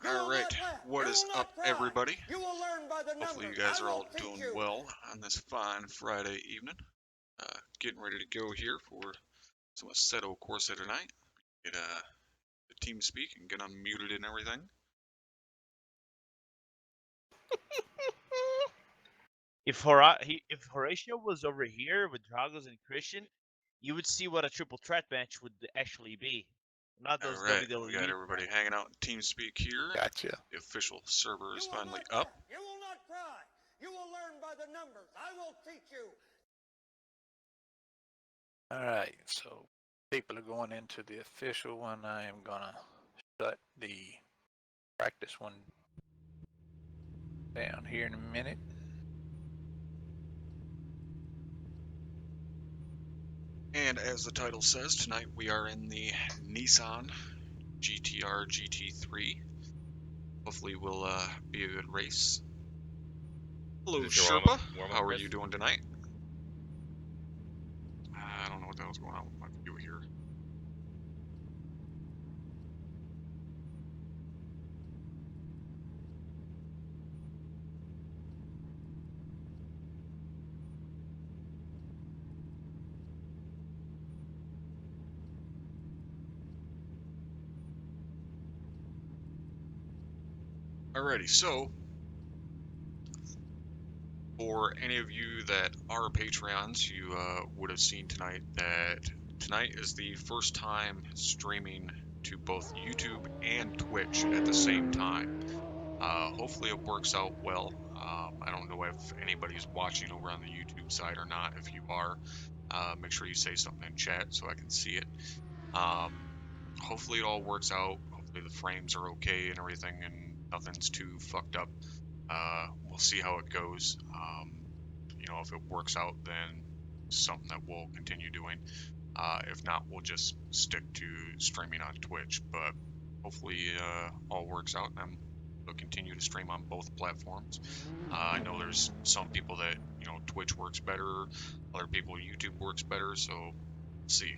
Alright, what is up, everybody? Hopefully you guys are all doing well on this fine Friday evening. Getting ready to go here for some Assetto Corsa tonight. Get the team speak and get unmuted and everything. If Horatio was over here with Dragos and Christian, you would see what a triple threat match would actually be. Not those Alright, WWE. we got everybody hanging out in team speak here. Gotcha. The official server is finally up. You will not cry. You will learn by the numbers. I will teach you. Alright, so people are going into the official one. I am gonna shut the practice one down here in a minute. And as the title says, tonight we are in the Nissan GTR GT3. Hopefully will be a good race. Hello, Sherpa. How are you doing tonight? I don't know what the hell's going on with my view here. Alrighty, so for any of you that are Patreons, you would have seen tonight that tonight is the first time streaming to both YouTube and Twitch at the same time. Hopefully it works out well. I don't know if anybody's watching over on the YouTube side or not. If you are, make sure you say something in chat so I can see it. Hopefully it all works out. Hopefully the frames are okay and everything and nothing's too fucked up. We'll see how it goes. You know, if it works out, then something that we'll continue doing. If not, we'll just stick to streaming on Twitch. But hopefully, all works out, and we'll continue to stream on both platforms. I know there's some people that Twitch works better, other people YouTube works better. So, we'll see.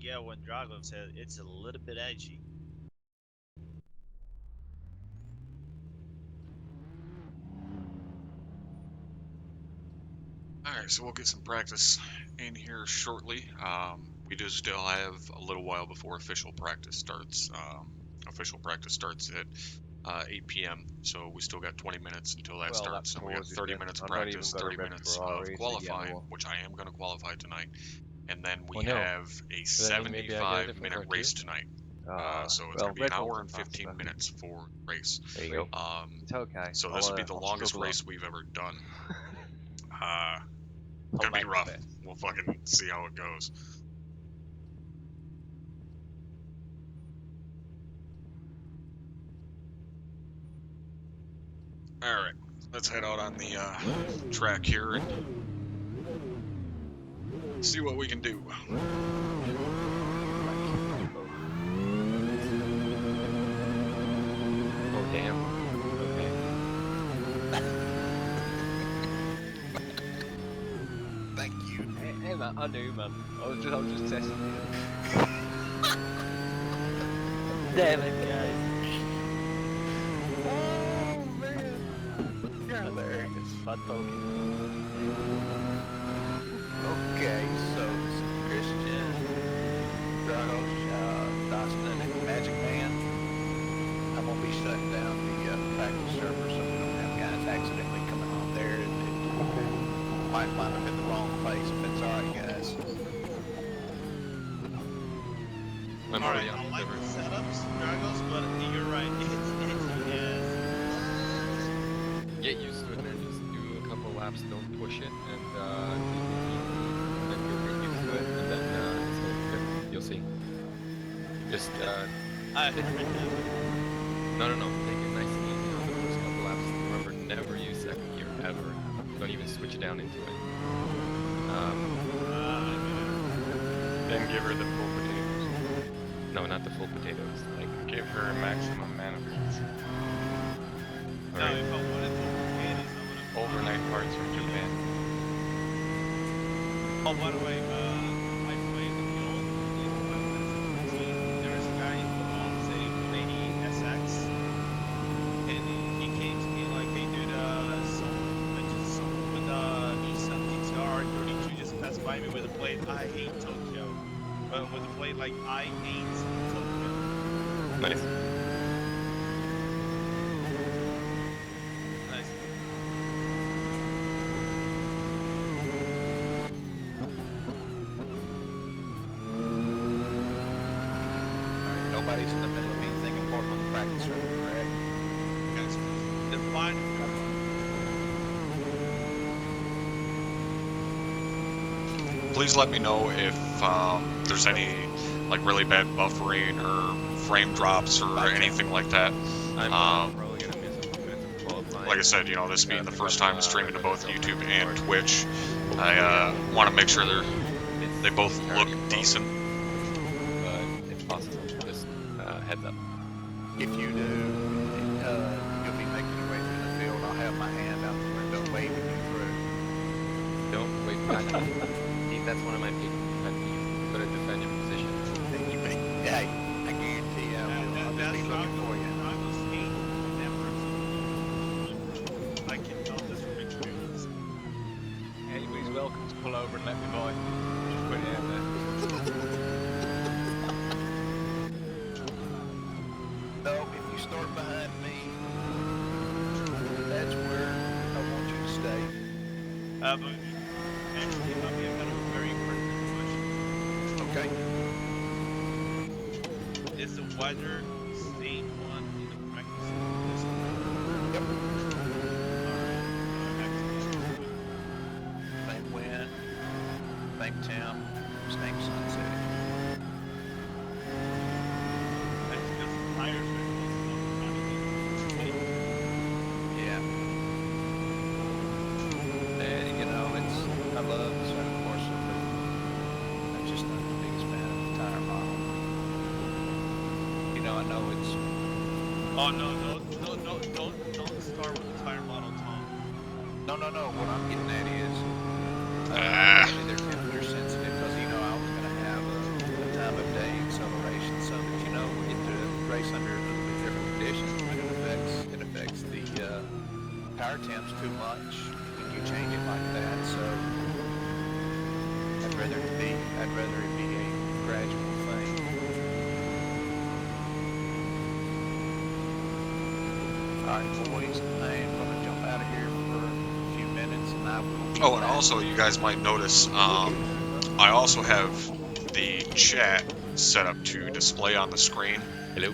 Yeah, when Drago said it's a little bit edgy. Alright, so we'll get some practice in here shortly. We do still have a little while before official practice starts. Official practice starts at 8 p.m. So we still got 20 minutes until that starts. And we got 30 minutes of practice, 30 minutes of qualifying, which I am going to qualify tonight. And then we have a 75-minute race tonight. So it's going to be an hour and 15 minutes for race. There you go. It's okay. So this will be the longest race we've ever done. It's gonna be rough. We'll fucking see how it goes. Alright, let's head out on the track here and see what we can do. Oh damn. Okay. Thank you. Hey man, I knew man. I was just testing you. Damn it, guys. Oh man. You're hilarious. Bad poking. Okay, so Christian, Dragos, Dawson, and Magic Man. I'm gonna be shutting down the practice server so we don't have guys accidentally coming on there and might wind up in the wrong place if it's alright, guys. I'm already on I the like server. the setups, Dragos, but you're right. It's edgy. Get used to it and just do a couple laps, don't push it, and then you'll get used to it, and then it's good. You'll see. Just no, take it nice and easy on the first couple laps. Remember, never use second gear ever. Don't even switch down into it. Then give her the full potatoes. No, not the full potatoes. Like Give her a maximum amount of Now, if I wanted to overnight parts from Japan. Oh, by the way, I played with the old there was a guy who owns a lady SX, and he came to me like, hey dude, someone with Nissan GTR 32 just passed by me with a plate, I hate Tokyo. With a plate like, I hate Tokyo. Nice. Nice. Nobody's in the middle of anything important on the practice server, correct? Guys, define Please let me know if there's any like really bad buffering or frame drops or anything like that. I'm probably gonna miss a few minutes of qualifying. Like I said, you know, this being the first time streaming to both YouTube and Twitch, I want to make sure they both look decent. But it's possible. Just heads up. If you do, you'll be making your way through the field. I'll have my hand out the window waving you through. Don't wait. That's one of my big pet peeves. You gotta defend your position. Hey, I guarantee you, I'll just be looking for you. I can tell this from experience. Anybody's welcome to pull over and let me by. Just put it out there. No, if you start behind me, that's where I want you to stay. But actually, let me have a very important question. Okay. Is the weather the same one in the practice this Yep. Alright, Same wind, same temp, same sunset. that's because the tires are Yeah. And you know, I love the Circuit Corsa, but I'm just not the biggest fan of the tire model. You know, I know it's Oh no, don't start with the tire model, Tom. no. What I'm getting at is they're temperature sensitive because you know I was going to have a time of day acceleration, so that you know we get to race under a little bit different conditions, but it affects the power temps too much when you change it like that. So I'd rather it be a gradual thing. All right, boys, I'm going to jump out of here for a few minutes, and I will. Oh, and also you guys might notice, I also have the chat set up to display on the screen. Hello.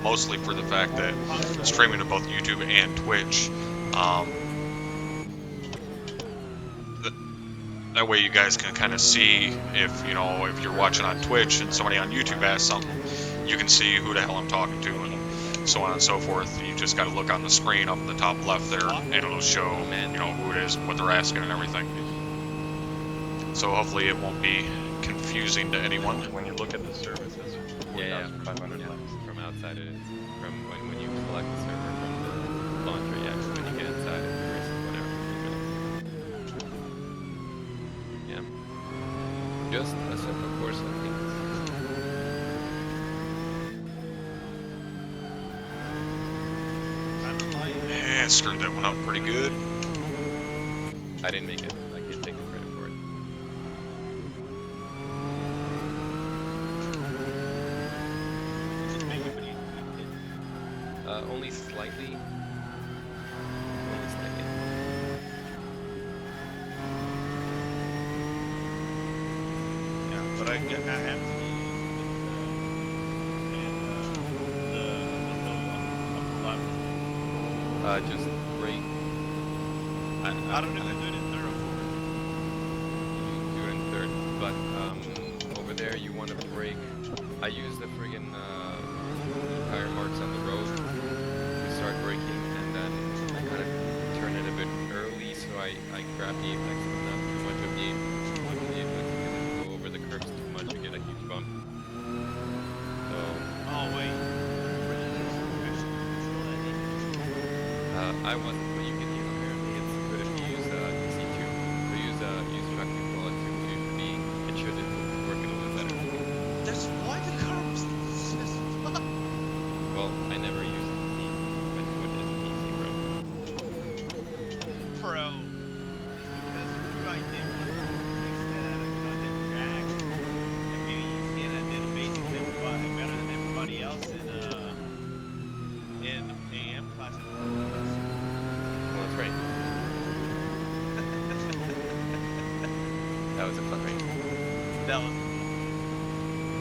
Mostly for the fact that streaming to both YouTube and Twitch. That way you guys can kind of see if you're watching on Twitch and somebody on YouTube asks something, you can see who the hell I'm talking to and so on and so forth. You just got to look on the screen up in the top left there and it'll show who it is and what they're asking and everything. So hopefully it won't be confusing to anyone. When you look at the services, 4,500 laps from outside it is. From when you select the server from the launcher, yeah, when you get inside it, there's whatever, 3 minutes. Yeah. Just a simple course, I think. Yeah, screwed that one up pretty good. I didn't make it. I can't take the credit for it. Only slightly. Only slightly. Yeah, but I have to use Just brake. I don't know if I do it in third or fourth. You do it in third, but over there you want to brake. I use the friggin' tire marks on the road to start braking, and then I kind of turn it a bit early, so I grab the apex, but not too much of the apex, because if you go over the curves too much, you get a huge bump. So, Oh wait. I wasn't, but you can hear apparently. That was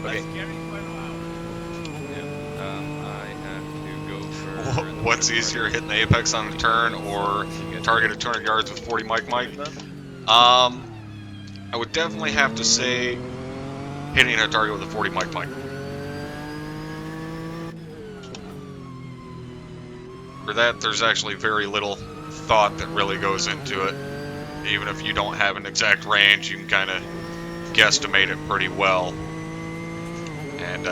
Okay. that's carrying quite a while. I have to go for. the What's water easier, party. hitting the apex on the turn or You guys target go. at 200 yards with 40 Mike? Done? I would definitely have to say hitting a target with a 40 Mike. For that, there's actually very little thought that really goes into it. Even if you don't have an exact range, you can kind of guesstimate it pretty well. And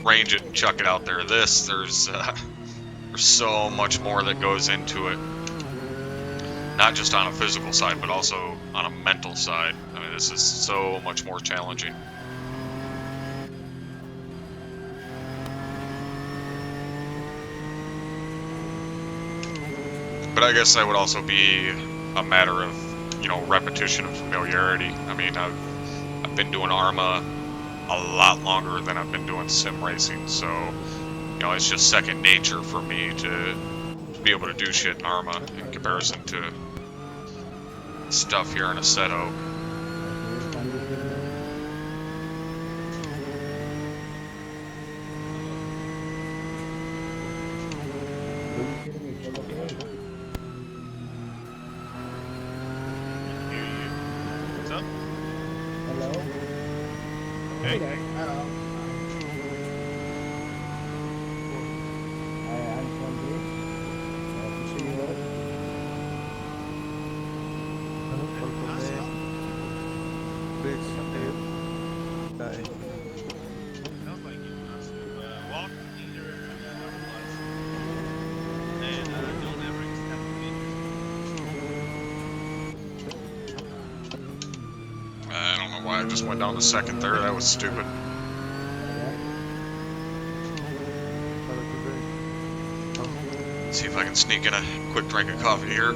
range it and chuck it out there. There's so much more that goes into it. Not just on a physical side, but also on a mental side. I mean, this is so much more challenging. But I guess that would also be a matter of, repetition and familiarity. I mean, I've been doing ARMA a lot longer than I've been doing sim racing, so, it's just second nature for me to be able to do shit in ARMA in comparison to stuff here in Assetto. What's up? Hello? Hey. Hello. I'm from this. To see you all. Sounds like you want to walk either otherwise. And don't ever accept the I don't know why I just went down to second there. That was stupid. See if I can sneak in a quick drink of coffee here.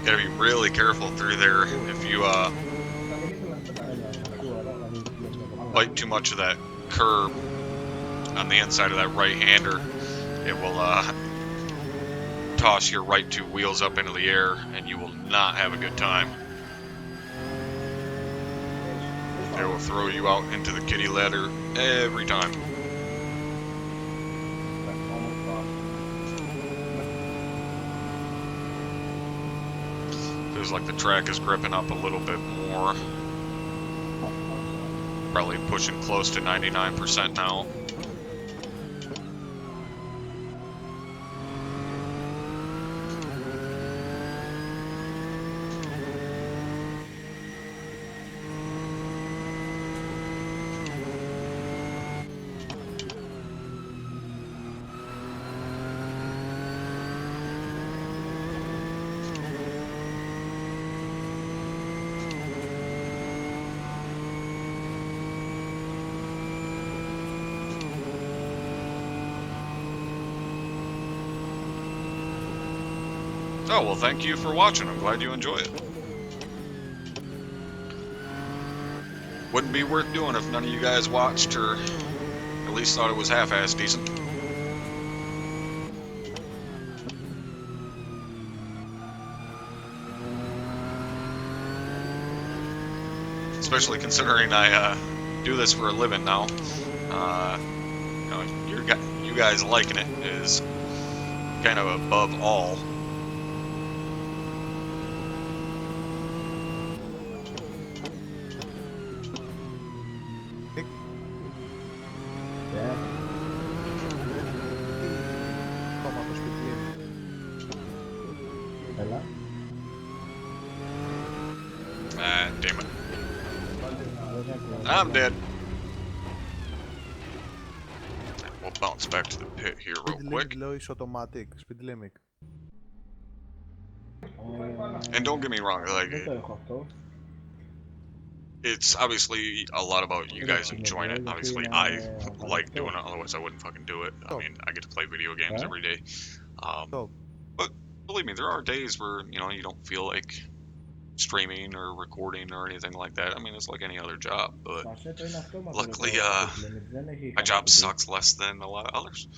Gotta be really careful through there. If you bite too much of that curb on the inside of that right-hander, it will toss your right two wheels up into the air, and you will not have a good time. It will throw you out into the kitty ladder every time. Feels like the track is gripping up a little bit more. Probably pushing close to 99% now. Oh, well, thank you for watching. I'm glad you enjoy it. Wouldn't be worth doing if none of you guys watched or at least thought it was half-ass decent. Especially considering I do this for a living now. You guys liking it is kind of above all. Ah, damn it. I'm dead. We'll bounce back to the pit here real quick. Speed limit. And don't get me wrong, like, it's obviously a lot about you guys enjoying it. Obviously, I like doing it, otherwise I wouldn't fucking do it. I mean, I get to play video games every day. But believe me, there are days where, you know, you don't feel like streaming or recording or anything like that. I mean, it's like any other job, but luckily, my job sucks less than a lot of others.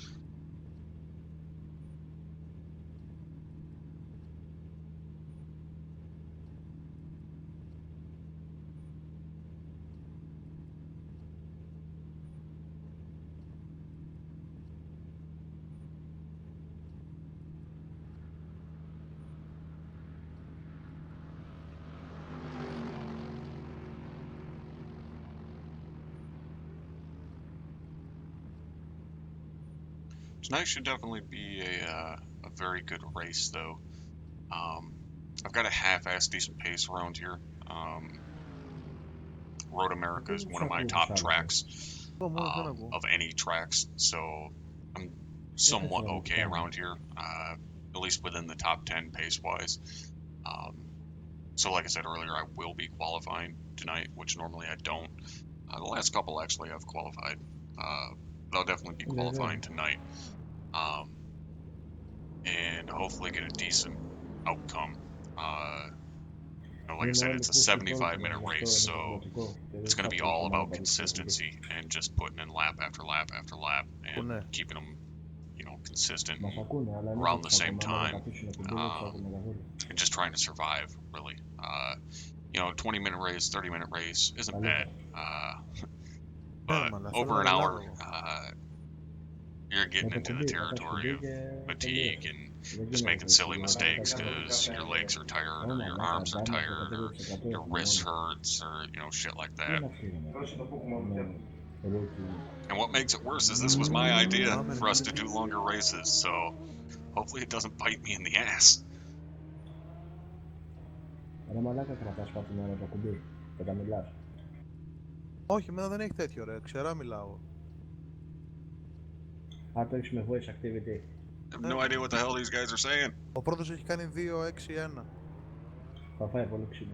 Tonight should definitely be a very good race, though. I've got a half-ass decent pace around here. Road America is one of my top tracks of any tracks, so I'm somewhat okay around here, at least within the top 10 pace-wise. So like I said earlier, I will be qualifying tonight, which normally I don't. The last couple actually I've qualified, but I'll definitely be qualifying tonight. And hopefully get a decent outcome. You know, like I said, it's a 75-minute race, so it's going to be all about consistency and just putting in lap after lap after lap and keeping them, you know, consistent around the same time, and just trying to survive, really. You know, 20-minute race, 30-minute race isn't bad, but over an hour, you're getting into the territory of fatigue and just making silly mistakes because your legs are tired or your arms are tired or your wrist hurts or, you know, shit like that. And what makes it worse is this was my idea for us to do longer races, so hopefully it doesn't bite me in the ass. Όχι, εμένα δεν έχει τέτοιο ρε, ξερά μιλάω. Α, το έχεις με voice activity. I have no idea what the hell these guys are saying. Ο πρώτος έχει κάνει 2-6-1. Θα φάει πολύ ξύλο.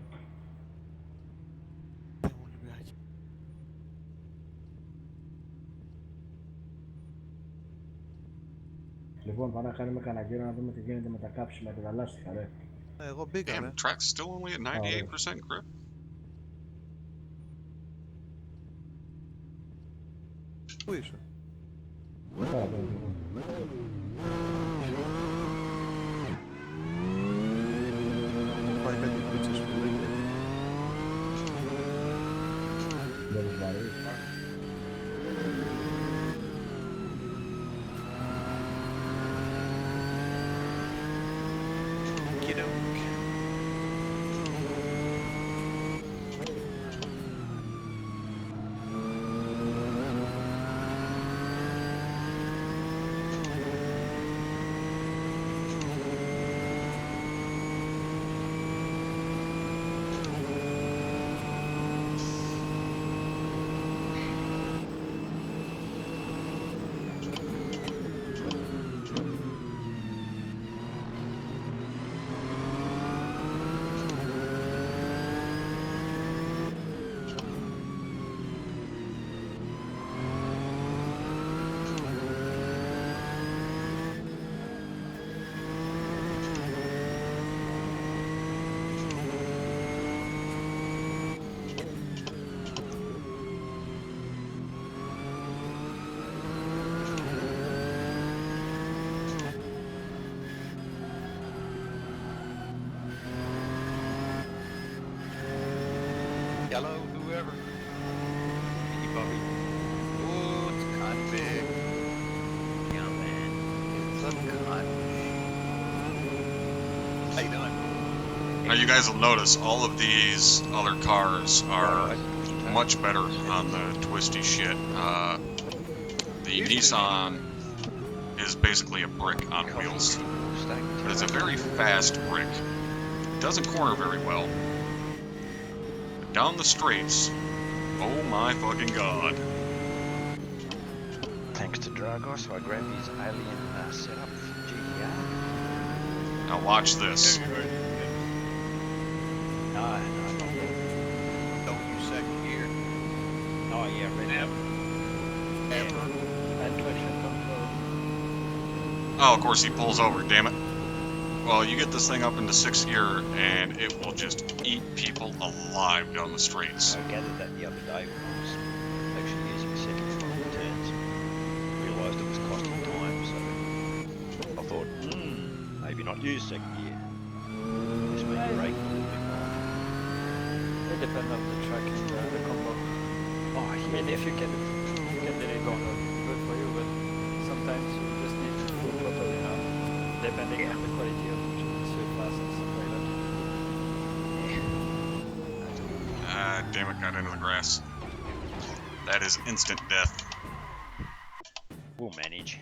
Λοιπόν, πάμε να κάνουμε κανένα γύρο να δούμε τι γίνεται με τα κάψιμα και τα λάστιχα, ρε. Εγώ μπήκα, ρε. Damn, track's still only at 98% grip. Πού είσαι? Πάει κάτι πίτσες που λέγεται. Δεν τους βαρύει. Hello, whoever. Hey, Bobby. Oh, it's kind of big. Yeah, man. It's a cunt. How you doing? Now you guys will notice all of these other cars are much better on the twisty shit. The Nissan is basically a brick on wheels, but it's a very fast brick. It doesn't corner very well. Down the straights, oh my fucking god. Thanks to Drago, so I grabbed his alien setup for GTR. Now watch this. Don't use Oh yeah, right now. And traction control. Oh, of course he pulls over, damn it. Well, you get this thing up into 6th gear, and it will just eat people alive down the streets. I gathered that the other day when I was actually using second front turns. Realised it was costing time, so I thought, maybe not use second gear. Just make the brake a little bit more. It depends on the track and the combo. Oh, I mean, if you can get it going, good for you, but sometimes you just need full throttle, you know, depending on the quality of the surface and stuff like that. Ah, damn it, got into the grass. That is instant death. We'll manage.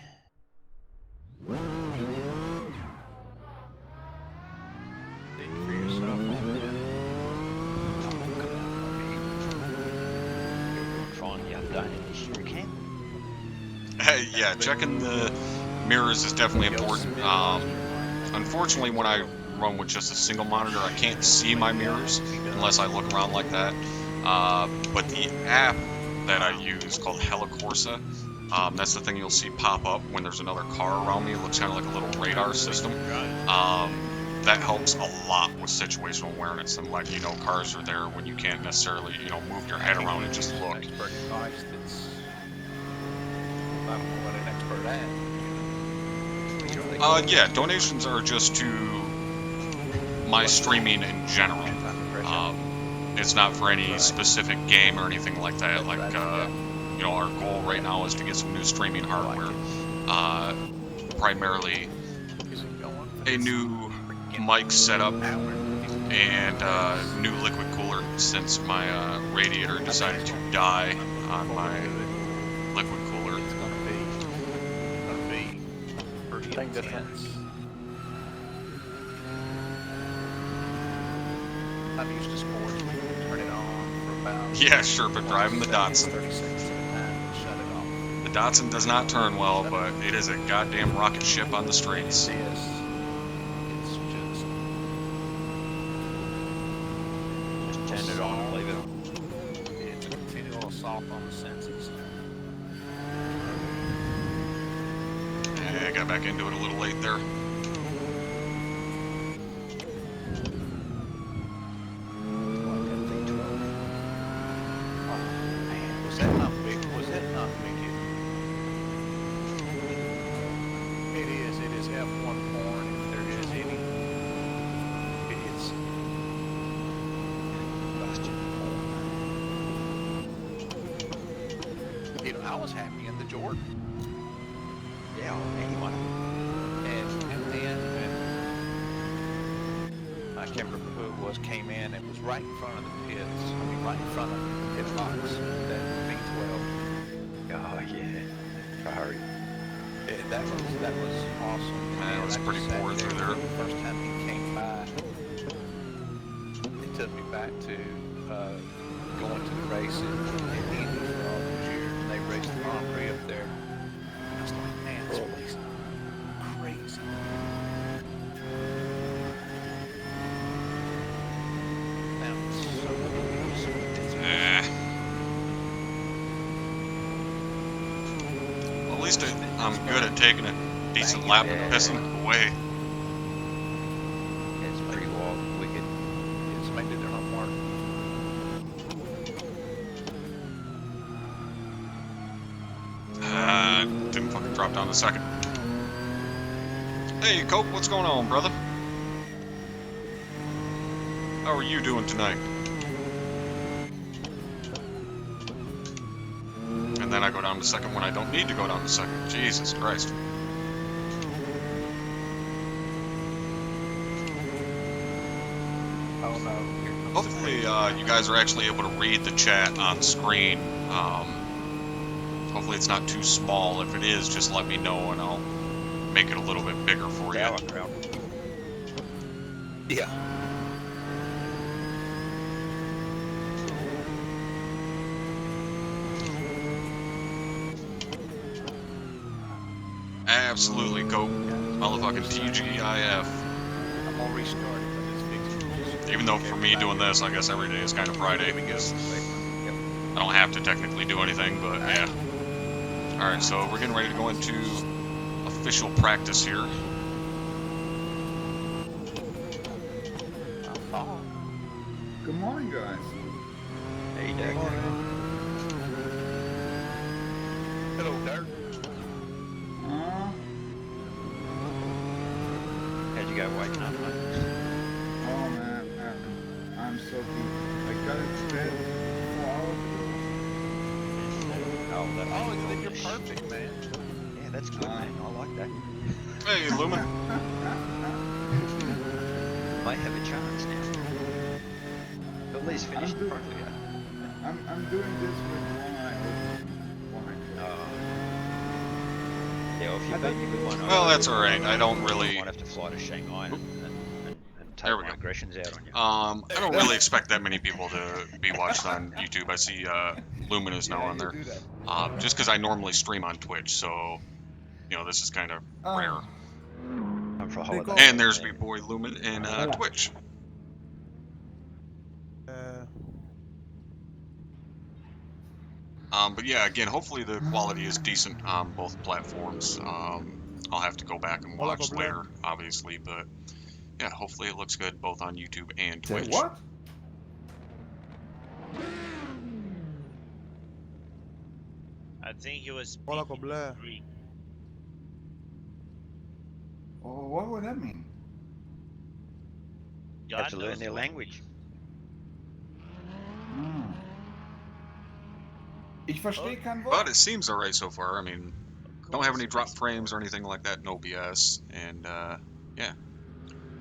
Think for yourself on Trying the updated this year again. Yeah, checking the mirrors is definitely important. Unfortunately, when I run with just a single monitor, I can't see my mirrors unless I look around like that. But the app that I use called Helicorsa, that's the thing you'll see pop up when there's another car around me. It looks kind of like a little radar system. That helps a lot with situational awareness and letting you know cars are there when you can't necessarily, move your head around and just look. expert advice that's, I don't know what an expert at. Yeah, donations are just to my streaming in general. It's not for any specific game or anything like that. Like, our goal right now is to get some new streaming hardware. Primarily a new mic setup and new liquid cooler since my radiator decided to die on my liquid cooler. It's gonna be pretty intense. I'm used to sports. We can turn it on for about Yeah, sure, but driving the Datsun. 30 seconds at a time and shut it off. The Datsun does not turn well, but it is a goddamn rocket ship on the streets. It's Just turn it on and leave it on. it's a continual assault on the senses. Yeah, I got back into it a little late there. Was that not big? Was that not big? It is F1 porn if there is any. It is. I was happy in the Jordan. Yeah, anyone. And then I can't remember who it was came in. It was right in front of the pits. I mean, right in front of the pit box. That V12. Oh, yeah. Ferrari. That was awesome. Man, it was I pretty just sat poor through there. The first time he came by, it took me back to going to the races in Indy for all those years. And they raced the Grand Prix up there. And I was like, man, this place is crazy. Now it's so Well, at least I'm good at taking a decent lap and pissing away. It's pretty wild, wicked. Somebody did their homework. Didn't fucking drop down to second. Hey, Cope, what's going on, brother? How are you doing tonight? And then I go down to second when I don't need to go down to second. Jesus Christ. Oh no. Hopefully, you guys are actually able to read the chat on screen. Hopefully it's not too small. If it is, just let me know and I'll make it a little bit bigger for you. Yeah. Absolutely, go motherfucking TGIF. I'm gonna restart it, but it's fixed. Even though for me doing this, I guess every day is kind of Friday because I don't have to technically do anything, but yeah. Alright, so we're getting ready to go into official practice here. Good morning, guys. Hey, Doug. Hello, Dirk. How'd you go waking up, mate? Oh man, I'm so good. I got into bed 4 hours ago. Oh, that Oh, then you're perfect, man. Yeah, that's good, man. I like that. Hey, Lumen. Might have a chance now. At least finish the front of you. I'm doing this with one eye open. One eye closed. Yeah, well, if you beat me with one eye, Well, that's alright. I don't I really... might have to fly to Shanghai and take There we my go. aggressions out on you. I don't really expect that many people to be watched on YouTube. I see Lumen is now on there. Do that. Just because I normally stream on Twitch, so you know this is kind of rare. I'm for a holiday. And there's my boy Lumen in Twitch. But yeah, again, hopefully the quality is decent on both platforms. I'll have to go back and watch later, obviously, but yeah, hopefully it looks good both on YouTube and Twitch. Say what? I think he was Hola, speaking Coblé. Greek. Oh, what would that mean? You have God to learn knows their what language. Ich verstehe kein Wort. But it seems alright so far. I mean, don't have any drop frames or anything like that, no BS, and yeah,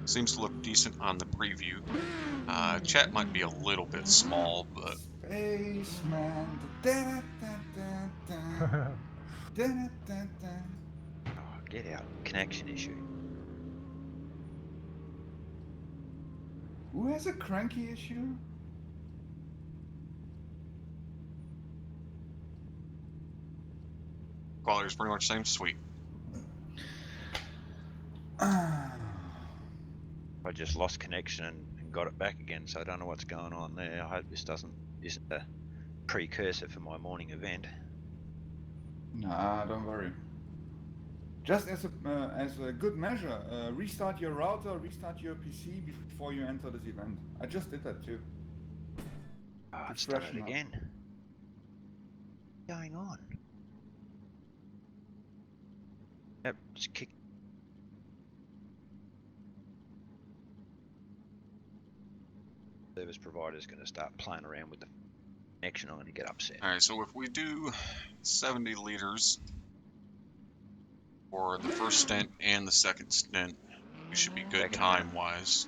seems to look decent on the preview. Chat might be a little bit small, but Spaceman. Oh, get out. Connection issue. Who has a cranky issue? quality is pretty much the same. Sweet. I just lost connection and got it back again, so I don't know what's going on there. I hope this isn't a precursor for my morning event. Nah, don't worry. Just as a good measure, restart your router, restart your PC before you enter this event. I just did that too. Oh, To it's done it freshen up. again. What's going on? Yep, just kick. Service provider's going to start playing around with the connection. I'm going to get upset. Alright, so if we do 70 liters for the first stint and the second stint, we should be good time-wise.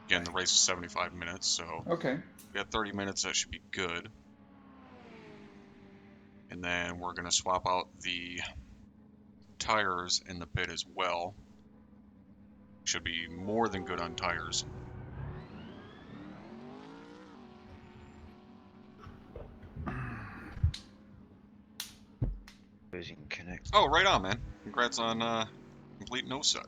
Again, the race is 75 minutes, so okay. We got 30 minutes, that should be good. And then we're going to swap out the tires in the pit as well. Should be more than good on tires. Losing connect. Oh, right on, man. Congrats on complete no set.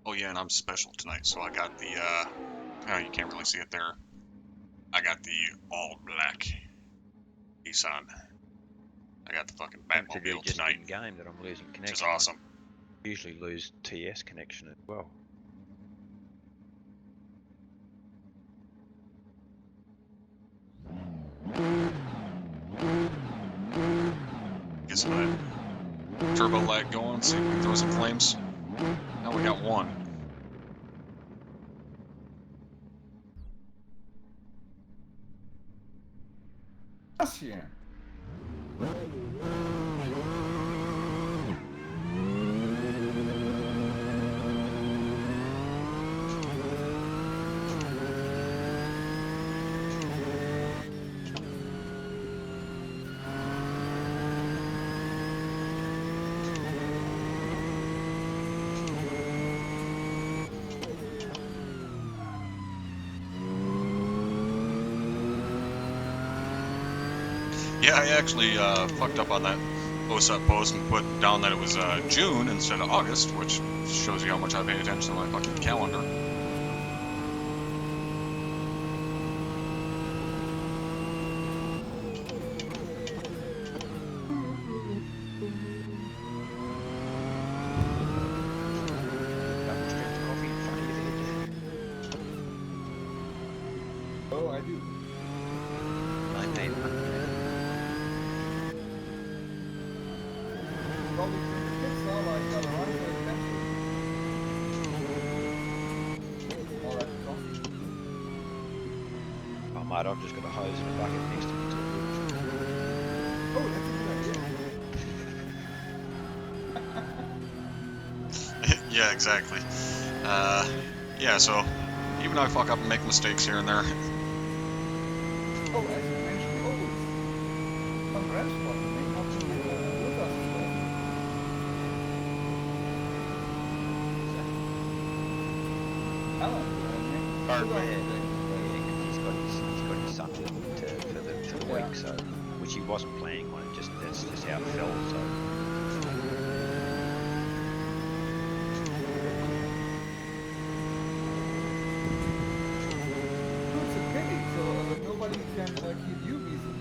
Oh yeah, and I'm special tonight, so I got the oh, you can't really see it there. I got the all black Nissan. I got the fucking Batmobile just tonight. in game that I'm losing connection. Which is awesome. I usually lose TS connection as well. Get some of that turbo lag going, see if we can throw some flames. Now we got one. That's here. Yeah, I actually fucked up on that OSUP post and put down that it was June instead of August, which shows you how much I pay attention to my fucking calendar. Double strength coffee in front of you there, Oh, I do. I made one. Probably kids are like otherwise eventually. Alright, coffee. Oh mate, I've just got a hose and a bucket next to me to Oh, that's a good idea. Yeah, exactly. Yeah, so even though I fuck up and make mistakes here and there, Oh, as you mentioned, oh, on transport may not be with us today. Alan, he's got his son for the week, so which he wasn't planning on. It just that's just how it fell. So it's a pity, so nobody can keep you busy.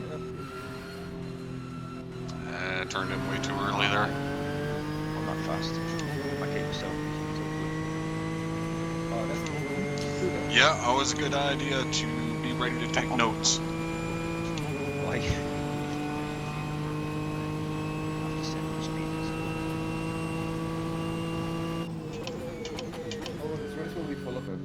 turned in way too early there. I'm not fast. I keep myself busy. It's all good. Oh, that's good. Yeah, always a good idea to be ready to take notes. Like, after 7 speeders. Oh, this race will be full of it.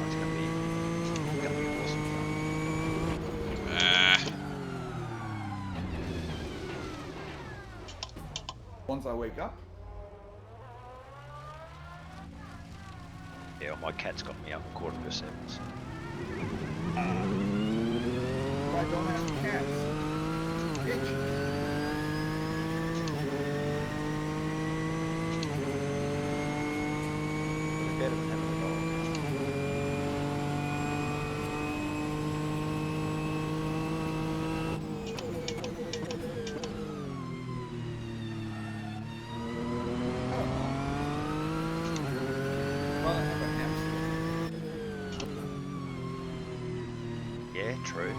It's gonna be awesome fun. Once I wake up. Yeah, well, my cat's got me up 7:15. So. I don't have cats. Bitch. It's better than having a dog. Well, I have a hamster. Yeah, true.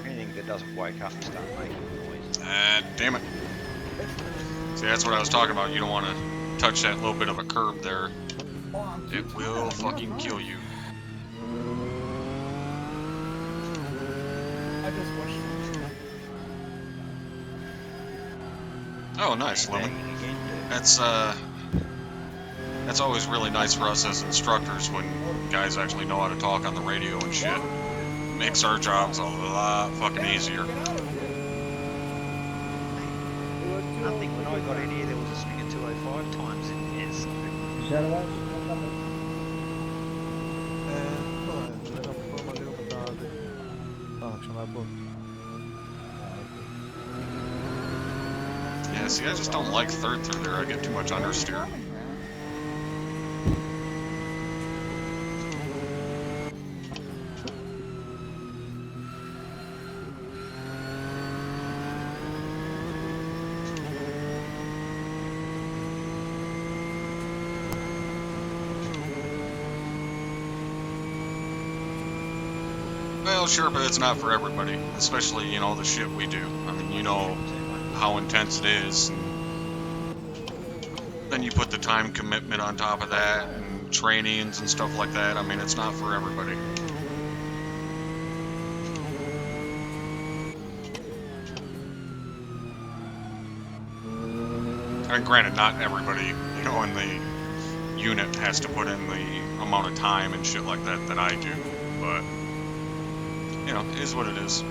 Anything that doesn't wake up and start making noise. Damn it. See, that's what I was talking about. You don't want to touch that little bit of a curb there. It will fucking kill you. I just watched. Oh, nice, Lemon. That's always really nice for us as instructors when guys actually know how to talk on the radio and shit. Makes our jobs a lot fucking easier. I think when I got in here, there was a Springer 205 times in there. So. Yeah, see, I just don't like third through there. I get too much understeer. Well, sure, but it's not for everybody, especially, you know, the shit we do. I mean, you know how intense it is, and then you put the time commitment on top of that, and trainings and stuff like that. I mean, it's not for everybody. And granted, not everybody, you know, in the unit has to put in the amount of time and shit like that that I do, but, you know, it is what it is.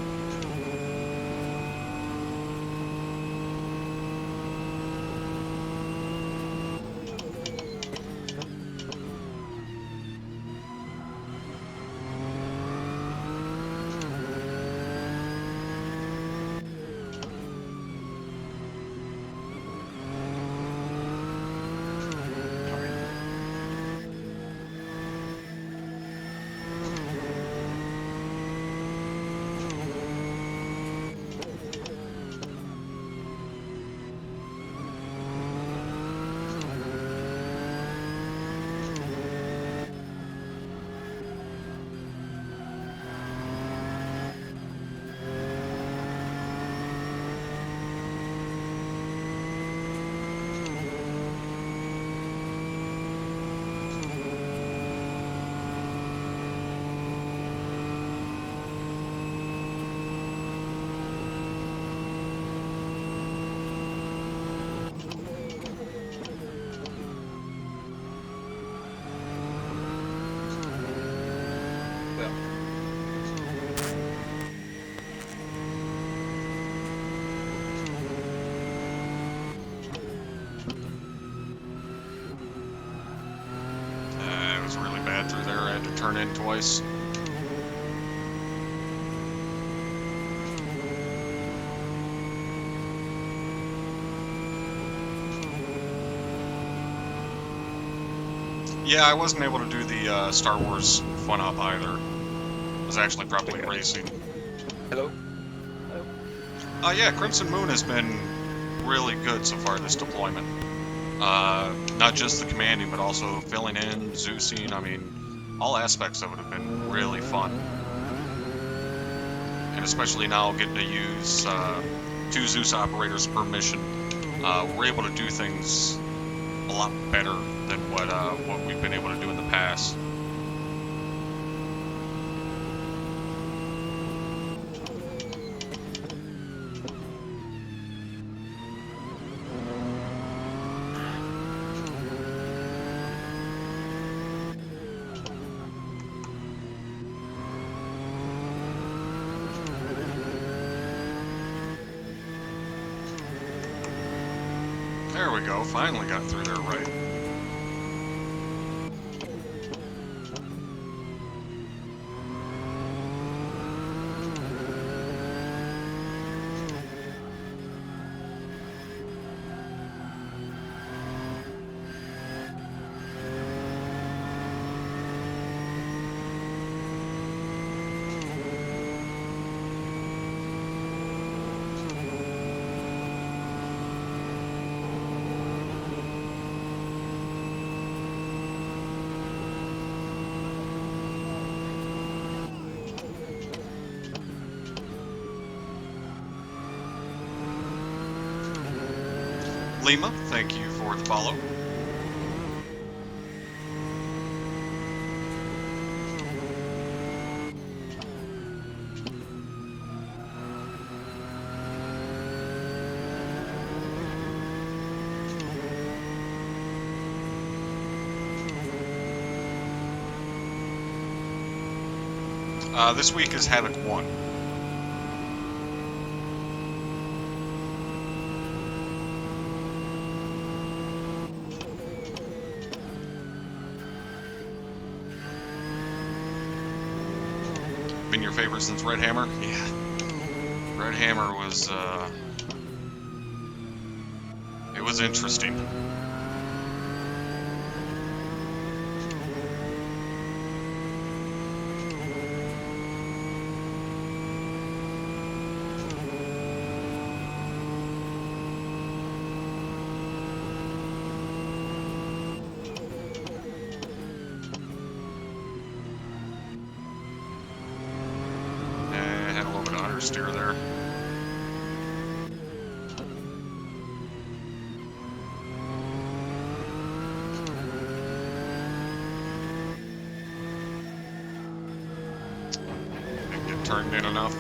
turn in twice. Yeah, I wasn't able to do the Star Wars fun up either. I was actually probably racing. Hello? Yeah, Crimson Moon has been really good so far this deployment. Not just the commanding, but also filling in, Zeusing. I mean, all aspects of it have been really fun. And especially now getting to use 2 Zeus operators per mission, we're able to do things a lot better than what we've been able to do in the past. There we go, finally got through there right. Lima, thank you for the follow. This week is Havoc 1. Been your favorite since Red Hammer? Yeah. Red Hammer was, it was interesting. Steer there. Didn't get turned in enough.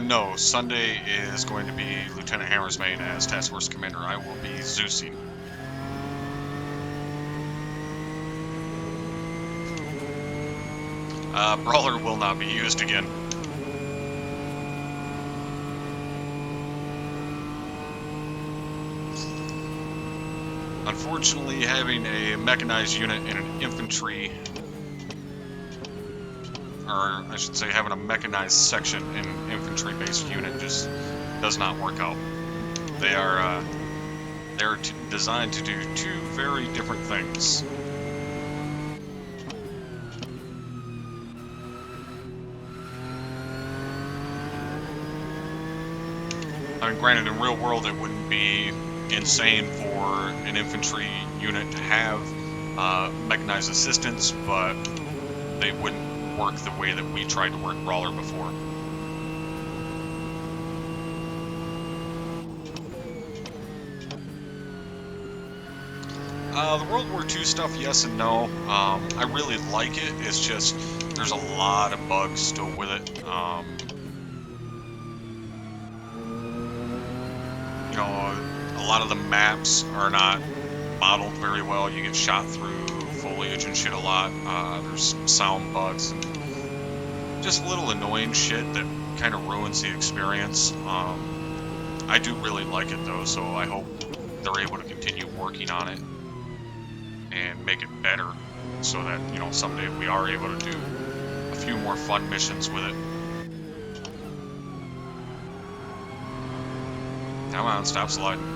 No, Sunday is going to be Lieutenant Hammersmain as Task Force Commander. I will be Zeusing. Brawler will not be used again. Unfortunately, having a mechanized unit and an infantry, or I should say having a mechanized section in an infantry-based unit just does not work out. They're designed to do 2 very different things. I mean, granted, in real world, it wouldn't be insane for an infantry unit to have mechanized assistance, but they wouldn't work the way that we tried to work Brawler before. The World War II stuff, yes and no. I really like it. It's just there's a lot of bugs still with it. You know, a lot of the maps are not modeled very well. You get shot through foliage and shit a lot. There's sound bugs and just little annoying shit that kind of ruins the experience. I do really like it though, so I hope they're able to continue working on it and make it better so that, you know, someday we are able to do a few more fun missions with it. Come on, stop sliding.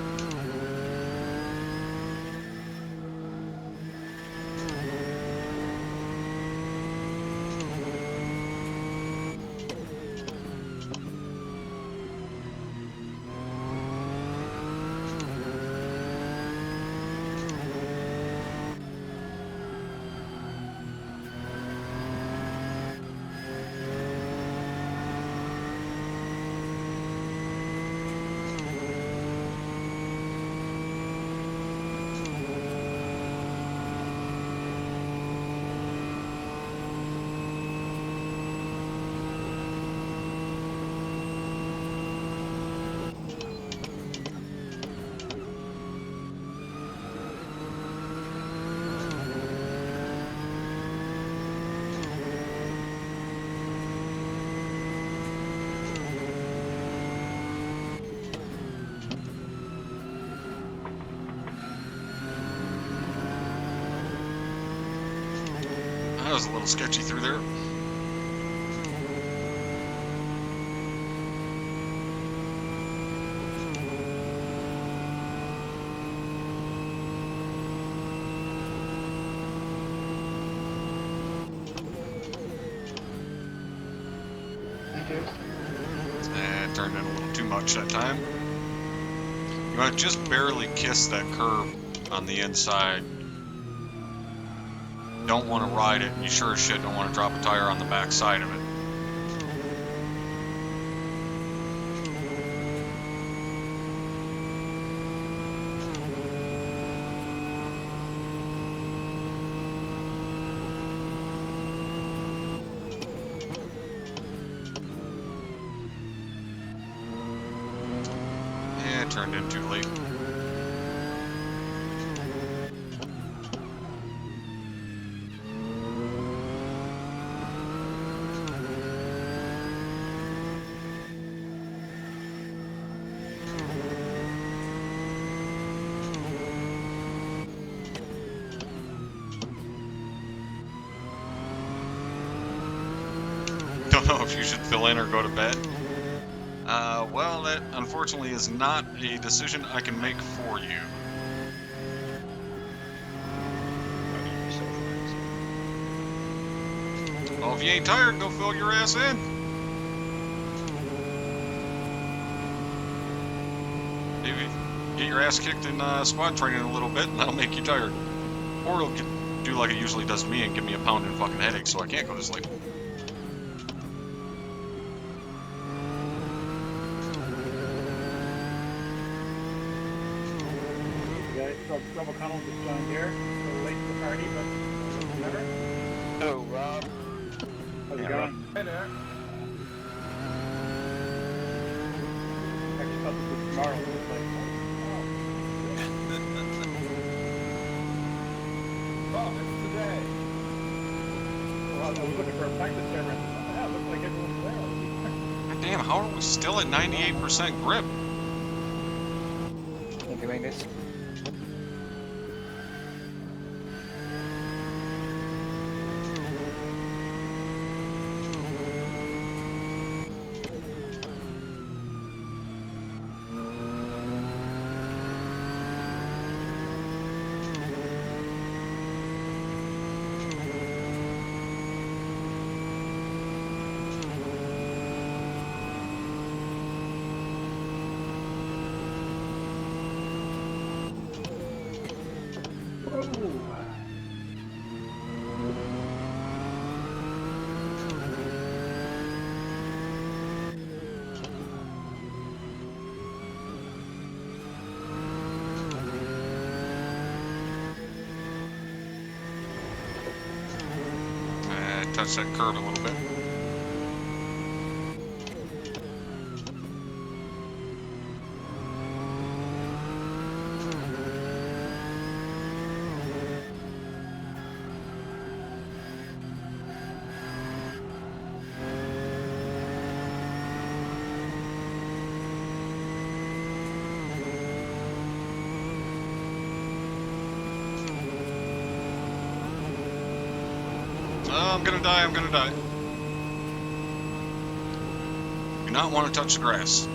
That was a little sketchy through there. And turned in a little too much that time. You want to just barely kiss that curb on the inside. Don't want to ride it, and you sure as shit don't want to drop a tire on the back side of it. And turned in too late. Don't know if you should fill in or go to bed. Well, that unfortunately is not a decision I can make for you. Well, if you ain't tired, go fill your ass in. Maybe get your ass kicked in squad training a little bit, and that'll make you tired. Or it'll do like it usually does to me and give me a pounding fucking headache, so I can't go to sleep. Rob O'Connell just joined here. A little late to the party, but whatever. Hello, Rob. How's it going? Hey there. I just thought this was tomorrow. It was like, Rob, it's today. well, I was looking for a practice server. And yeah, it looks like everyone's there. God damn, how are we still at 98% grip? Can you make this? Touch that curve a little bit. I'm gonna die, I'm gonna die. Do not want to touch the grass.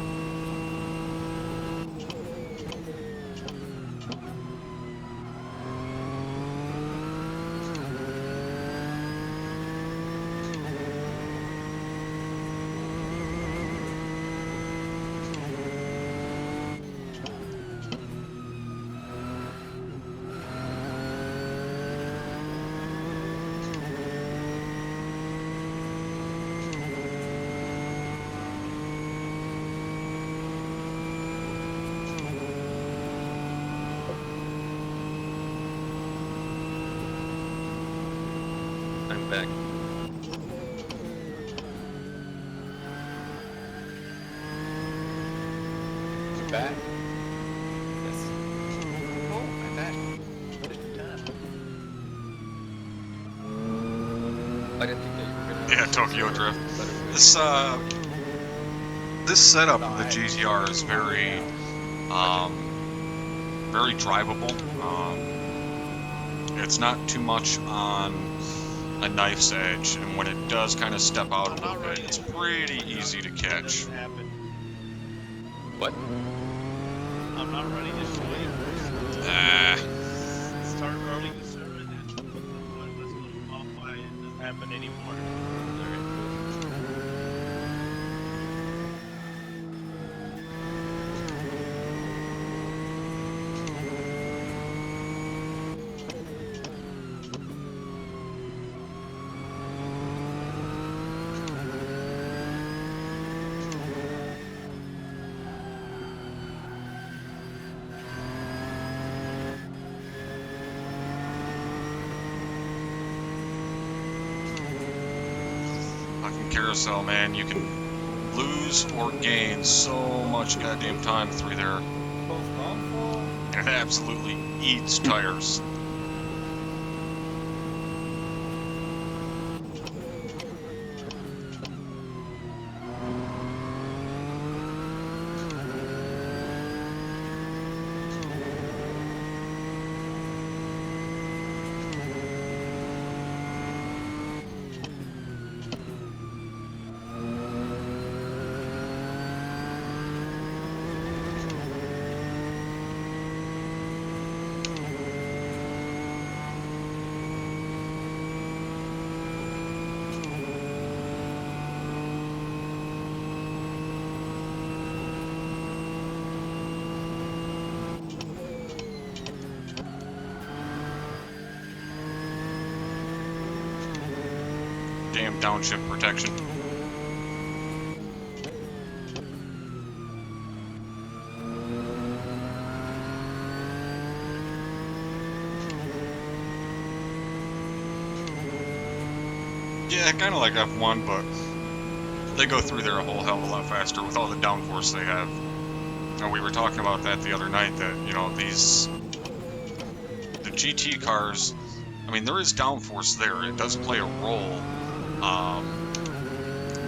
I'm back. You back? Yes. Oh, fantastic. Just in time. I didn't think that you were gonna. Yeah, Tokyo Drift. But it was- This setup of the GTR is very, very drivable. It's not too much on a knife's edge, and when it does kind of step out a little bit, it's pretty easy to catch. Doesn't happen. What? I'm not running this way. Ah, Start early to serve it, and let's go off by it. Doesn't happen anymore. fucking carousel, man. You can lose or gain so much goddamn time through there. And it absolutely eats tires. Damn downshift protection. Yeah, kind of like F1, but they go through there a whole hell of a lot faster with all the downforce they have. And we were talking about that the other night, that, you know, the GT cars, I mean, there is downforce there. It does play a role,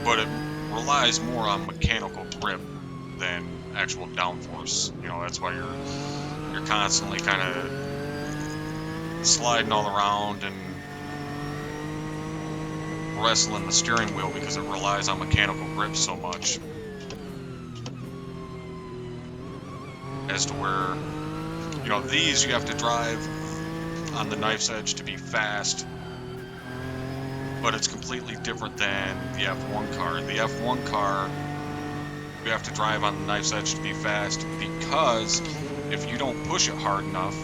but it relies more on mechanical grip than actual downforce. You know, that's why you're constantly kind of sliding all around and wrestling the steering wheel because it relies on mechanical grip so much. As to where, you know, these you have to drive on the knife's edge to be fast, but it's completely different than the F1 car. The F1 car, you have to drive on the knife's edge to be fast, because if you don't push it hard enough,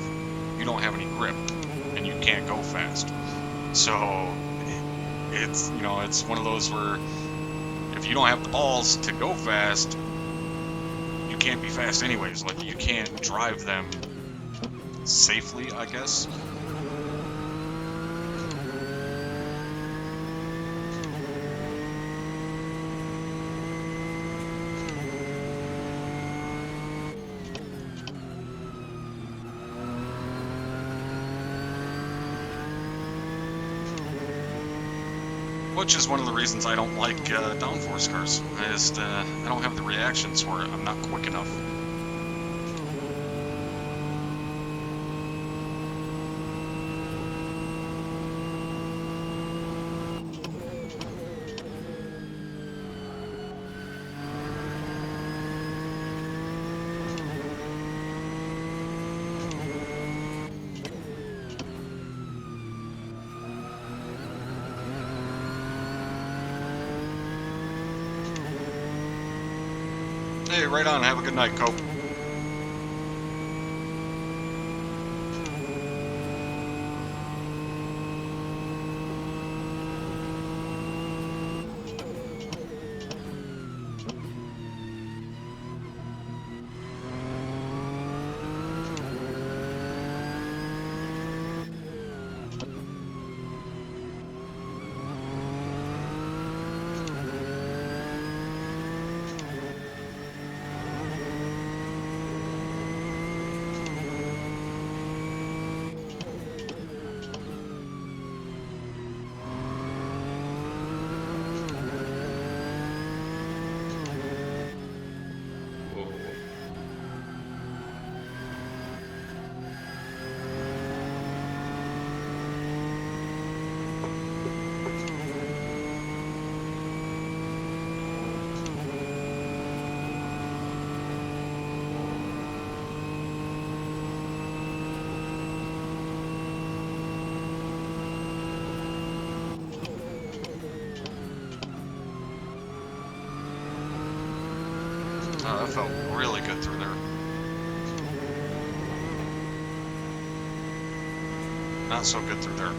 you don't have any grip and you can't go fast. So it's, you know, it's one of those where if you don't have the balls to go fast, you can't be fast anyways. Like, you can't drive them safely, I guess. Which is one of the reasons I don't like downforce cars. I don't have the reactions for it. I'm not quick enough. Hey, right on. Have a good night, Cope. Oh, that felt really good through there. Not so good through there.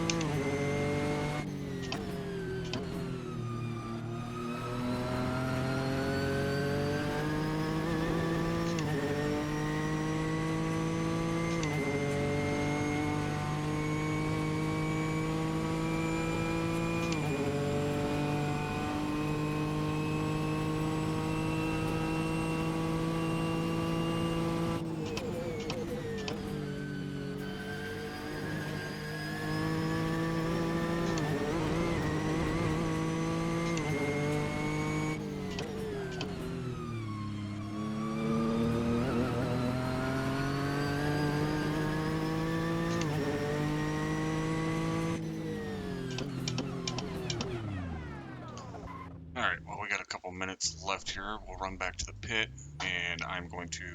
Alright, well, we got a couple minutes left here. We'll run back to the pit, and I'm going to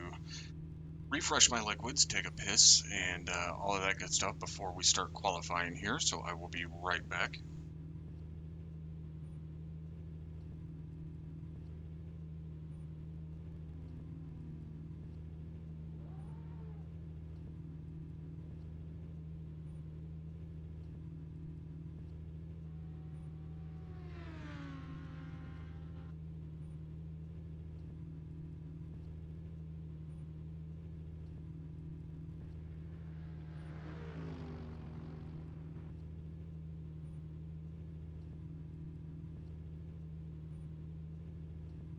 refresh my liquids, take a piss, and all of that good stuff before we start qualifying here, so I will be right back.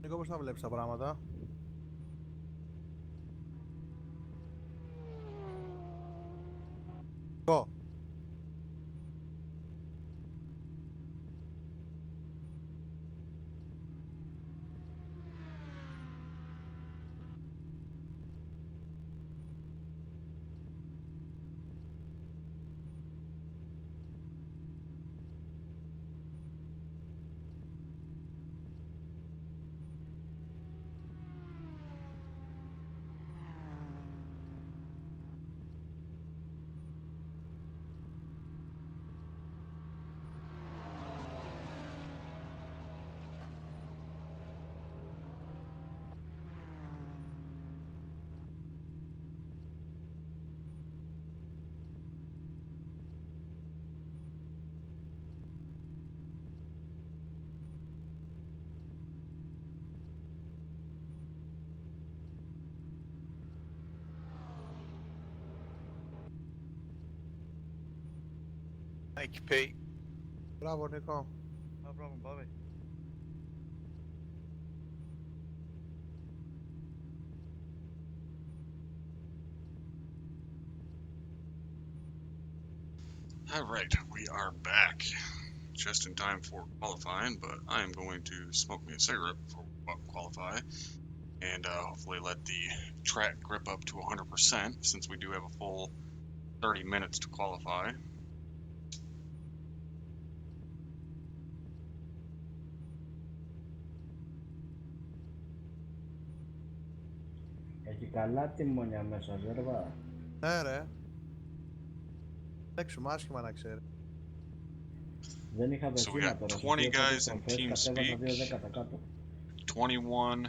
Νίκο, πώς θα βλέπεις τα πράγματα? Νίκο. Thank you, Pete. Μπράβο, Νίκο. No problem, Bobby. Alright, we are back. Just in time for qualifying, but I am going to smoke me a cigarette before we qualify, and hopefully let the track grip up to 100%, since we do have a full 30 minutes to qualify. Έχει καλά τιμόνια μέσα, Ζέρβα. Ναι, ρε. Έξω, άσχημα να ξέρει. Δεν είχα βενζίνα τώρα. 20 guys in team speak. 2-10 κάτω. 21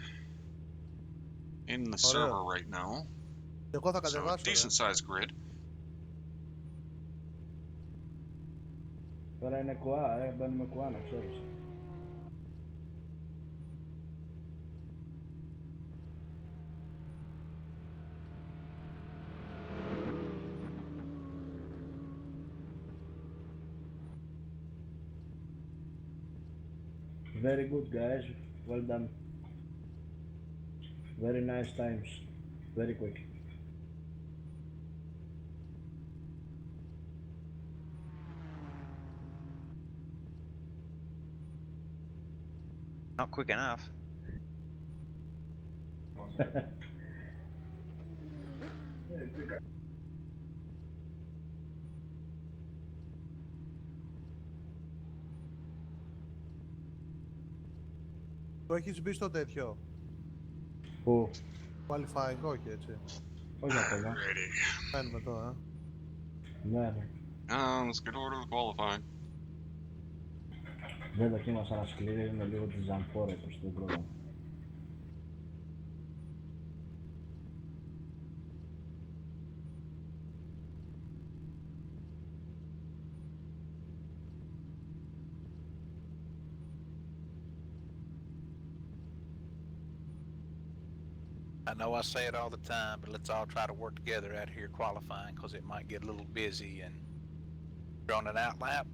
in the server right now. Εγώ θα So κατεβάσω. decent sized grid. Τώρα είναι κουά, μπαίνουμε κουά να ξέρεις. Very good guys, well done. Very nice times, very quick. Not quick enough. Το έχεις μπει στο τέτοιο. Πού? Qualifying, όχι έτσι. Όχι ακόμα. Κάνουμε τώρα. Ναι, ναι. Let's get order the qualifying. Δεν δοκίμασα να σκληρίζουμε λίγο τη ζαμφόρα προς το πρόγραμμα. I know I say it all the time, but let's all try to work together out here qualifying, because it might get a little busy, and you're on an out lap,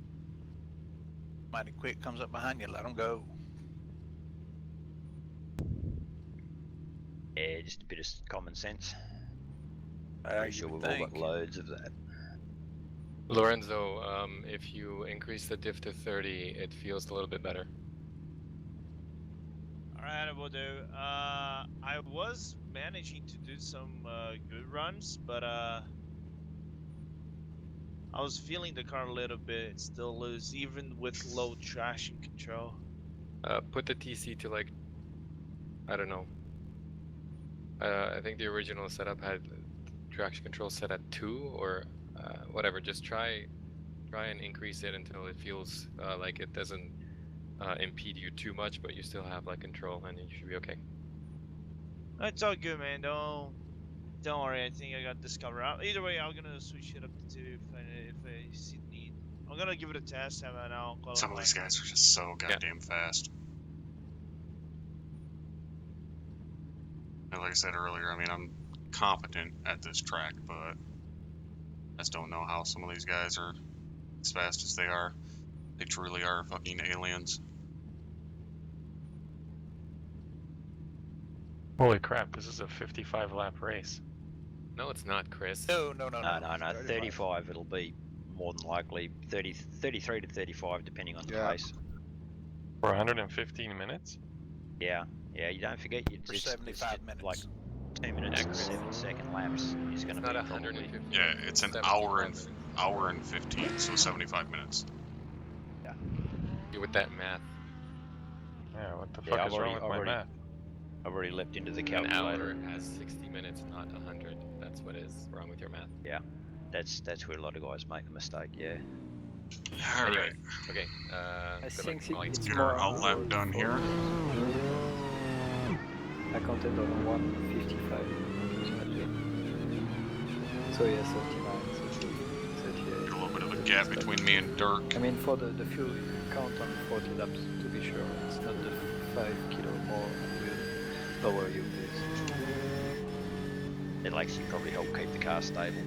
mighty quick comes up behind you, let them go. Yeah, just a bit of common sense. You Pretty sure would we've all got think. loads of that. Lorenzo, if you increase the diff to 30, it feels a little bit better. Alright, I will do. I was managing to do some good runs, but I was feeling the car a little bit still loose, even with low traction control. Put the TC to like, I don't know. I think the original setup had traction control set at 2 or whatever. Just try and increase it until it feels like it doesn't impede you too much, but you still have like control, and you should be okay. It's all good, man. Don't worry. I think I got this covered out. Either way, I'm gonna switch it up to 2 if I see the need. I'm gonna give it a test, and then I'll qualify. Some of these guys are just so goddamn fast. And like I said earlier, I mean, I'm competent at this track, but I just don't know how some of these guys are as fast as they are. They truly are fucking aliens. Holy crap, this is a 55 lap race. No, it's not, Chris. No. No, 35 it'll be more than likely. 33 to 35 depending on the pace. For 115 minutes? Yeah, you don't forget For 75 minutes. Like 2 minutes and 7-second laps is going to be not probably... 150. Yeah, it's an hour and 15, so 75 minutes. Yeah. You with that math. Yeah, what the fuck is wrong with my math? I've already leapt into the An calculator. hour has 60 minutes, not 100. That's what is wrong with your math. Yeah, that's where a lot of guys make a mistake. Yeah. Alright. Okay. I think Let's it's get more our outlap done here. I counted on 155 approximately. So yeah, 39, 38. Get a little bit of a gap between me and Dirk. I mean, for the fuel, you count on 40 laps to be sure. It's not the 5 kilo more will lower you, please. It'll actually probably help keep the car stable.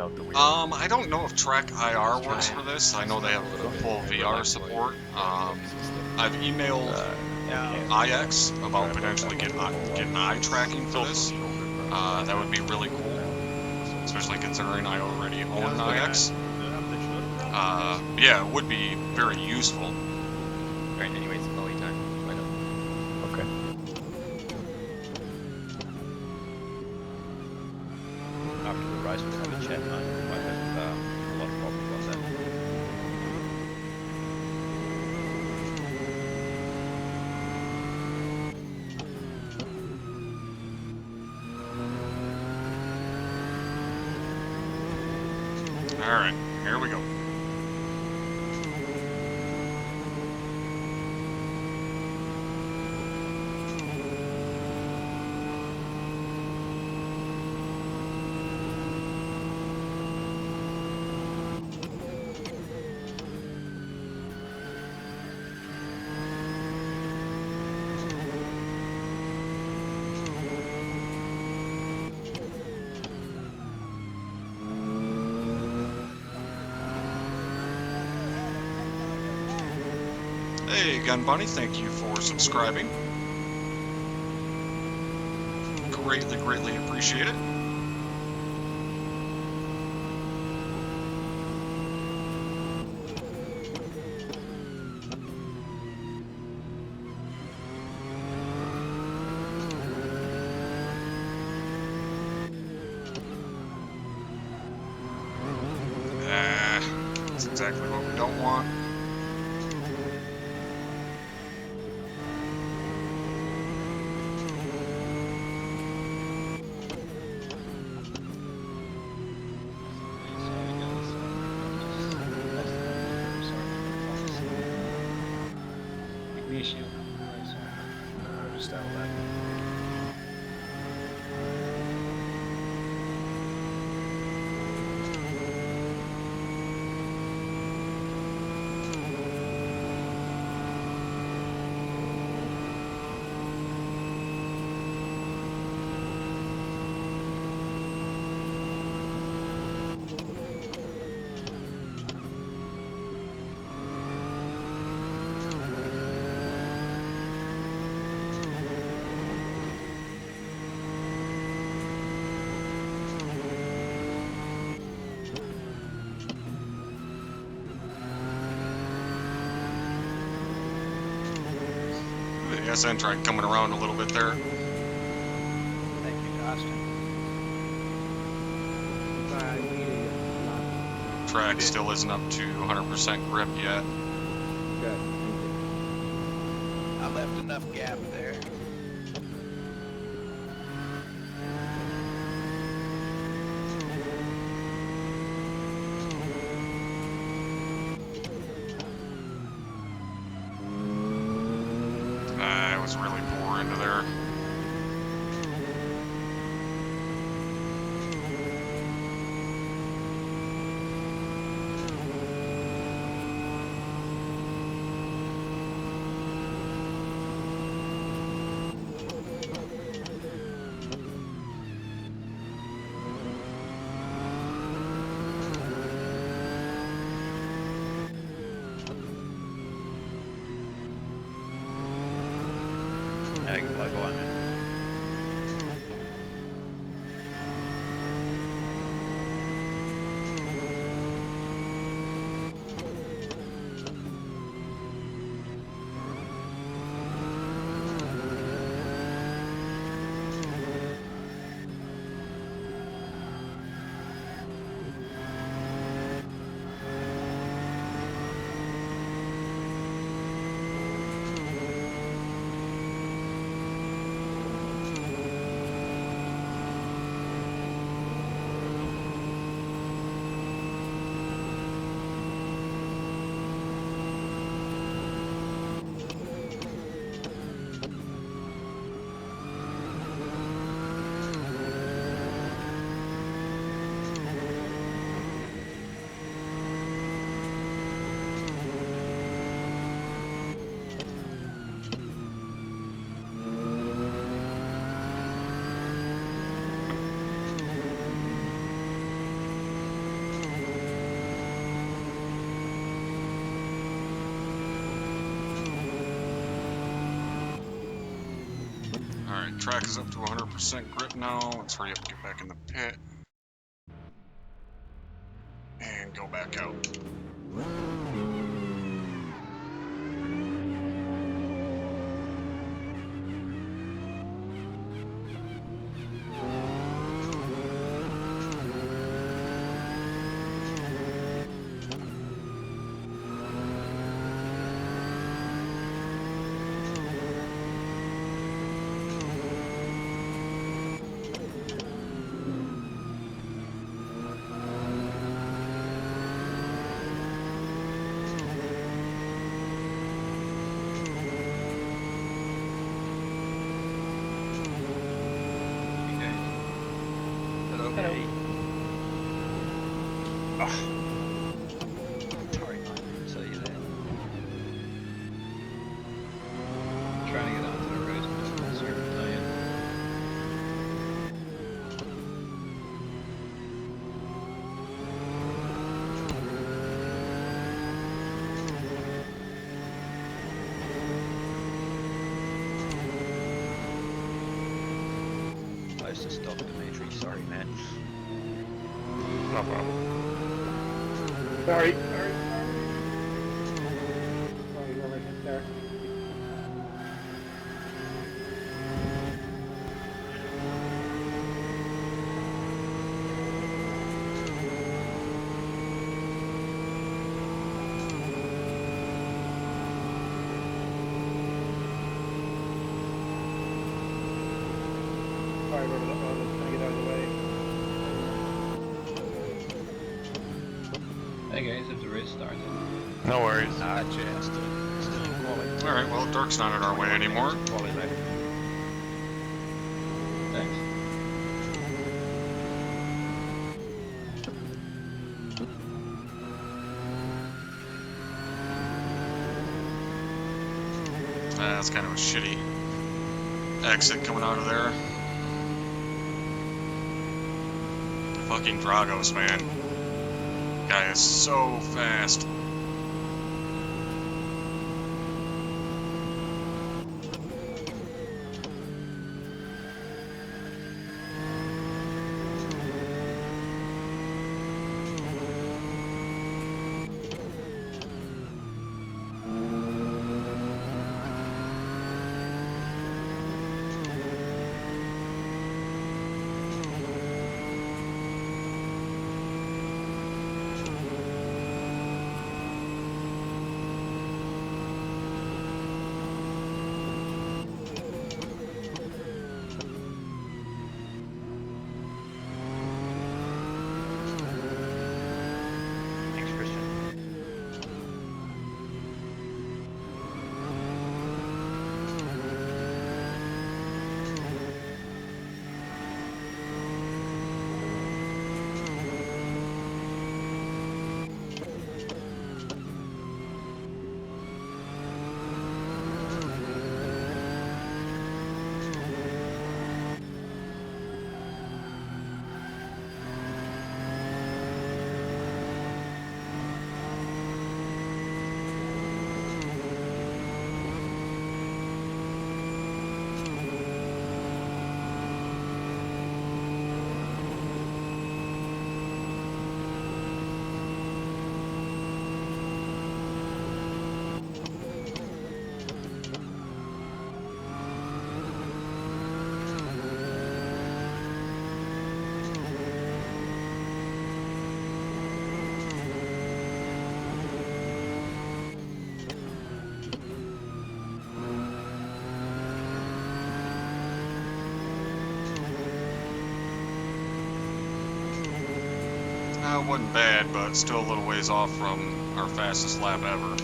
without the wheels? I don't know if Track IR works for this. I know they have full VR support. I've emailed IX about potentially getting eye tracking for this. That would be really cool, especially considering I already own an IX. Yeah, it would be very useful. Alright, anyways, Chloe time. Why not? Okay. After the race, we'll have a chat, mate. We won't have a lot of problems like that. Alright, here we go. Hey, Gun Bunny, thank you for subscribing. Greatly appreciate it. That's exactly what we don't want. Issue. Just out of that. The SN tried coming around a little bit there. Thank you, Austin. Track still isn't up to 100% grip yet. Good. I left enough gap there. It was really poor into there. Now you can play by me. Alright, track is up to 100% grip now. Let's hurry up and get back in the pit. And go back out. Okay. Sorry, mate. Didn't see you there. Trying to get onto the road, but it's here to tell you. Close to stop, Dimitri. Sorry, man. No problem. Sorry. Sorry, whoever hit there. Sorry, whoever that was, trying to get out of the way. Hey guys, if the race started. No worries. Nah, chance. Still in quality. Alright, well, Dirk's not in our way anymore. Quality left. Thanks. That's kind of a shitty exit coming out of there. Fucking Dragos, man. Guy is so fast. Thanks, Christian. It wasn't bad, but still a little ways off from our fastest lap ever.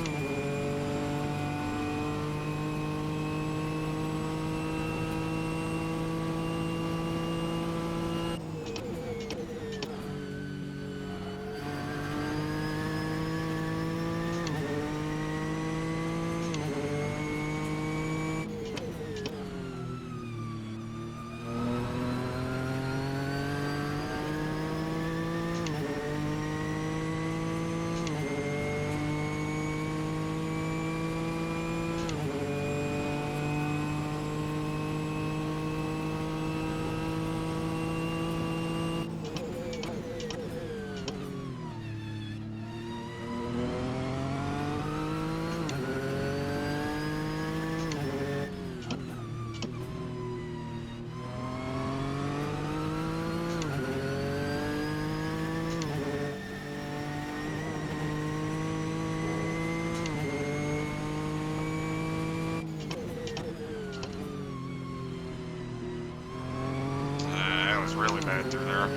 bad through there.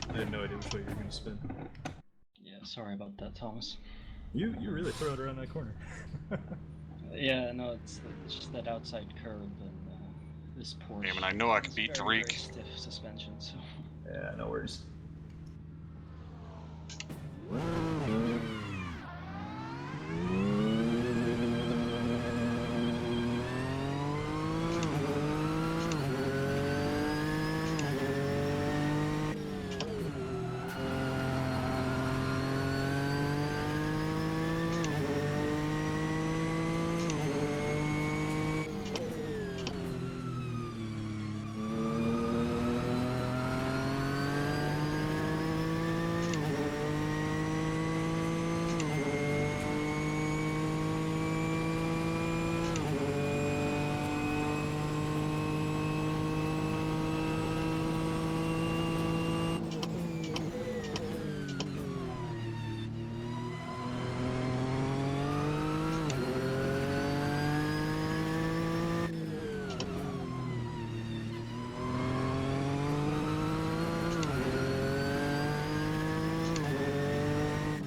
I had no idea which way you were going to spin. Yeah, sorry about that, Thomas. You really throw it around that corner. Yeah, no, it's just that outside curb and this Porsche. Damn it, I know I can beat very, Tariq. very stiff suspension, so. Yeah, no worries.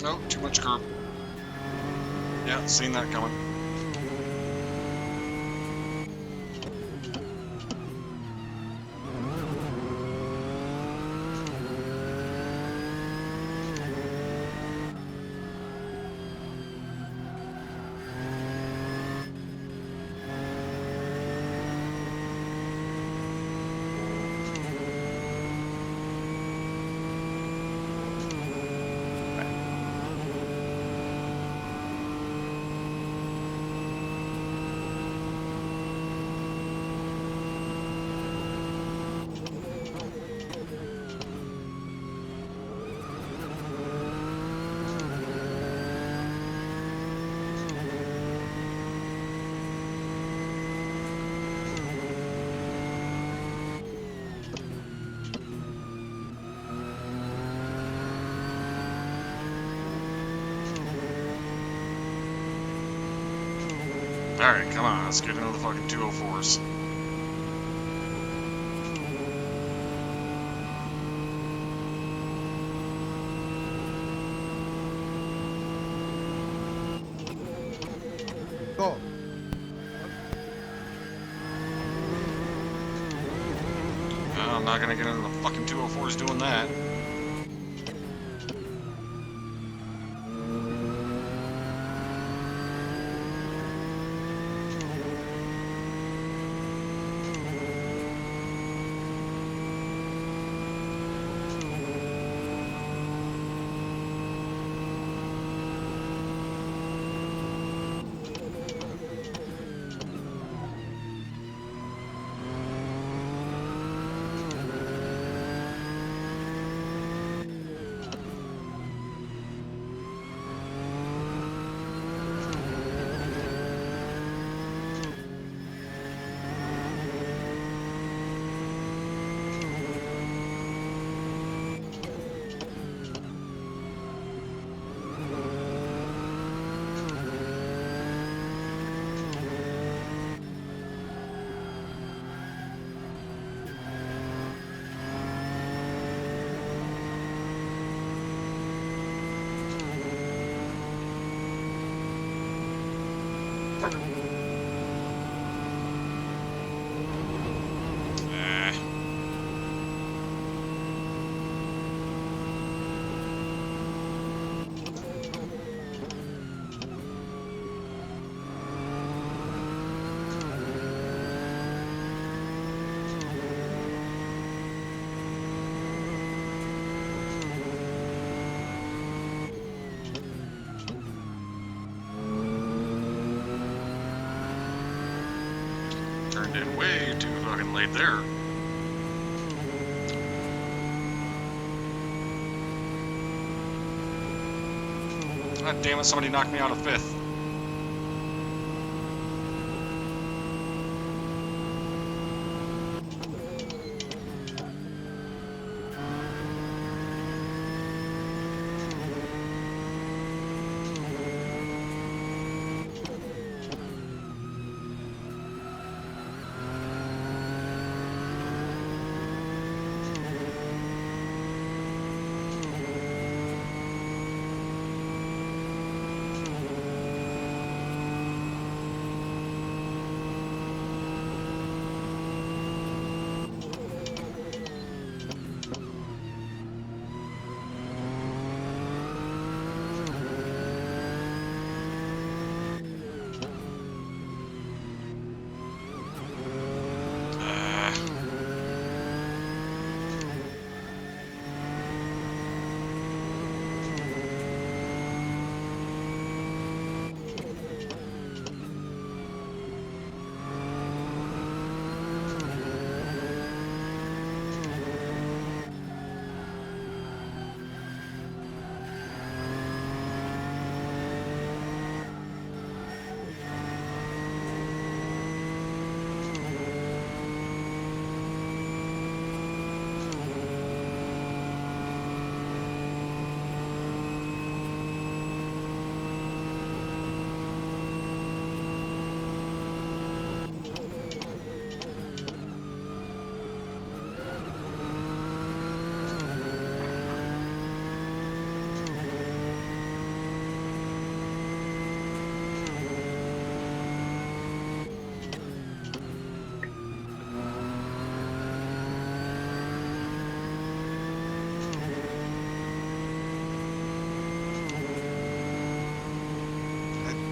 Oh, too much curb. Yeah, seen that coming. Alright, come on, let's get into the fucking 204s. Go. I'm not gonna get into the fucking 204s doing that. turned in way too fucking late there. God damn it, somebody knocked me out of 5th.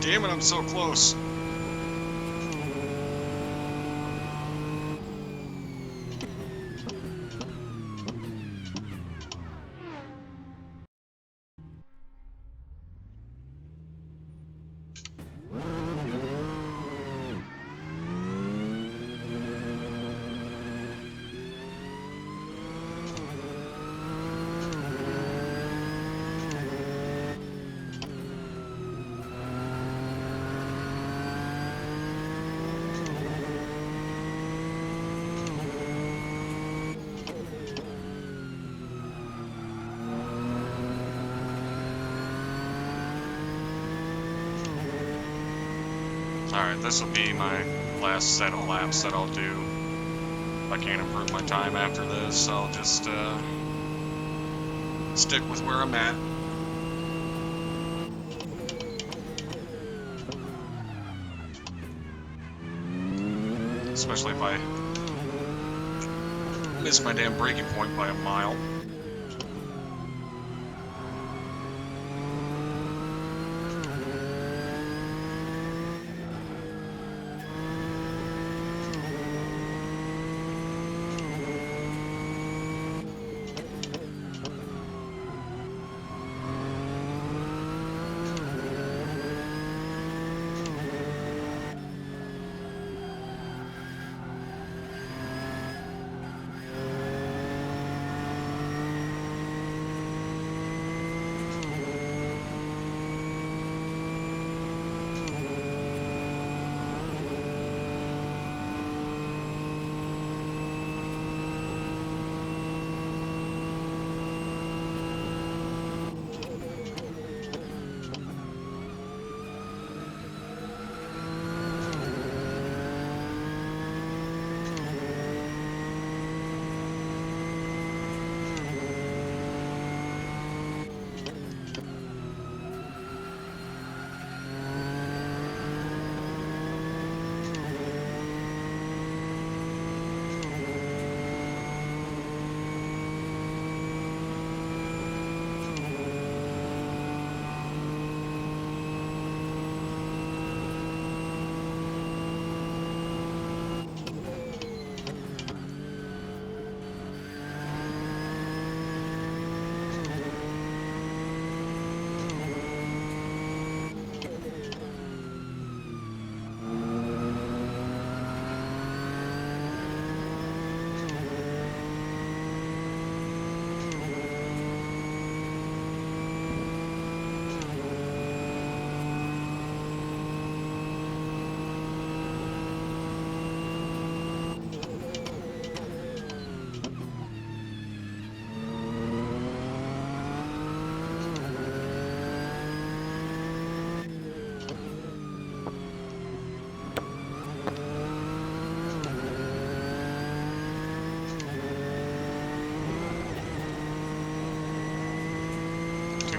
Damn it, I'm so close. Alright, this will be my last set of laps that I'll do. If I can't improve my time after this, I'll just stick with where I'm at. Especially if I miss my damn braking point by a mile.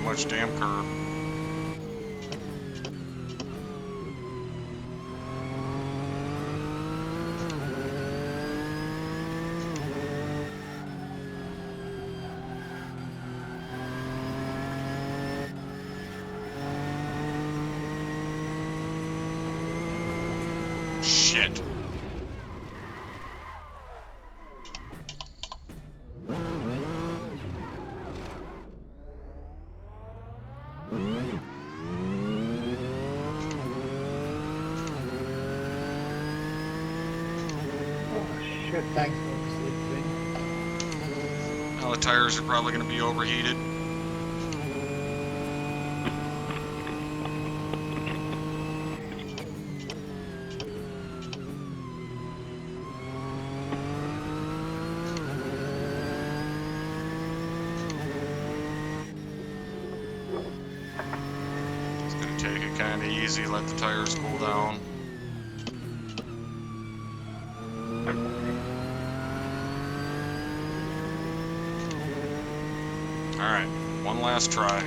much damn curve. Shit. Shit, thanks for Now the tires are probably going to be overheated. It's going to take it kind of easy, let the tires cool down. Alright, one last try.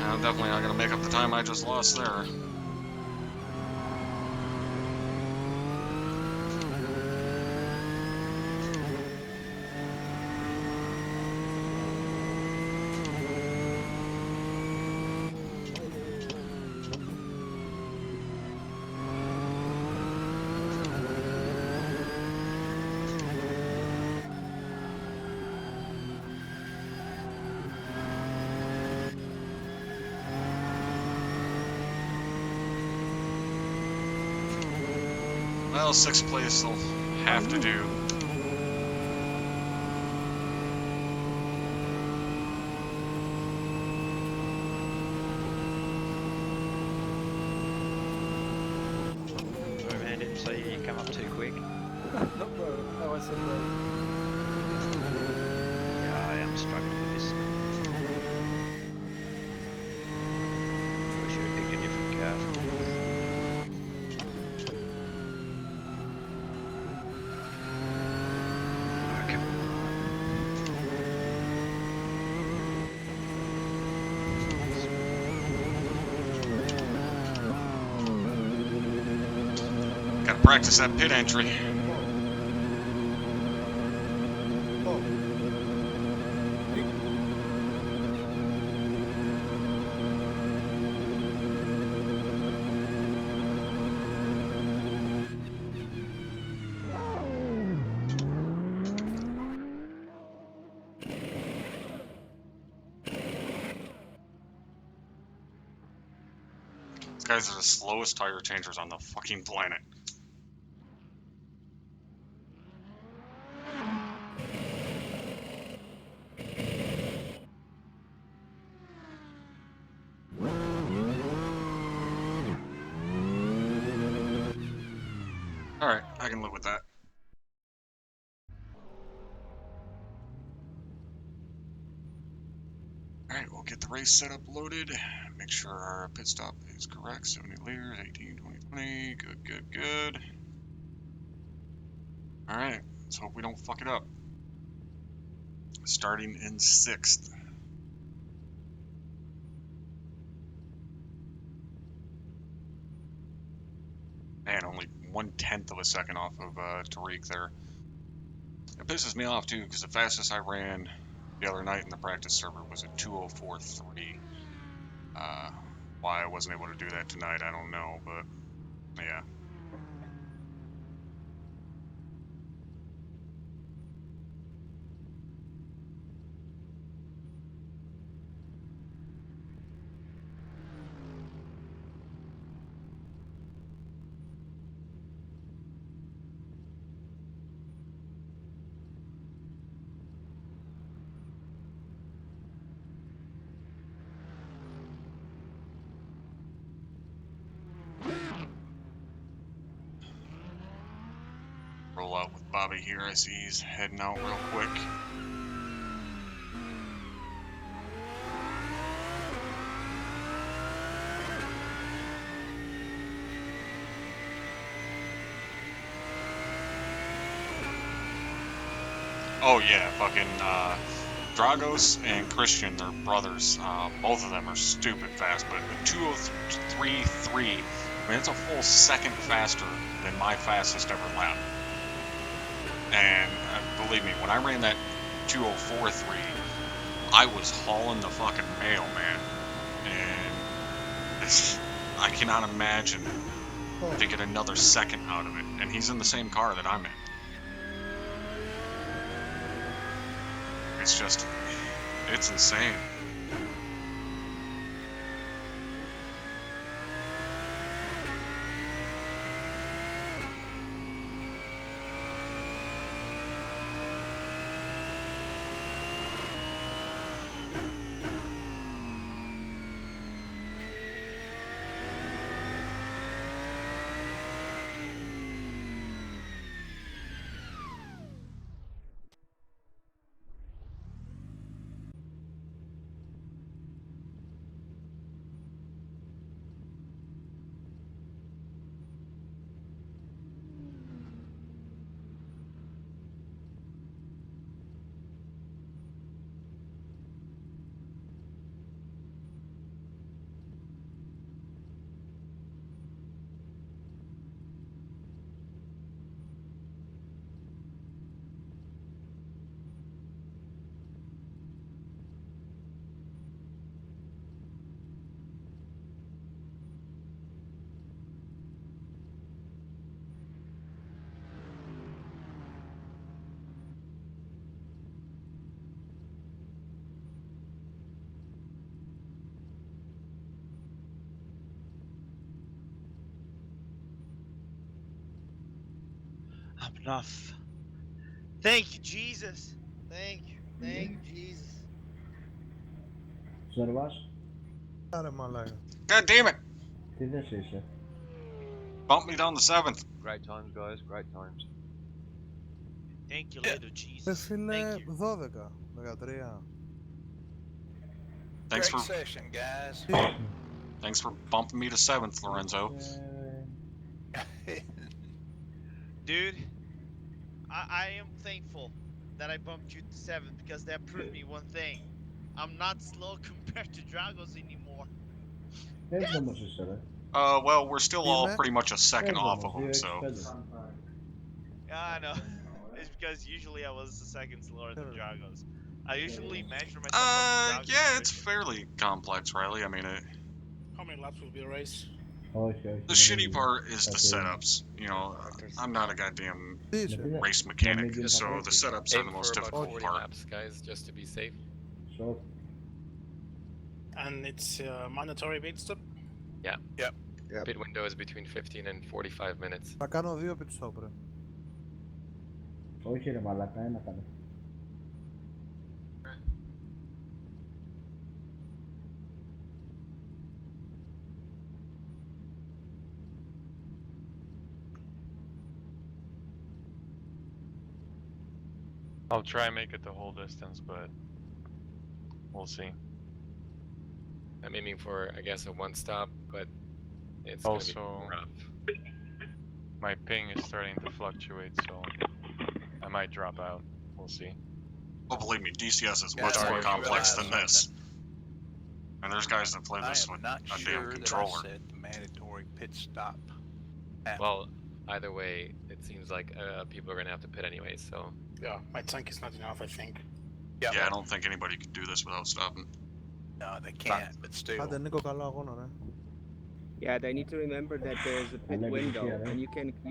I'm definitely not going to make up the time I just lost there. Well, 6th place will have to do. Sorry, man, I didn't see you come up too quick. That was so great. Yeah, I am struggling with this. I should have picked a different car. Gotta practice that pit entry. These guys are the slowest tire changers on the fucking planet. Alright, I can live with that. Alright, we'll get the race setup loaded. Make sure our pit stop is correct. 70 liters, 18, 20, 20. Good, good, good. Alright, let's hope we don't fuck it up. Starting in 6th. Man, only 1/10 of a second off of Tariq there. It pisses me off too, because the fastest I ran the other night in the practice server was a 2:04.3. Why I wasn't able to do that tonight, I don't know, but yeah. roll out with Bobby here. I see he's heading out real quick. Oh yeah, fucking Dragos and Christian, they're brothers. Both of them are stupid fast, but the 203.3, I mean, it's a full second faster than my fastest ever lap. And believe me, when I ran that 204.3, I was hauling the fucking mail, man. And I cannot imagine to get another second out of it. And he's in the same car that I'm in. It's just, it's insane. I'm enough. Thank you, Jesus. Thank you. Thank you, Jesus. Ζερβάς. Άρα μαλάκα. God damn it! Τι δες είσαι? Bump me down the 7th. Great times, guys. Great times. Thank you, little Jesus. Φίλε, Thank you. 12, 13. Thanks Great for session, guys. thanks for bumping me to 7th, Lorenzo. Dude, I am thankful that I bumped you to 7th because that proved me one thing. I'm not slow compared to Dragos anymore. Έβδομος είσαι ρε. Well, we're still all Είμαι. pretty much a second off of Έβδομος, him, so. 265. Yeah, I know. It's because usually I was a second slower than Dragos. I usually measure myself up to Dragos. Yeah, it's fairly complex, Riley. I mean, How many laps will be a race? Όχι, όχι. the shitty part is the setups. You know, I'm not a goddamn race mechanic, so the setups are Aim the for most about difficult 40 part. laps, guys, just to be safe. So, And it's mandatory pit stop? Yeah. Yep. Pit window is between 15 and 45 minutes. Θα κάνω 2 pit stop, ρε. όχι ρε μαλάκα, ένα κάνε. I'll try and make it the whole distance, but we'll see. I'm aiming for, I guess, a one stop, but it's Also, gonna be rough. my ping is starting to fluctuate, so I might drop out. We'll see. Oh, believe me, DCS is Guys, much I more just complex than realized this. And there's guys that play I this am with not a sure damn that I controller. said the mandatory pit stop. Well, either way, it seems like people are gonna have to pit anyway, so. Yeah, my tank is not enough, I think. Yeah, I don't think anybody could do this without stopping. No, they can't, but still. Άντε Νίκο, καλό αγώνα, ρε. Yeah, they need to remember that there's a pit window, and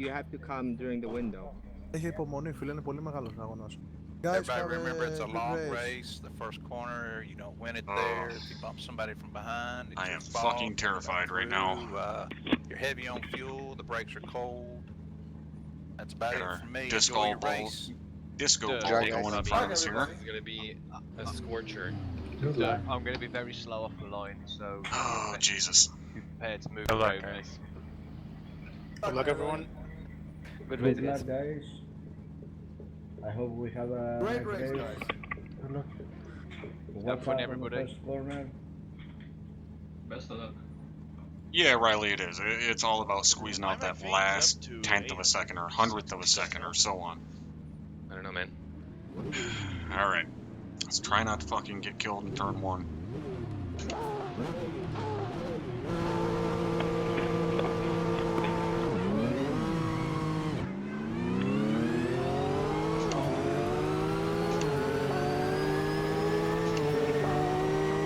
you have to come during the window. Έχει υπομονή, φίλε, είναι πολύ μεγάλος αγώνας. Everybody remember it's a long race. The first corner, you don't win it there. If you bump somebody from behind, it's I your am fault. fucking terrified right now. You're heavy on fuel. The brakes are cold. That's about Got it our for me. disco Enjoy your ball, race. disco The ball race going in front of us here. is gonna be a scorcher. I'm going to be very slow off the line, so Oh, Jesus. be prepared to move Good luck, around. guys. Good luck, everyone. Good Good race, luck, guys. guys. I hope we have a Great nice race, day. guys. Good luck. What's fun, up on the everybody. first corner? Best of luck. Yeah, Riley, it is. It's all about squeezing out that things last up to 10th of a second or 100th of a second or so on. I don't know, man. Alright. Let's try not to fucking get killed in turn 1.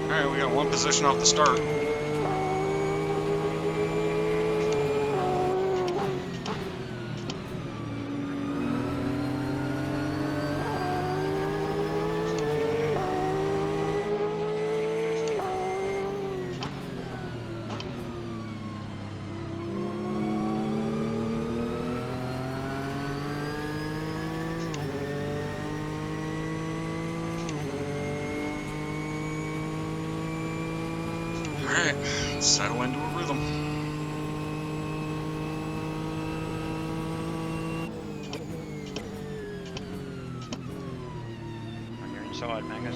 Alright, we got one position off the start. Alright, settle into a rhythm. On your inside, Magus.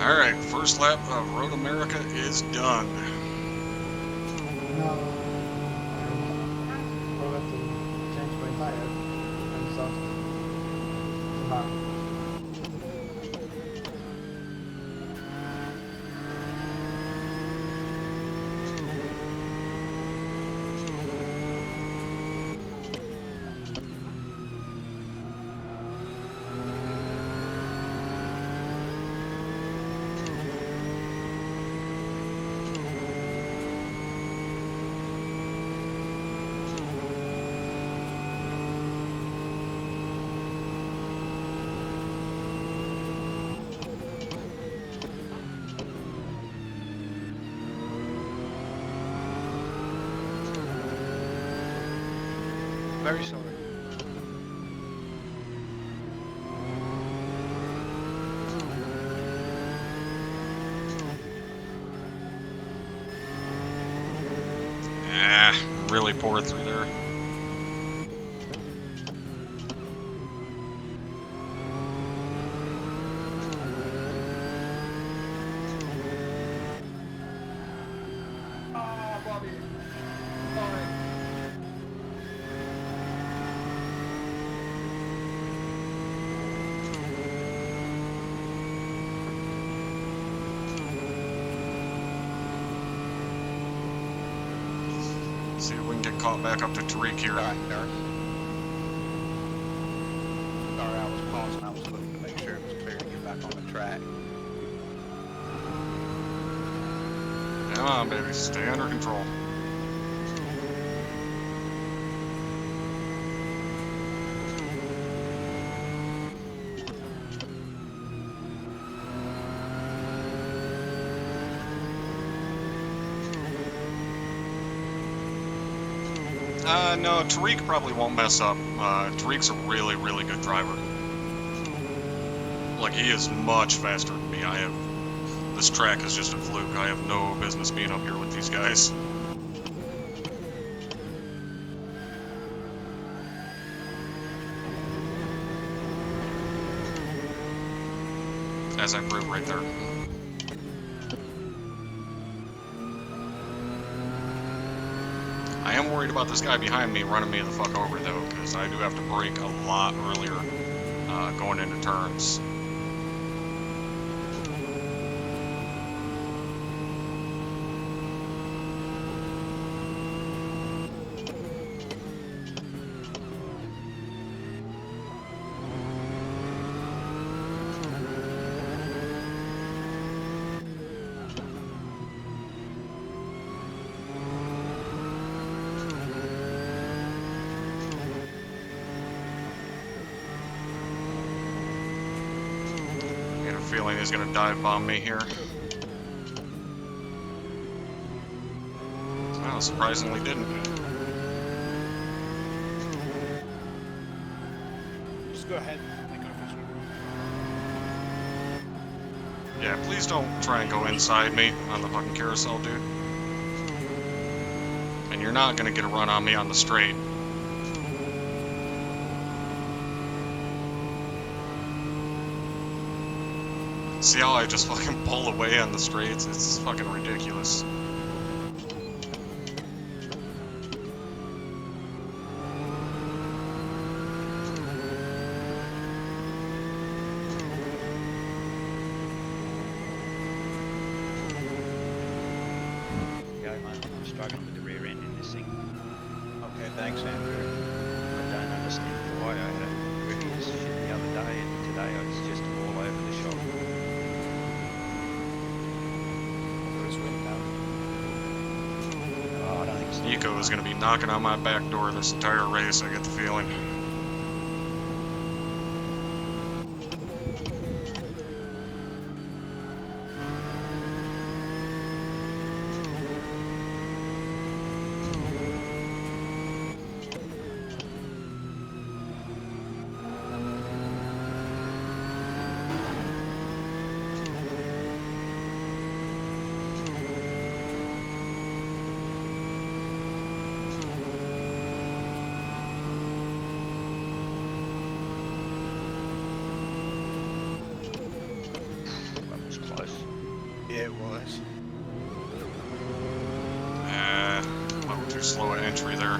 Alright, first lap of Road America is done. No. I forgot to change my tire. I'm exhausted. Too hot. Very sorry. Ah, really poor through there. Ah, Bobby. Sorry. See if we can get caught back up to Tariq here. Sorry, I was pausing. I was looking to make sure it was clear to get back on the track. Come on, baby, stay under control. No, Tariq probably won't mess up. Tariq's a really, really good driver. Like, he is much faster than me. This track is just a fluke. I have no business being up here with these guys. as I brake right there. I am worried about this guy behind me running me the fuck over though, because I do have to brake a lot earlier going into turns. Feeling he's gonna dive bomb me here. Well, surprisingly didn't. Just go ahead. Make an official. Yeah, please don't try and go inside me on the fucking carousel, dude. And you're not gonna get a run on me on the straight. See how I just fucking pull away on the straights? It's fucking ridiculous. Go, mate. I'm struggling with the rear end in this thing. Okay, thanks, Andrew. I don't understand why I had a previous shit the other day, and today I was just all over the shop. Oh, I don't think so. Nico is going to be knocking on my back door this entire race, I get the feeling. Yeah, it was. A little too slow at entry there.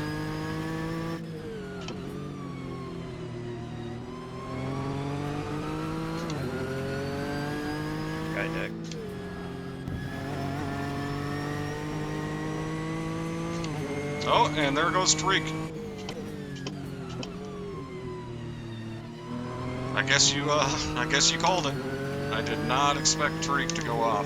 Okay, Doug. Oh, and there goes Tariq. I guess you called it. I did not expect Tariq to go off.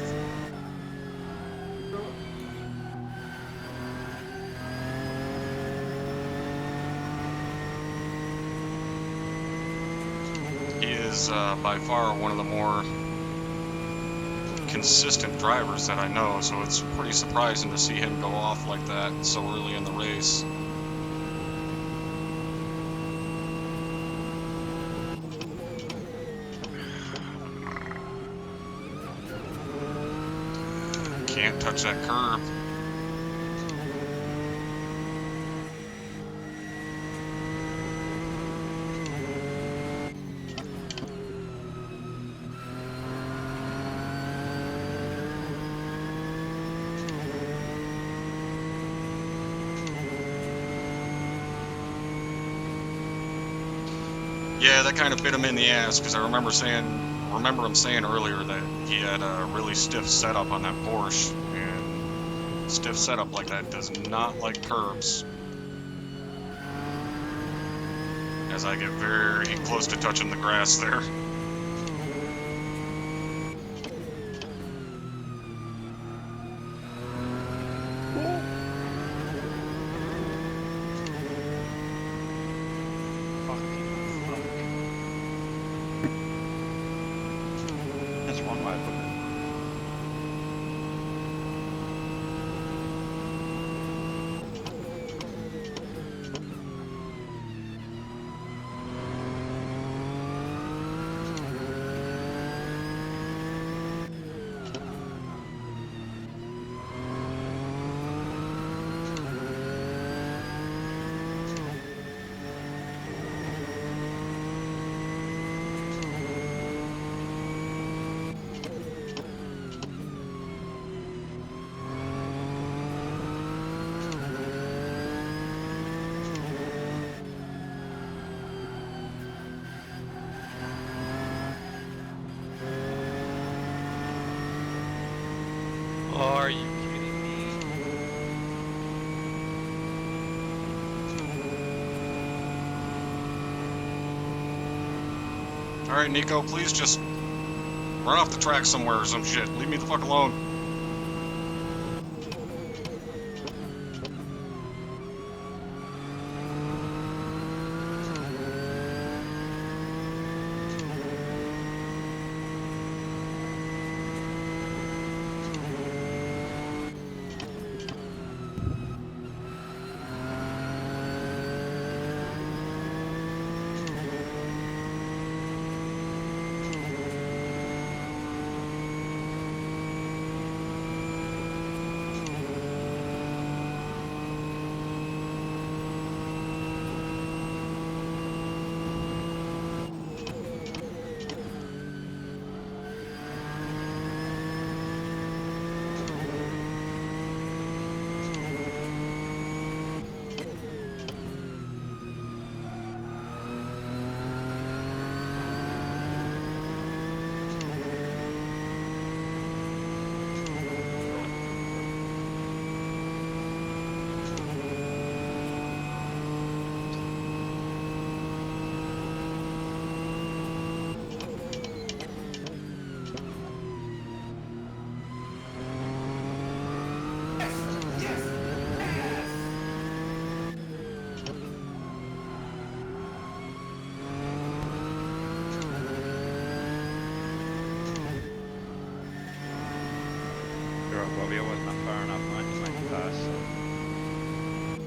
He is by far one of the more consistent drivers that I know, so it's pretty surprising to see him go off like that so early in the race. Can't touch that curb. Yeah, that kind of bit him in the ass because I remember him saying earlier that he had a really stiff setup on that Porsche, and stiff setup like that does not like curbs. As I get very close to touching the grass there. That's one way of putting it. Are you kidding me? Alright, Nico, please just run off the track somewhere or some shit. Leave me the fuck alone. Bobby, I was not far enough, mate, to make the pass. So.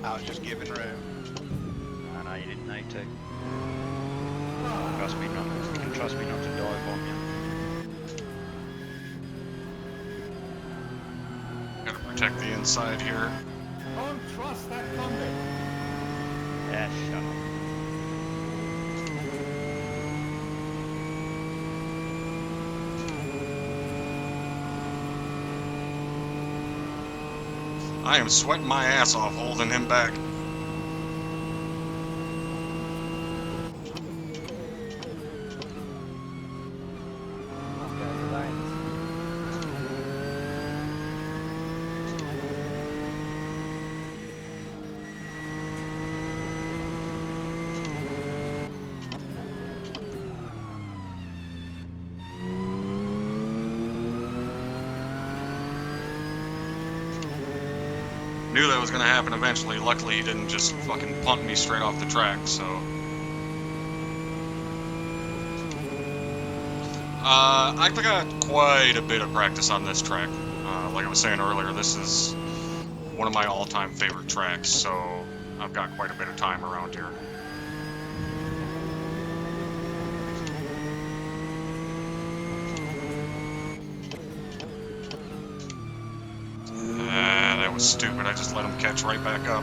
I was just giving room. No, you didn't need to. You can trust me not to dive on you. Gotta protect the inside here. Don't trust that combat. Yeah, shut up. I am sweating my ass off holding him back. Knew that was going to happen eventually. Luckily, he didn't just fucking punt me straight off the track, so... I've got quite a bit of practice on this track. Like I was saying earlier, this is one of my all-time favorite tracks, so I've got quite a bit of time around here. That was stupid. I just let him catch right back up.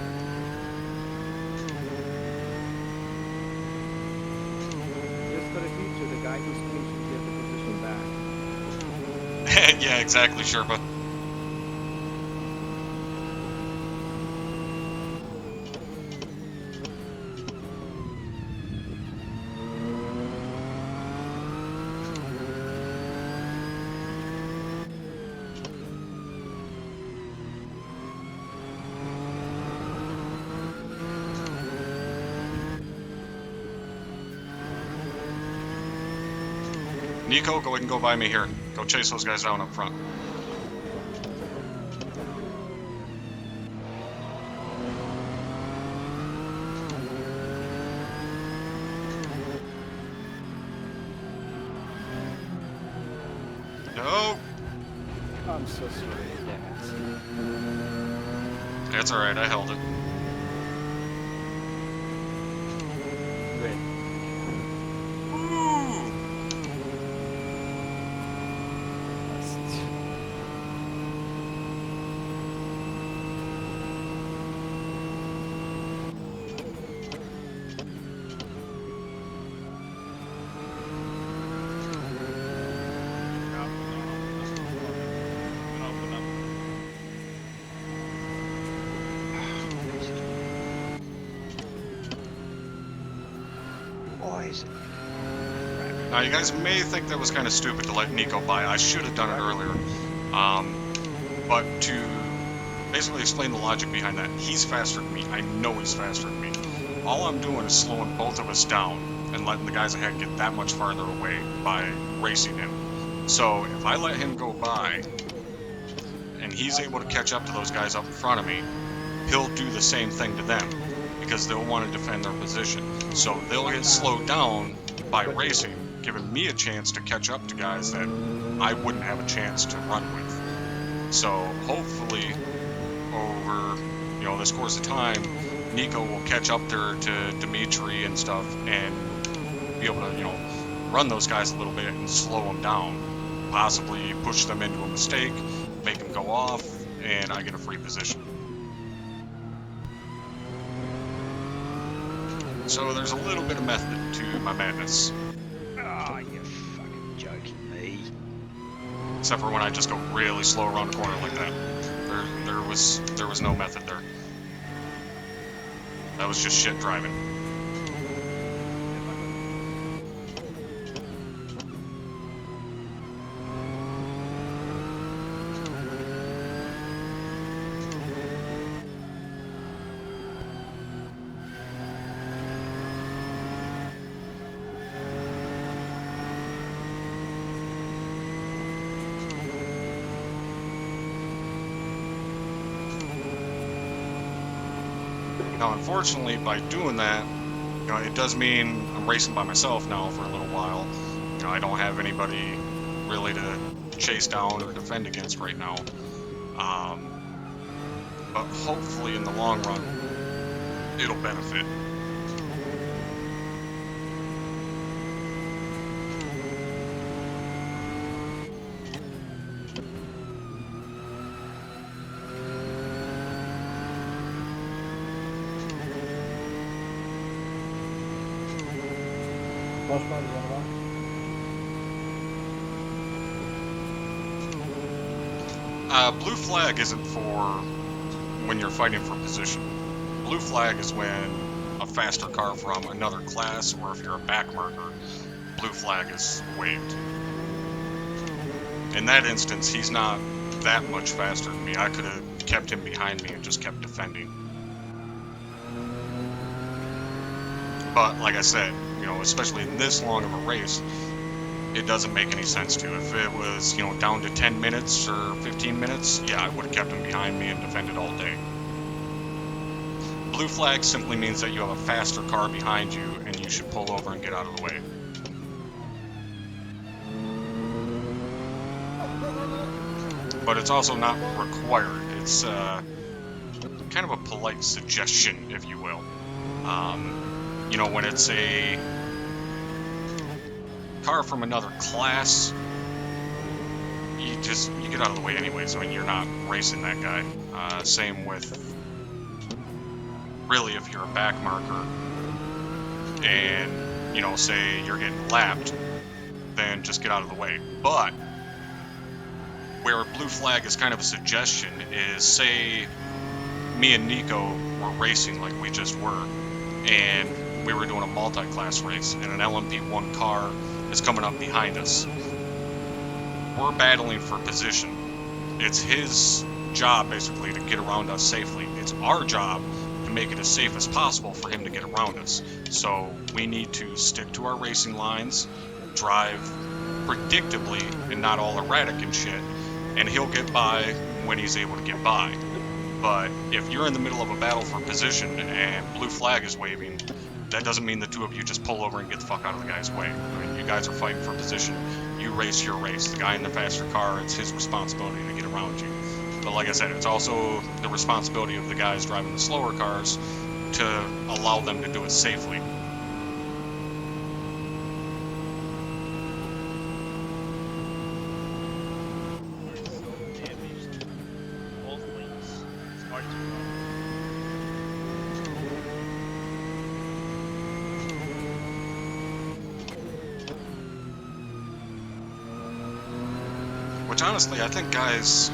Just for the future, the guy who screams should get the position back. Yeah, exactly, Sherpa. Nico, go ahead and go by me here. Go chase those guys down up front. No! I'm so sorry, Dennis. That's alright, I held it. Great. Now, you guys may think that was kind of stupid to let Nico by. I should have done it earlier. But to basically explain the logic behind that, he's faster than me. I know he's faster than me. All I'm doing is slowing both of us down and letting the guys ahead get that much farther away by racing him. So if I let him go by and he's able to catch up to those guys up in front of me, he'll do the same thing to them because they'll want to defend their position. So they'll get slowed down by racing, giving me a chance to catch up to guys that I wouldn't have a chance to run with. So hopefully over, you know, this course of time, Nico will catch up there to Dimitri and stuff and be able to, you know, run those guys a little bit and slow them down. Possibly push them into a mistake, make them go off, and I get a free position. So there's a little bit of method to my madness. Oh, you fucking joking me. Except for when I just go really slow around the corner like that. There was no method there. That was just shit driving. Now, unfortunately, by doing that, you know, it does mean I'm racing by myself now for a little while. You know, I don't have anybody really to chase down or defend against right now. But hopefully, in the long run, it'll benefit. Blue flag isn't for when you're fighting for position. Blue flag is when a faster car from another class, or if you're a back marker, blue flag is waved. In that instance, he's not that much faster than me. I could have kept him behind me and just kept defending. But like I said, you know, especially in this long of a race, it doesn't make any sense to. If it was, you know, down to 10 minutes or 15 minutes, yeah, I would have kept him behind me and defended all day. Blue flag simply means that you have a faster car behind you and you should pull over and get out of the way. But it's also not required. It's kind of a polite suggestion, if you will. You know, when it's a car from another class, you get out of the way anyways. I mean, you're not racing that guy. Same with, really, if you're a back marker and, you know, say you're getting lapped, then just get out of the way. But where blue flag is kind of a suggestion is, say me and Nico were racing like we just were, and we were doing a multi-class race, and an LMP1 car is coming up behind us. We're battling for position. It's his job, basically, to get around us safely. It's our job to make it as safe as possible for him to get around us. So we need to stick to our racing lines, drive predictably and not all erratic and shit, and he'll get by when he's able to get by. But if you're in the middle of a battle for position and blue flag is waving, that doesn't mean the two of you just pull over and get the fuck out of the guy's way. I mean, you guys are fighting for position. You race your race. The guy in the faster car, it's his responsibility to get around you. But like I said, it's also the responsibility of the guys driving the slower cars to allow them to do it safely. Which honestly, I think guys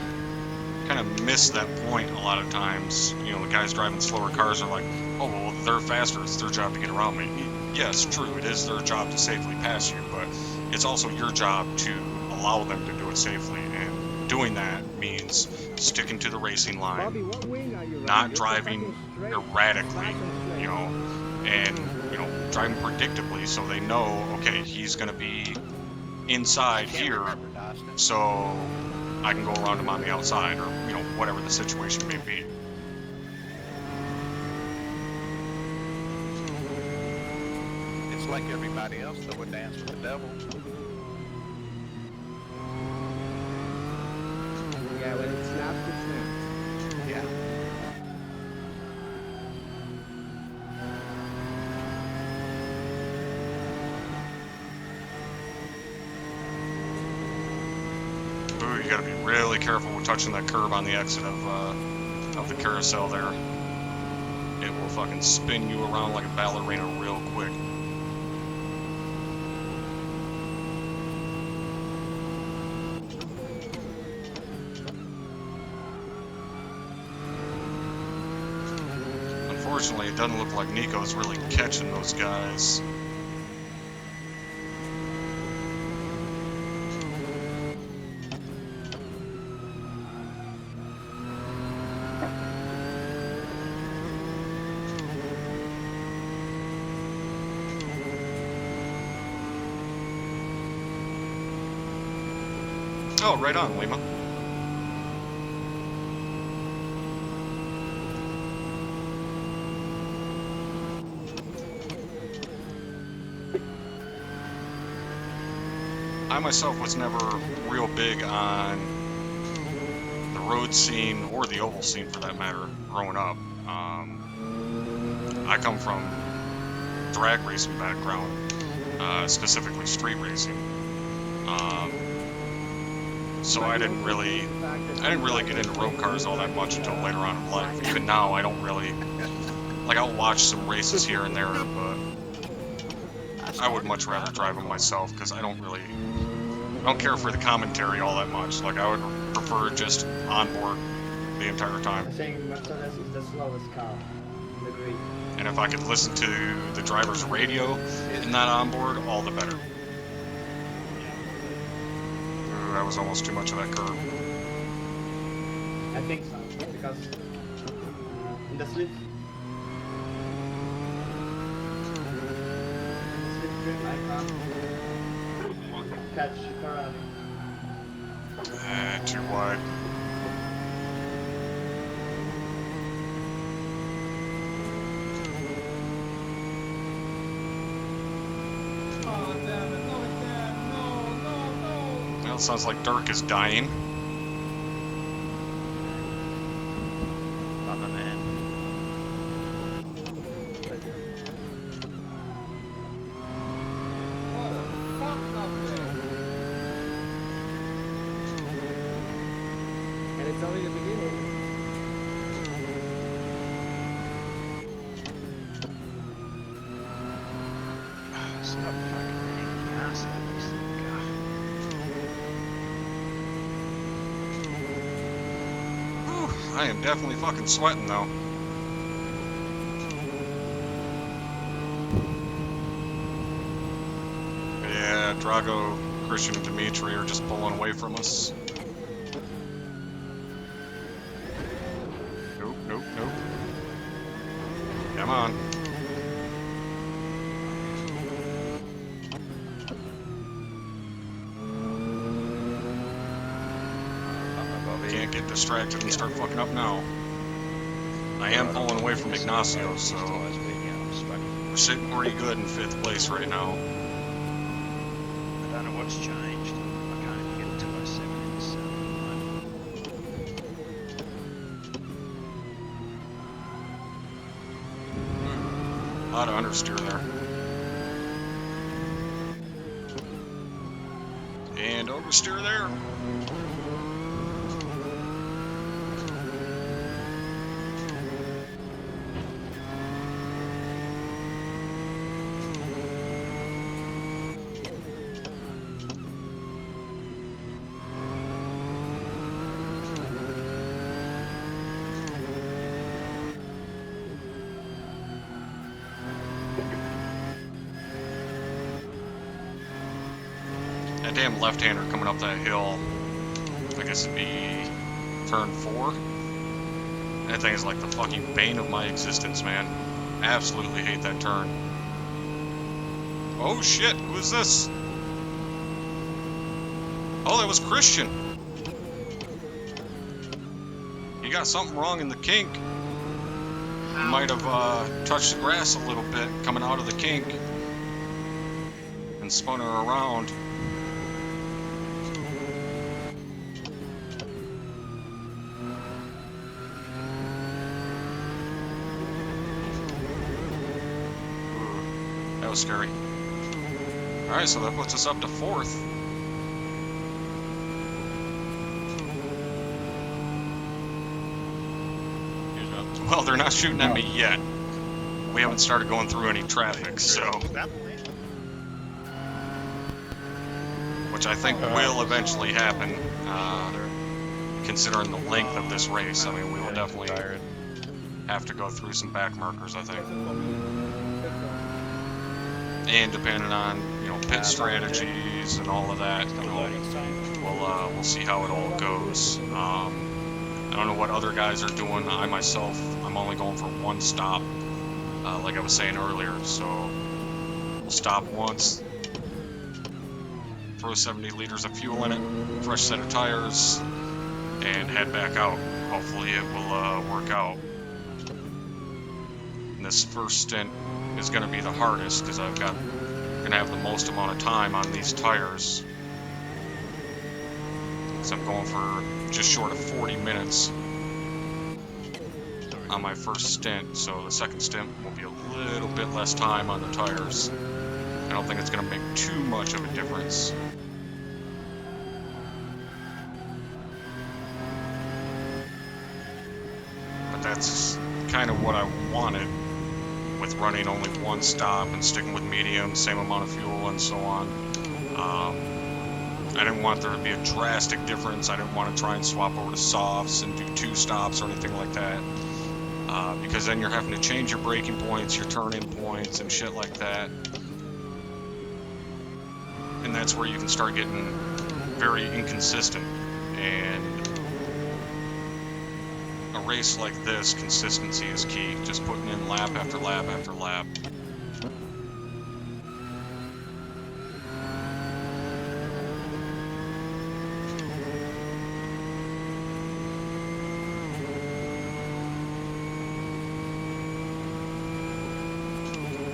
kind of miss that point a lot of times. You know, the guys driving slower cars are like, oh, well, they're faster, it's their job to get around me. Yes, true, it is their job to safely pass you, but it's also your job to allow them to do it safely and doing that means sticking to the racing line, Bobby, what wing are you running? not You're driving fucking straight. erratically, Fast and straight. you know, and, you know, driving predictably so they know, okay, he's going to be inside here, so I can go around him on the outside, or, you know, whatever the situation may be. It's like everybody else that would dance with the devil. Yeah, when it snaps, it snaps. Yeah. Ooh, you gotta be really careful with touching that curb on the exit of the carousel there. It will fucking spin you around like a ballerina real quick. Unfortunately, it doesn't look like Nico's really catching those guys. Oh, right on, Lima. I myself was never real big on the road scene, or the oval scene for that matter, growing up. I come from drag racing background, specifically street racing. So I didn't really get into road cars all that much until later on in life. Even now, I don't really, like, I'll watch some races here and there, but I would much rather drive them myself, because I don't care for the commentary all that much. Like, I would prefer just on board the entire time. I think Mercedes is the slowest car. Agreed. And if I could listen to the driver's radio and not on board, all the better. Ooh, that was almost too much of that curve. I think so, because in the slip trim I can't catch Ferrari. Too wide. Oh damn it, no damn, no. Well, it sounds like Dirk is dying. Bummer, man. What the fuck up there? And it's only the beginning. Stop fucking hitting the ass out of this thing. Whew, I am definitely fucking sweating though. Yeah, Drago, Christian, and Dimitri are just pulling away from us. Nope, nope, nope. Come on. Can't get distracted and start fucking up now. I am pulling away from Ignacio, so we're sitting pretty good in 5th place right now. I don't know what's changed. I can't even get a 207 in this A lot of understeer there. And oversteer there. That damn left-hander coming up that hill I guess it'd be turn 4. That thing is like the fucking bane of my existence, man. Absolutely hate that turn. Oh shit, who is this? Oh, that was Christian. He got something wrong in the kink. He might have touched the grass a little bit coming out of the kink and spun her around. That was scary. Alright, so that puts us up to 4th. Well, they're not shooting at me yet. We haven't started going through any traffic, so... Which I think will eventually happen, considering the length of this race. I mean, we will definitely have to go through some back markers, I think. And depending on, you know, pit strategies and all of that, you know, we'll see how it all goes. I don't know what other guys are doing. I myself, I'm only going for 1 stop, like I was saying earlier. So we'll stop once, throw 70 liters of fuel in it, fresh set of tires, and head back out. Hopefully it will work out. And this first stint is going to be the hardest because I'm going to have the most amount of time on these tires. So I'm going for just short of 40 minutes on my first stint, so the second stint will be a little bit less time on the tires. I don't think it's going to make too much of a difference. But that's kind of what I wanted with running only 1 stop and sticking with medium, same amount of fuel and so on. I didn't want there to be a drastic difference. I didn't want to try and swap over to softs and do 2 stops or anything like that. Because then you're having to change your braking points, your turn-in points, and shit like that. And that's where you can start getting very inconsistent. And a race like this, consistency is key. Just putting in lap after lap after lap.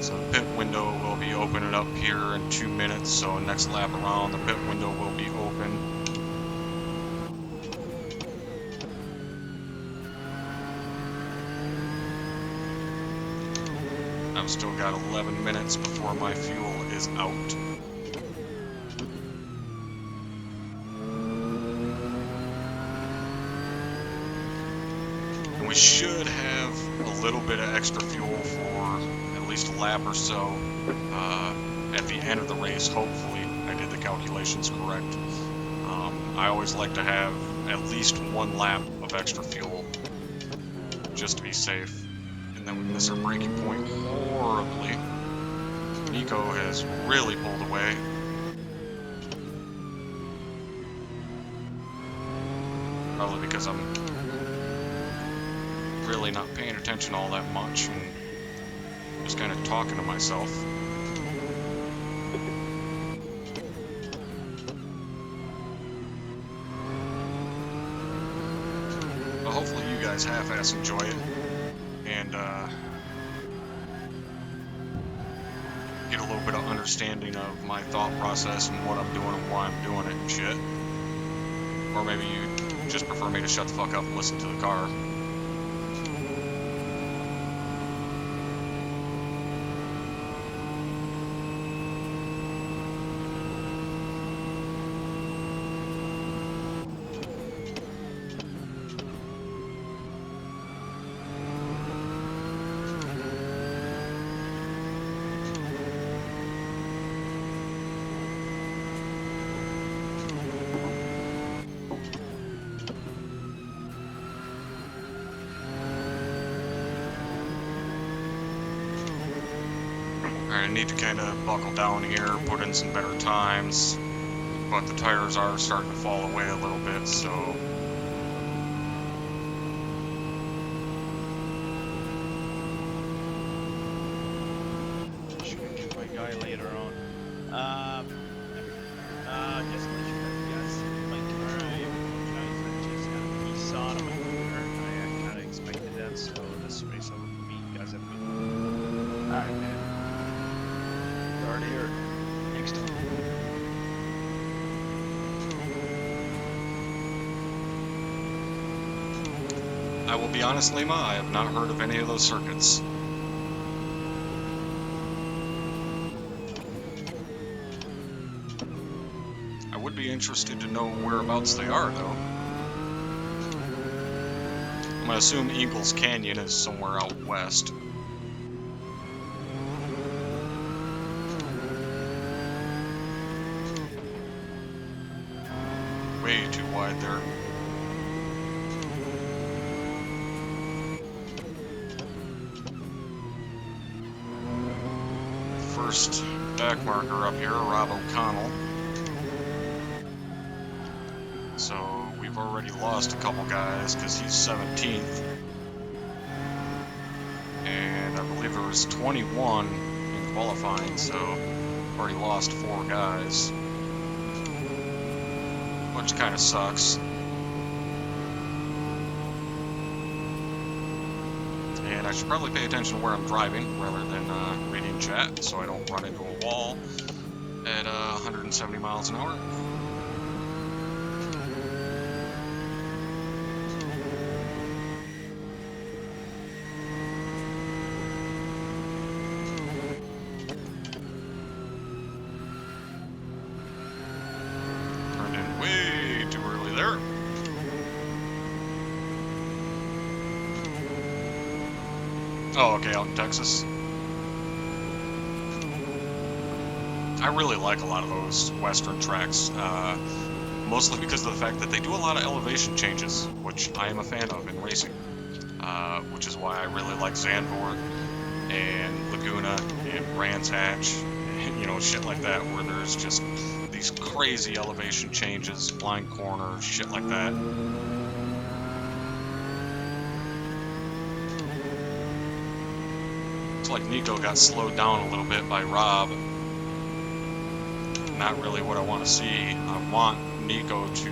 So the pit window will be opening up here in 2 minutes, so next lap around the pit window will be open. I've still got 11 minutes before my fuel is out. And we should have a little bit of extra fuel for at least a lap or so at the end of the race, hopefully. I did the calculations correct. I always like to have at least 1 lap of extra fuel just to be safe. And then we miss our braking point horribly. Nico has really pulled away. Probably because I'm really not paying attention all that much and just kind of talking to myself. But hopefully you guys half-ass enjoy it and get a little bit of understanding of my thought process and what I'm doing and why I'm doing it and shit. Or maybe you just prefer me to shut the fuck up and listen to the car. Alright, I need to kind of buckle down here, put in some better times. but the tires are starting to fall away a little bit, so should we get my guy later on? Just to let you know, guys, my car, I apologize, I just had a Nissan on my corner. I kind of expected that, so this race over for me. You guys have a good one. Alright, man. Start here. Next time. I will be honest, Lima, I have not heard of any of those circuits. I would be interested to know whereabouts they are, though. I'm gonna assume Eagles Canyon is somewhere out west. Way too wide there. First back marker up here, Rob O'Connell. So we've already lost a couple guys because he's 17th. And I believe there was 21 in qualifying, so already lost 4 guys. Which kind of sucks. And I should probably pay attention to where I'm driving rather than reading chat so I don't run into a wall at 170 miles an hour. Turned in way too early there. Oh, okay, out in Texas. I really like a lot of those western tracks, mostly because of the fact that they do a lot of elevation changes, which I am a fan of in racing, which is why I really like Zandvoort and Laguna and Brands Hatch, and, you know, shit like that, where there's just these crazy elevation changes, blind corners, shit like that. It's like Nico got slowed down a little bit by Rob. Not really what I want to see. I want Nico to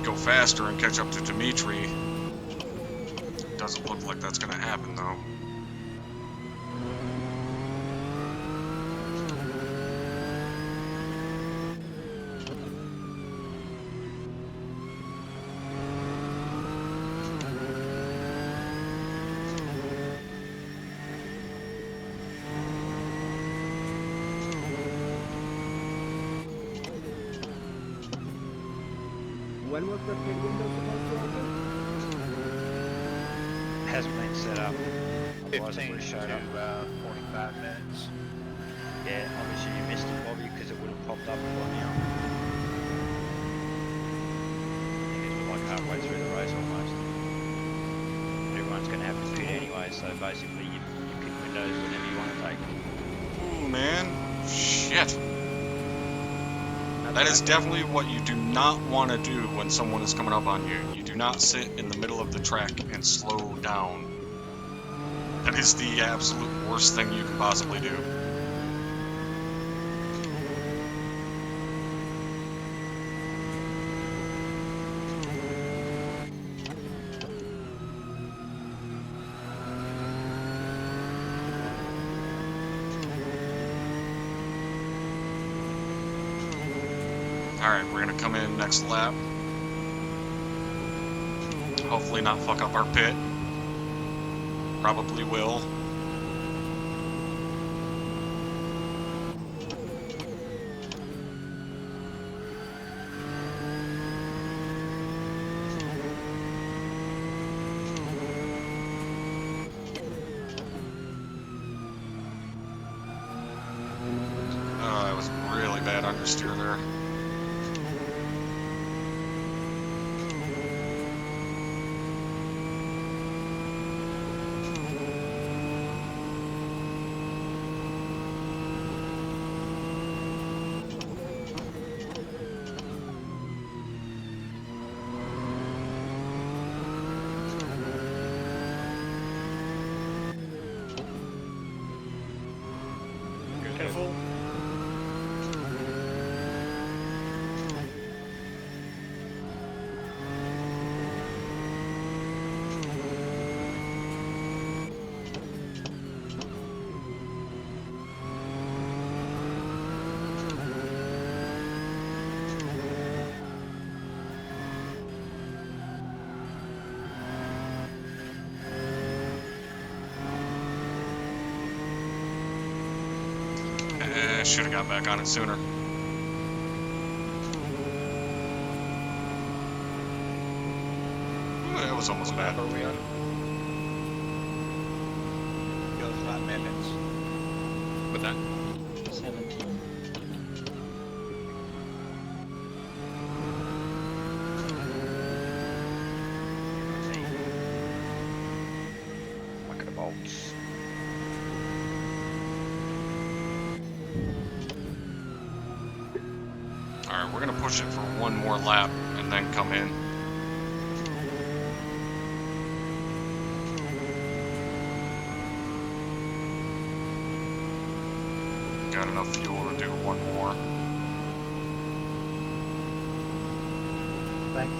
go faster and catch up to Dimitri. Doesn't look like that's going to happen, though. When was the pit window supposed to open? Hasn't been set up. Otherwise it 15 would have showed up. to 45 minutes. Yeah, obviously you missed it, Bobby, because it would have popped up by now. I think it's like halfway through the race almost. Everyone's going to have to pit anyway, so basically you pick windows whenever you want to take. Ooh, man. Shit. That is definitely what you do not want to do when someone is coming up on you. You do not sit in the middle of the track and slow down. That is the absolute worst thing you can possibly do. Alright, we're gonna come in next lap. Hopefully not fuck up our pit. Probably will. Oh, that was really bad understeer there. Should have got back on it sooner. Ooh, that was almost bad. Are we on? Go 5 minutes. What's that? 17. Bucket of bolts. Alright, we're gonna push it for one more lap and then come in. Got enough fuel to do one more. Thanks.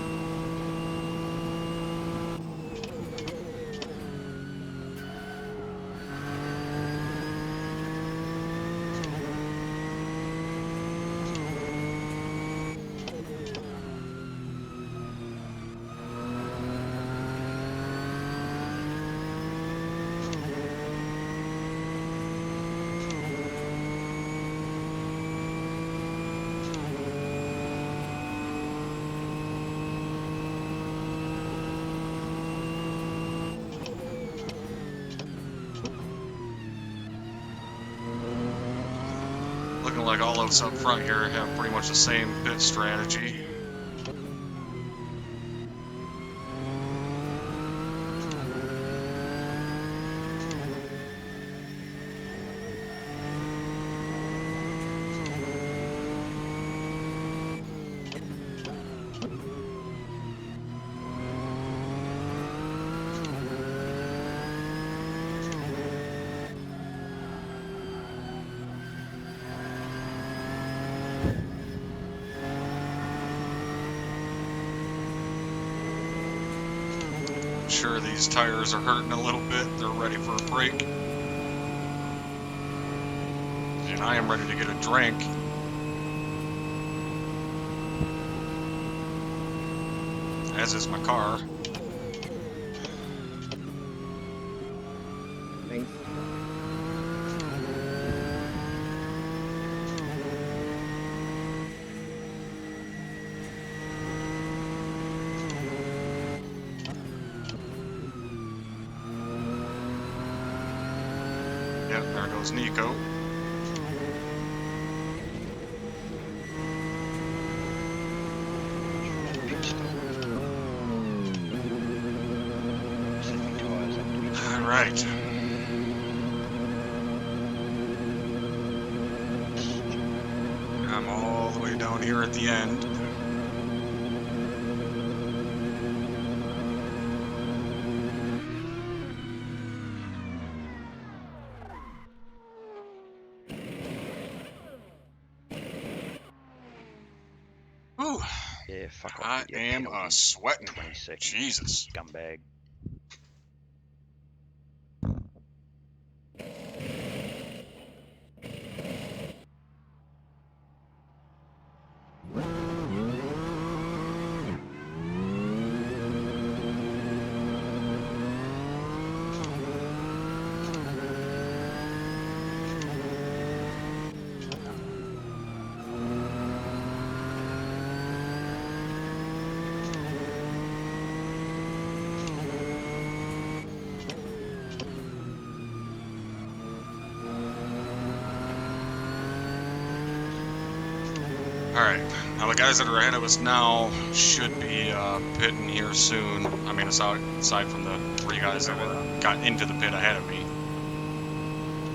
Looking like all of us up front here have pretty much the same pit strategy. Sure, these tires are hurting a little bit. They're ready for a break. And I am ready to get a drink. As is my car. Thanks. Yep, there goes Nico. Alright. I'm all the way down here at the end. Ooh. Yeah, fuck off. I you am penalty. sweating. 20 seconds. Jesus. Scumbag. Alright, now the guys that are ahead of us now should be pitting here soon. I mean, aside from the 3 guys that got into the pit ahead of me.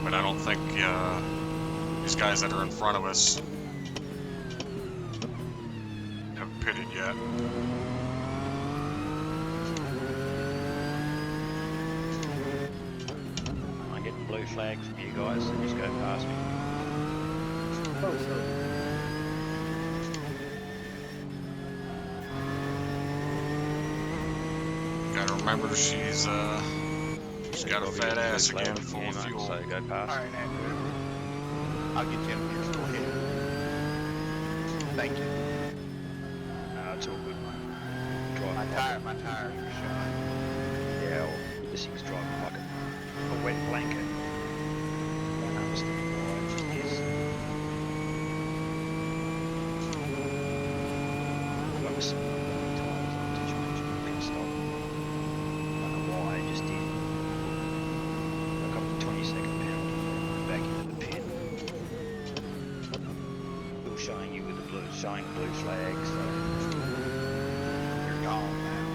But I don't think these guys that are in front of us have pitted yet. I'm getting blue flag from you guys, so just go past me. Oh, sorry. Gotta remember she's got a fat ass again, full of fuel. So go past. Alright, Andrew. I'll get you in here. Go ahead. Thank you. It's all good, mate. Driving My like tires are shot. Yeah, well, this thing's driving like a wet blanket. I don't understand why it just is. was sitting on the tyres on to change and pit stop. I don't know why I just did. I got the 20-second penalty for going back into the pit. Still showing you with the blue, showing blue flag, so You're gone now.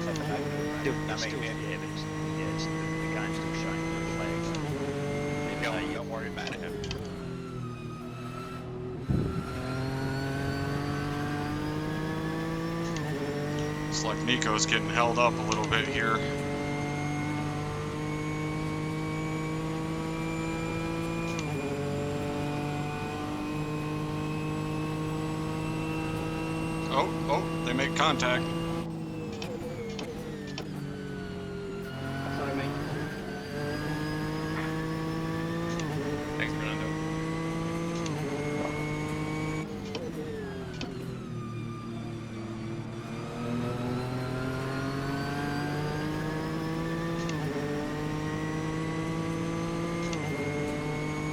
Something I still, it's still, yeah, but it's, yeah, it's, the game's still showing blue flag. Don't worry about it. Looks like Nico's getting held up a little bit here. Oh, they make contact. Sorry, mate. Thanks, Fernando.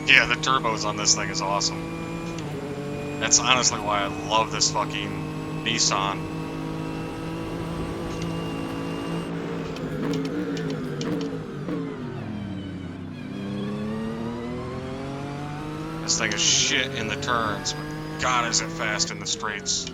Yeah, the turbos on this thing is awesome. That's honestly why I love this fucking Nissan. This thing is shit in the turns, but God is it fast in the straights.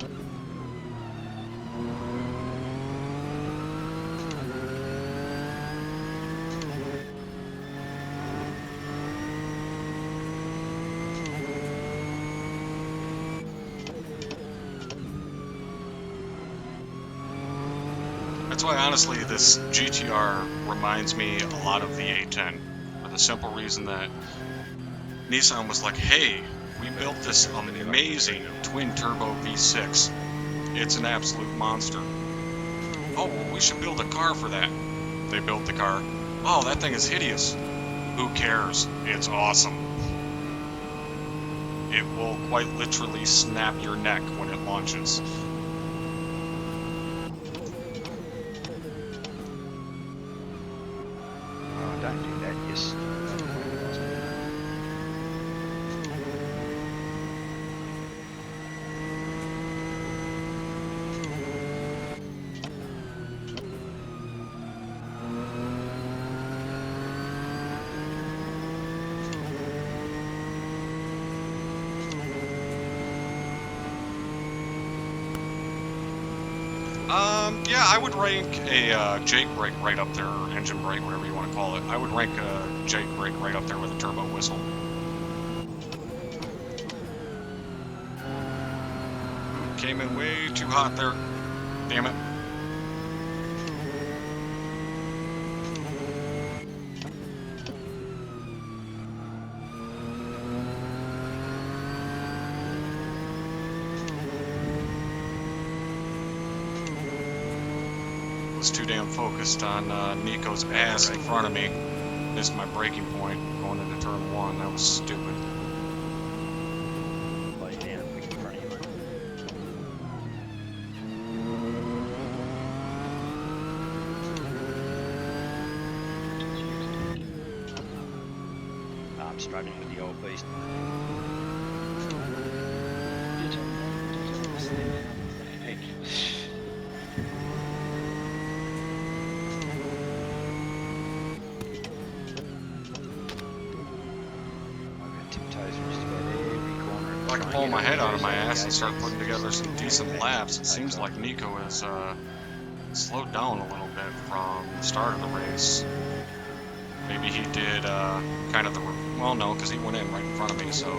That's why, honestly, this GTR reminds me a lot of the A10, for the simple reason that Nissan was like, hey, we built this amazing twin-turbo V6. It's an absolute monster. Oh, well, we should build a car for that. They built the car. Oh, that thing is hideous. Who cares? It's awesome. It will quite literally snap your neck when it launches. Don't do that, yes. Yeah, I would rank a Jake brake right up there, or engine brake, whatever you want to call it. I would rank a Jake brake right up there with a turbo whistle. Came in way too hot there. Damn it. Was too damn focused on Nico's ass in front of me. Missed my braking point going into turn 1. That was stupid. Lay down quick in front of you, mate. I'm struggling with the old beast. If I can pull my head out of my ass and start putting together some decent laps, it seems like Nico has slowed down a little bit from the start of the race. Maybe he did kind of the, well, no, because he went in right in front of me, so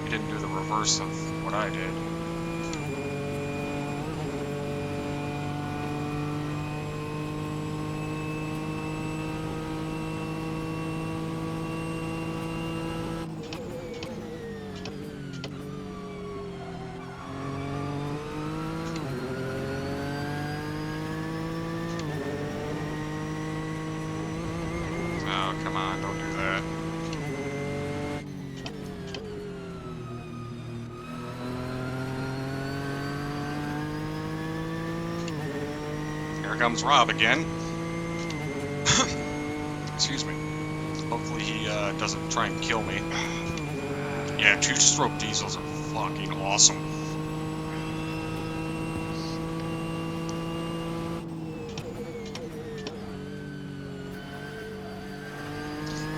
he didn't do the reverse of what I did. Oh, come on, don't do that. Here comes Rob again. Excuse me. Hopefully he doesn't try and kill me. Yeah, 2-stroke diesels are fucking awesome.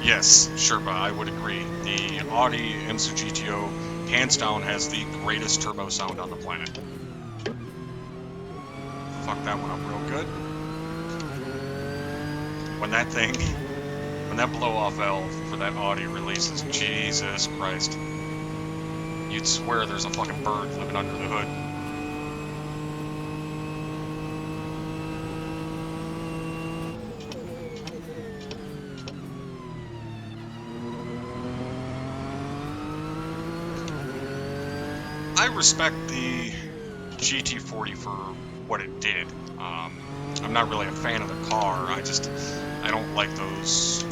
Yes, Sherpa, I would agree. The Audi IMSA GTO, hands down, has the greatest turbo sound on the planet. Fuck that one up real good. When that blow-off valve for that Audi releases, Jesus Christ. You'd swear there's a fucking bird living under the hood. I respect the GT40 for what it did. I'm not really a fan of the car. I don't like those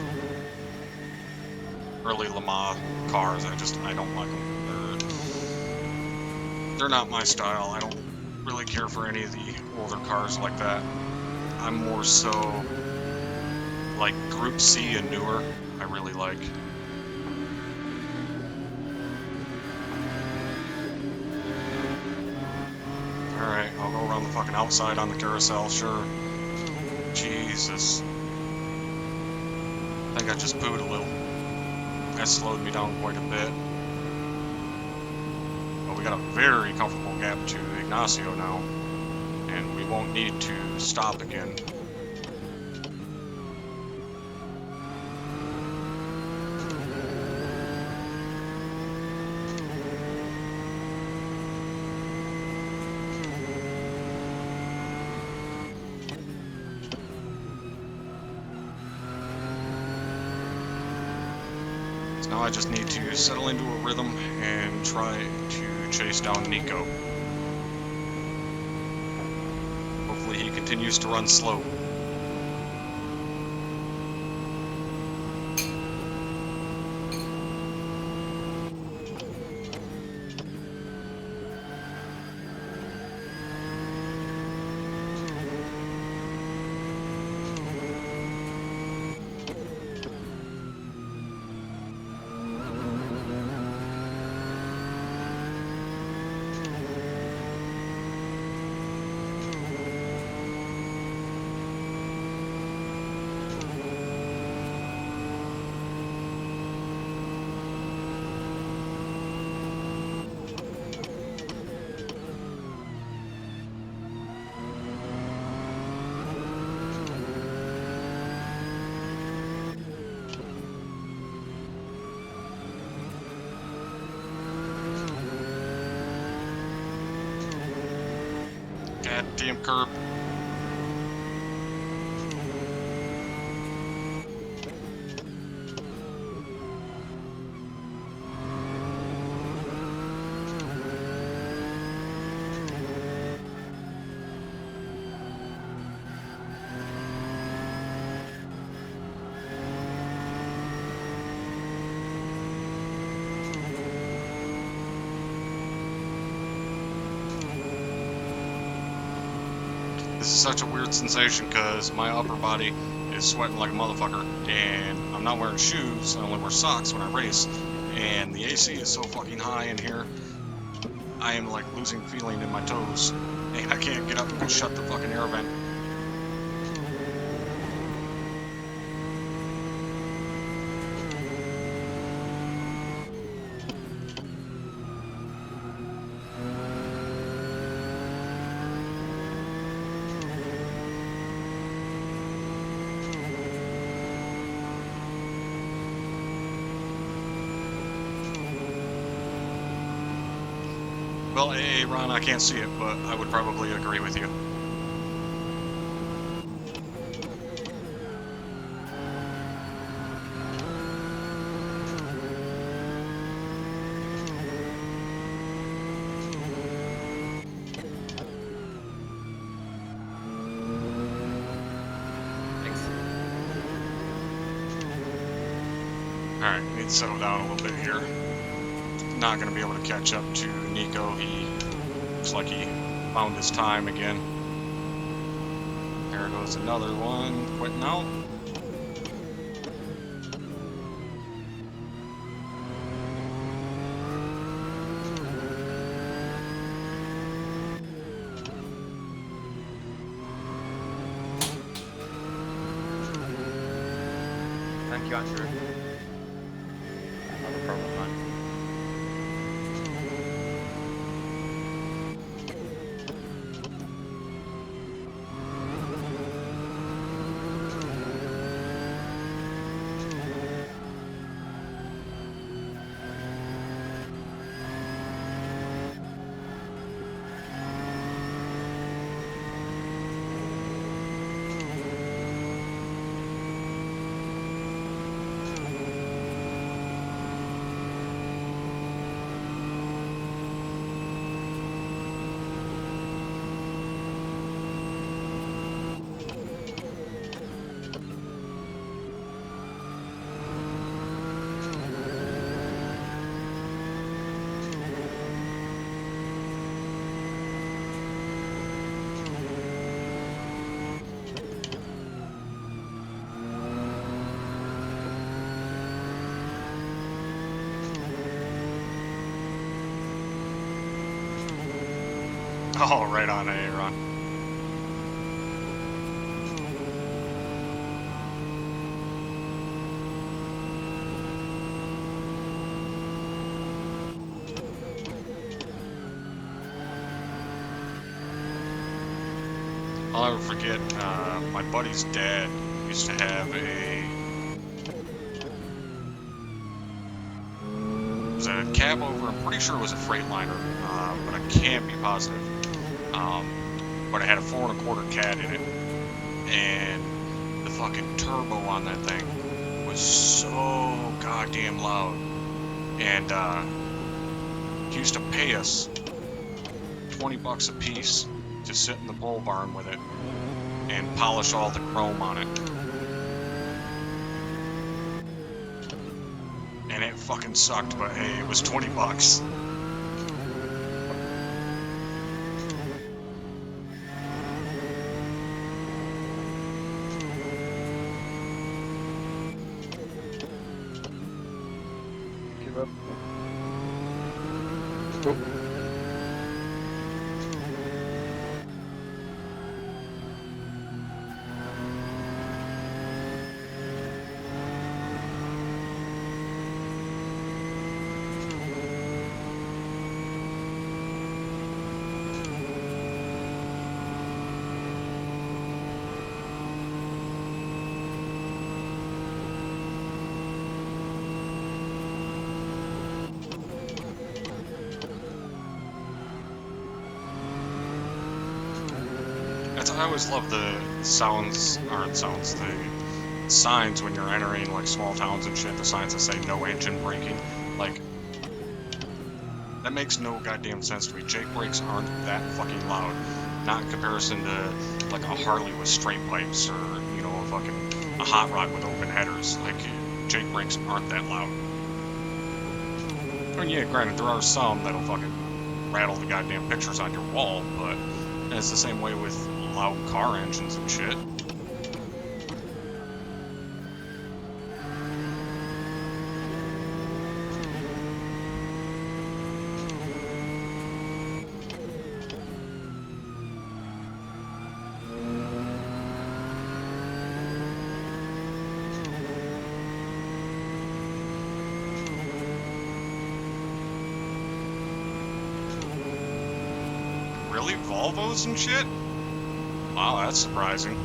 early Le Mans cars. I don't like them. They're not my style. I don't really care for any of the older cars like that. I'm more so like Group C and newer. I really like. Alright, I'll go around the fucking outside on the carousel, sure. Jesus. I think I just booed a little. That slowed me down quite a bit. But we got a very comfortable gap to Ignacio now. And we won't need to stop again. Now I just need to settle into a rhythm and try to chase down Nico. Hopefully he continues to run slow. Goddamn curb. This is such a weird sensation because my upper body is sweating like a motherfucker and I'm not wearing shoes, I only wear socks when I race, and the AC is so fucking high in here, I am like losing feeling in my toes, and I can't get up and go shut the fucking air vent. Well, hey, Ron, I can't see it, but I would probably agree with you. Thanks. Alright, need to settle down a little bit here. Not going to be able to catch up to Nico. He looks like he found his time again. There goes another one, quitting out. Thank you, Andrew. Oh, right on, Aaron. I'll never forget, my buddy's dad used to have it was a cab over, I'm pretty sure it was a Freightliner, but I can't be positive. But it had a 4 1/4 cat in it, and the fucking turbo on that thing was so goddamn loud. And he used to pay us $20 a piece to sit in the pole barn with it and polish all the chrome on it. And it fucking sucked, but hey, it was $20. Give up. I always love the sounds, the signs when you're entering like small towns and shit, the signs that say no engine braking. Like, that makes no goddamn sense to me. Jake brakes aren't that fucking loud. Not in comparison to like a Harley with straight pipes or, you know, a hot rod with open headers. Like, Jake brakes aren't that loud. I mean, yeah, granted, there are some that'll fucking rattle the goddamn pictures on your wall, but it's the same way with loud car engines and shit. Really? Volvos and shit? Wow, that's surprising.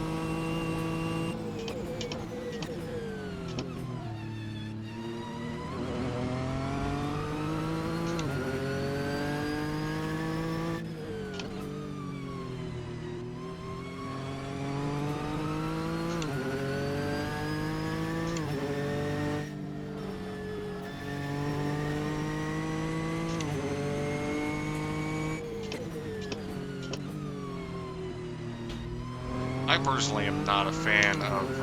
I personally am not a fan of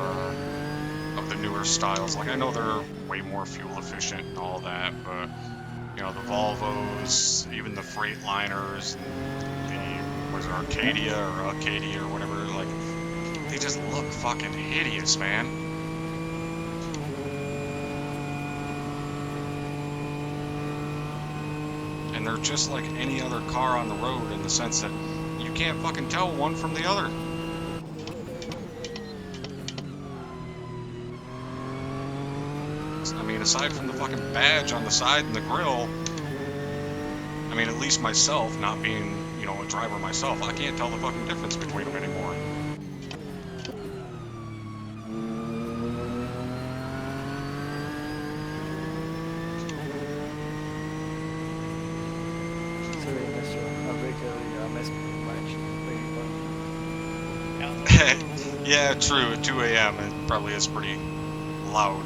the newer styles. Like, I know they're way more fuel efficient and all that, but you know, the Volvos, even the Freightliners, and was it Arcadia or whatever, like, they just look fucking hideous, man. And they're just like any other car on the road in the sense that you can't fucking tell one from the other. I mean, aside from the fucking badge on the side and the grill, I mean, at least myself, not being, you know, a driver myself, I can't tell the fucking difference between them anymore. Yeah, true, at 2 a.m. it probably is pretty loud.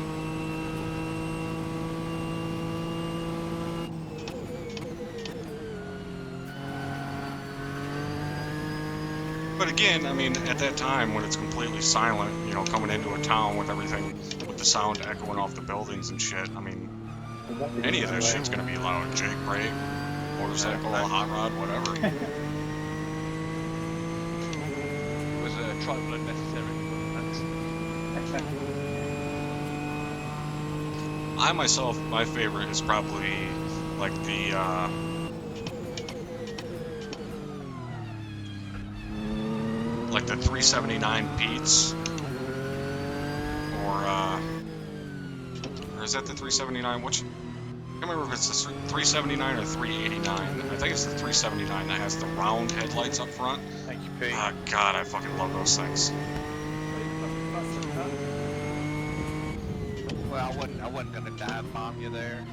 But again, I mean, at that time when it's completely silent, you know, coming into a town with everything, with the sound echoing off the buildings and shit, I mean, any of that shit's gonna be loud. Jake brake, motorcycle, hot rod, whatever. It was a tribal unnecessary. I myself, my favorite is probably like the like the 379 Pete's, or is that the 379? Which? I can't remember if it's the 379 or 389. I think it's the 379 that has the round headlights up front. Thank you, Pete. Ah, God, I fucking love those things. Well, I wasn't gonna dive bomb you there.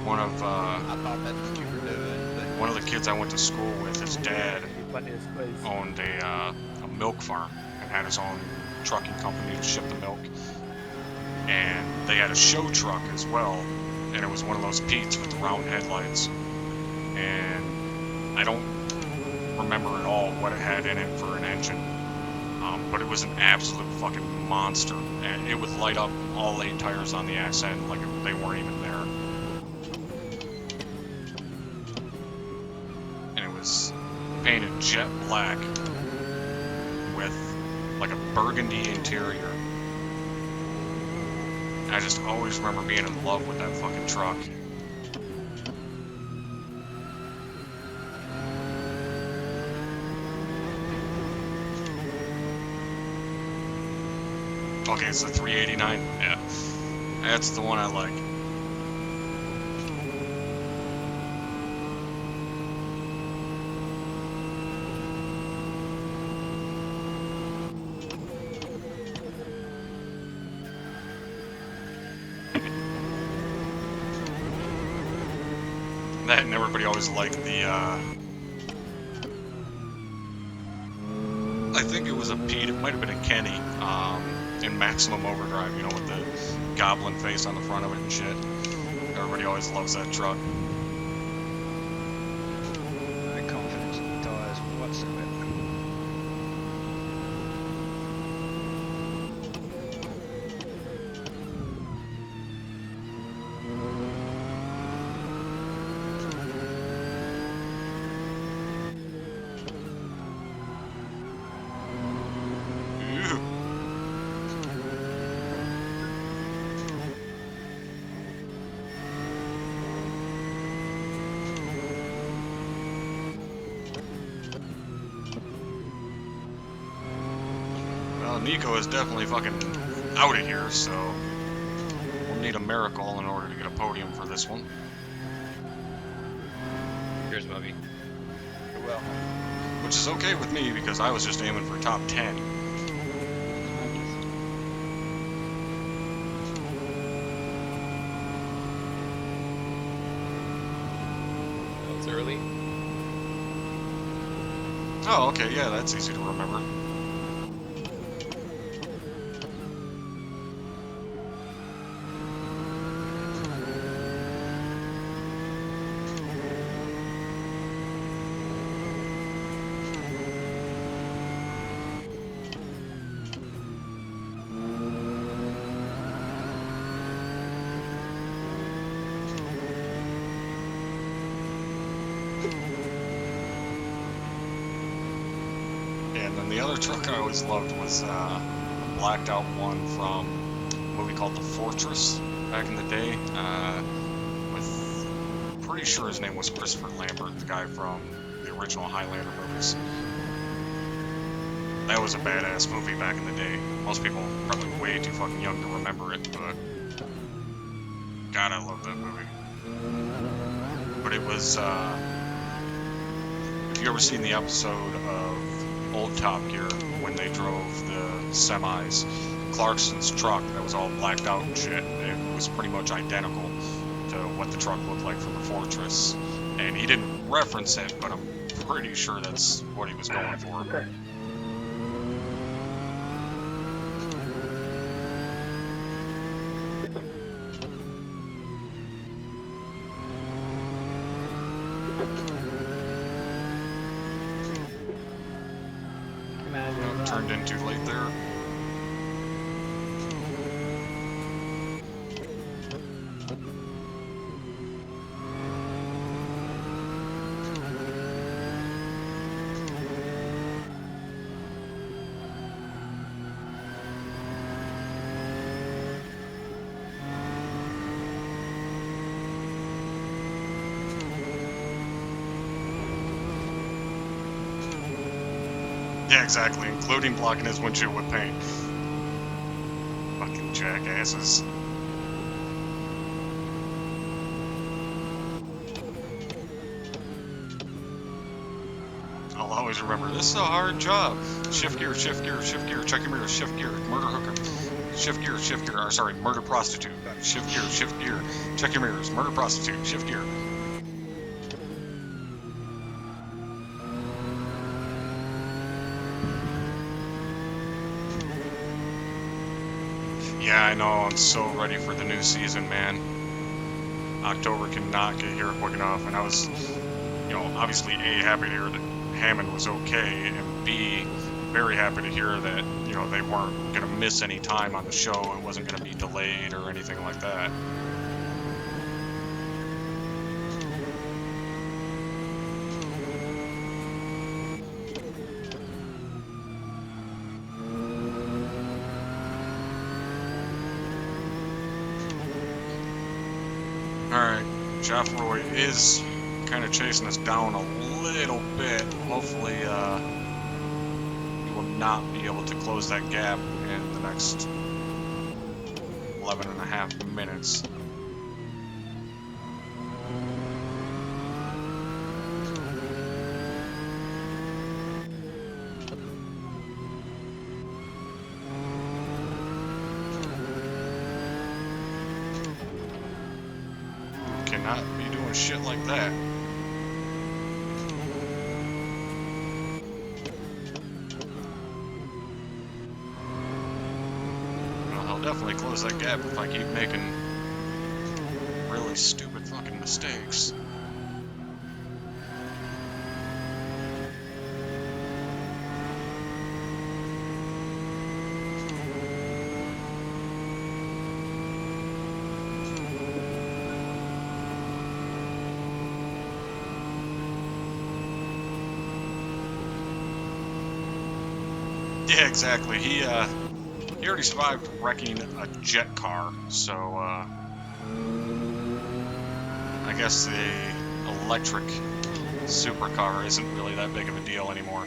One of I thought that's what you were doing, but one of the kids I went to school with, his dad owned a milk farm and had his own trucking company to ship the milk. And they had a show truck as well, and it was one of those Pete's with the round headlights. And I don't remember at all what it had in it for an engine, but it was an absolute fucking monster. And it would light up all 8 tires on the ass end like they weren't even there. And it was painted jet black with like a burgundy interior. I just always remember being in love with that fucking truck. Okay, it's the 389. Yeah, that's the one I like. That and everybody always liked the, I think it was a Pete, it might have been a Kenny, in Maximum Overdrive, you know, with the goblin face on the front of it and shit. Everybody always loves that truck. No confidence in the tyres whatsoever. Nico is definitely fucking out of here, so we'll need a miracle in order to get a podium for this one. Here's Bubby. you're welcome. Which is okay with me because I was just aiming for top 10. That was early. Oh, okay, yeah, that's easy to remember. And then the other truck I always loved was a blacked out one from a movie called The Fortress back in the day. With, pretty sure his name was Christopher Lambert, the guy from the original Highlander movies. That was a badass movie back in the day. Most people are probably way too fucking young to remember it, but God, I love that movie. But it was, if you ever seen the episode of Old Top Gear when they drove the semis, Clarkson's truck that was all blacked out and shit, it was pretty much identical to what the truck looked like from the Fortress. And he didn't reference it, but I'm pretty sure that's what he was going for. Okay. Turned in too late there. Yeah, exactly, including blocking his windshield with paint. Fucking jackasses. I'll always remember, this is a hard job. Shift gear, shift gear, shift gear, check your mirrors, shift gear, murder hooker. Shift gear, or sorry, murder prostitute. Shift gear, check your mirrors, murder prostitute, shift gear. Yeah, I know, I'm so ready for the new season, man. October cannot get here quick enough, and I was, you know, obviously A, happy to hear that Hammond was okay, and B, very happy to hear that, you know, they weren't going to miss any time on the show, it wasn't going to be delayed or anything like that. Alright, Geoffroy is kind of chasing us down a little bit. Hopefully, he will not be able to close that gap in the next 11 and a half minutes. Cannot be doing shit like that. Well, I'll definitely close that gap if I keep making really stupid fucking mistakes. Yeah, exactly. He already survived wrecking a jet car, so I guess the electric supercar isn't really that big of a deal anymore.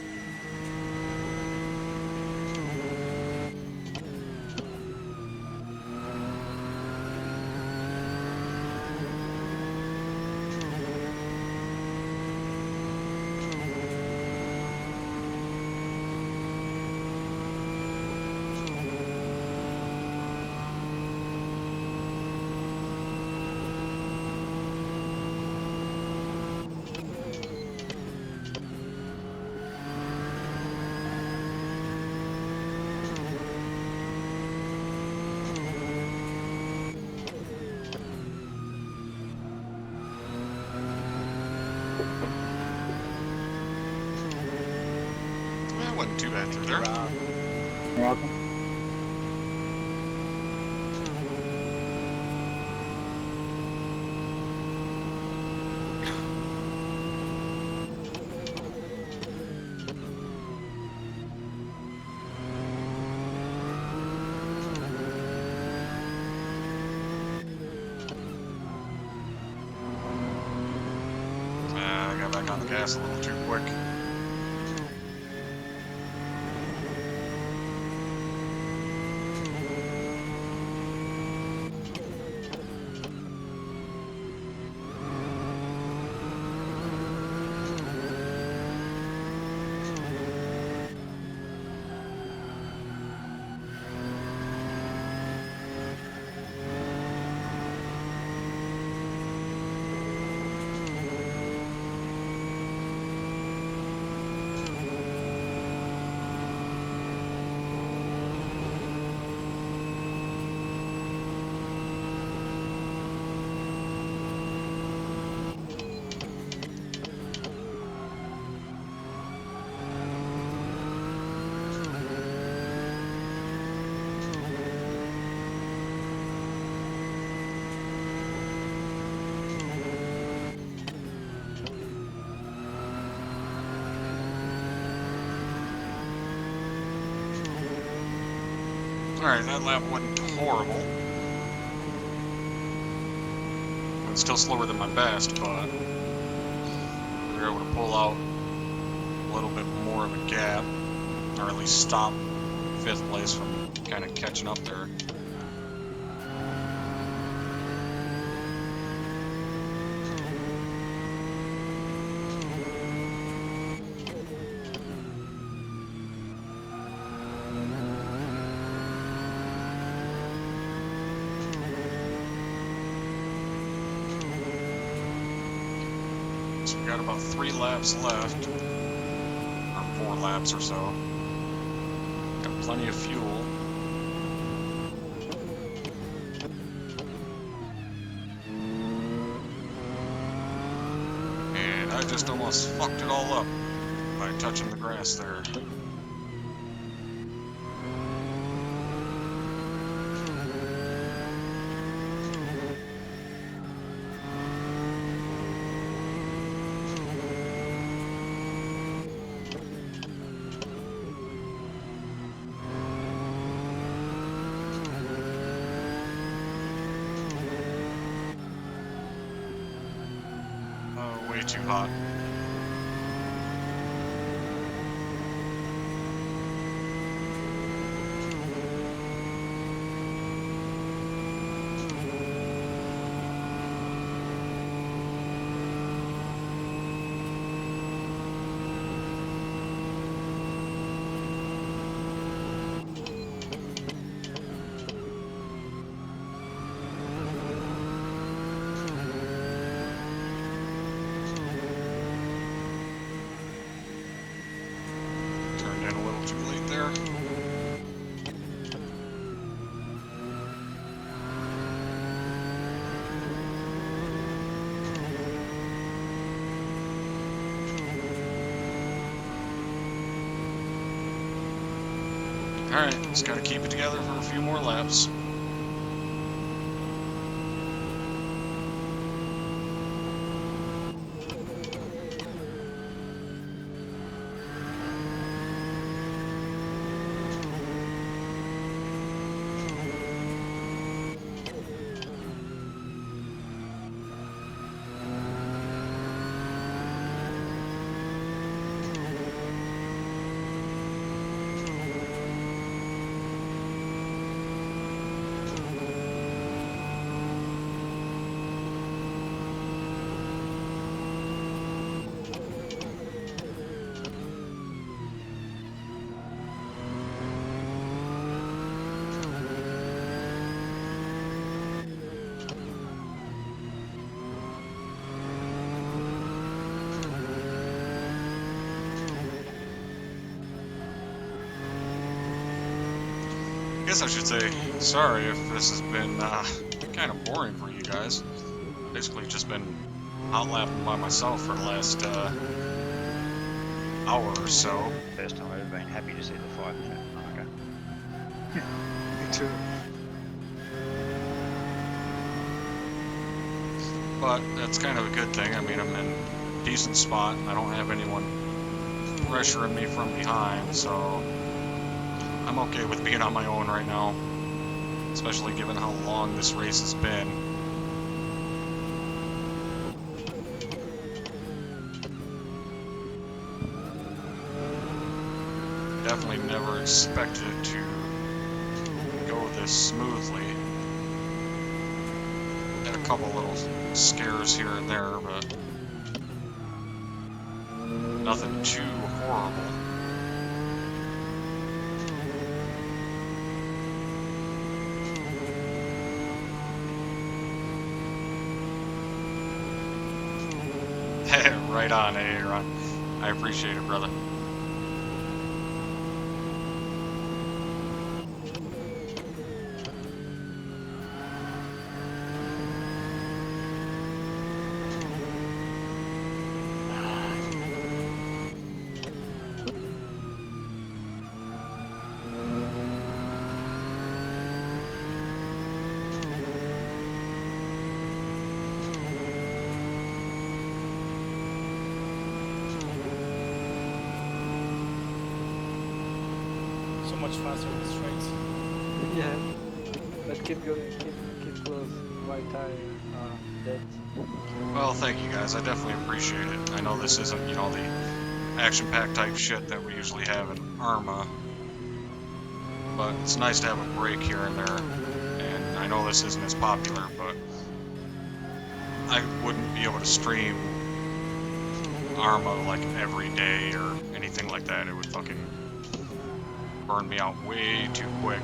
That wasn't too bad through there. You're welcome. I got back on the gas a little too quick. Alright, that lap wasn't horrible. It's still slower than my best, but we were able to pull out a little bit more of a gap. or at least stop 5th place from kind of catching up there. So we got about 3 laps left, or 4 laps or so. Got plenty of fuel. And I just almost fucked it all up by touching the grass there. Way too hot. Alright, just gotta keep it together for a few more laps. I guess I should say sorry if this has been kind of boring for you guys. Basically just been outlapping by myself for the last hour or so. First time I've ever been happy to see the 5-minute marker. Me too. But that's kind of a good thing. I mean, I'm in a decent spot. I don't have anyone pressuring me from behind, so I'm okay with being on my own right now, especially given how long this race has been. Definitely never expected it to go this smoothly. Had a couple little scares here and there, but nothing too horrible. Right on, Aaron. I appreciate it, brother. Much faster in the straights. Yeah, but keep going, keep close. White tire, dead. Well, thank you guys. I definitely appreciate it. I know this isn't, you know, the action-packed type shit that we usually have in Arma. But it's nice to have a break here and there. And I know this isn't as popular, but I wouldn't be able to stream Arma like every day or anything like that. It would fucking burn me out way too quick.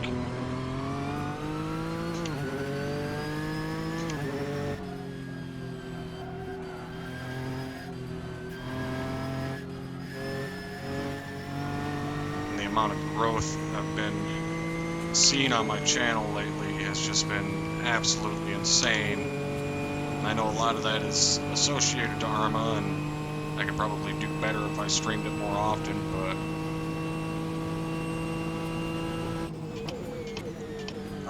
And the amount of growth I've been seeing on my channel lately has just been absolutely insane. And I know a lot of that is associated to Arma, and I could probably do better if I streamed it more often, but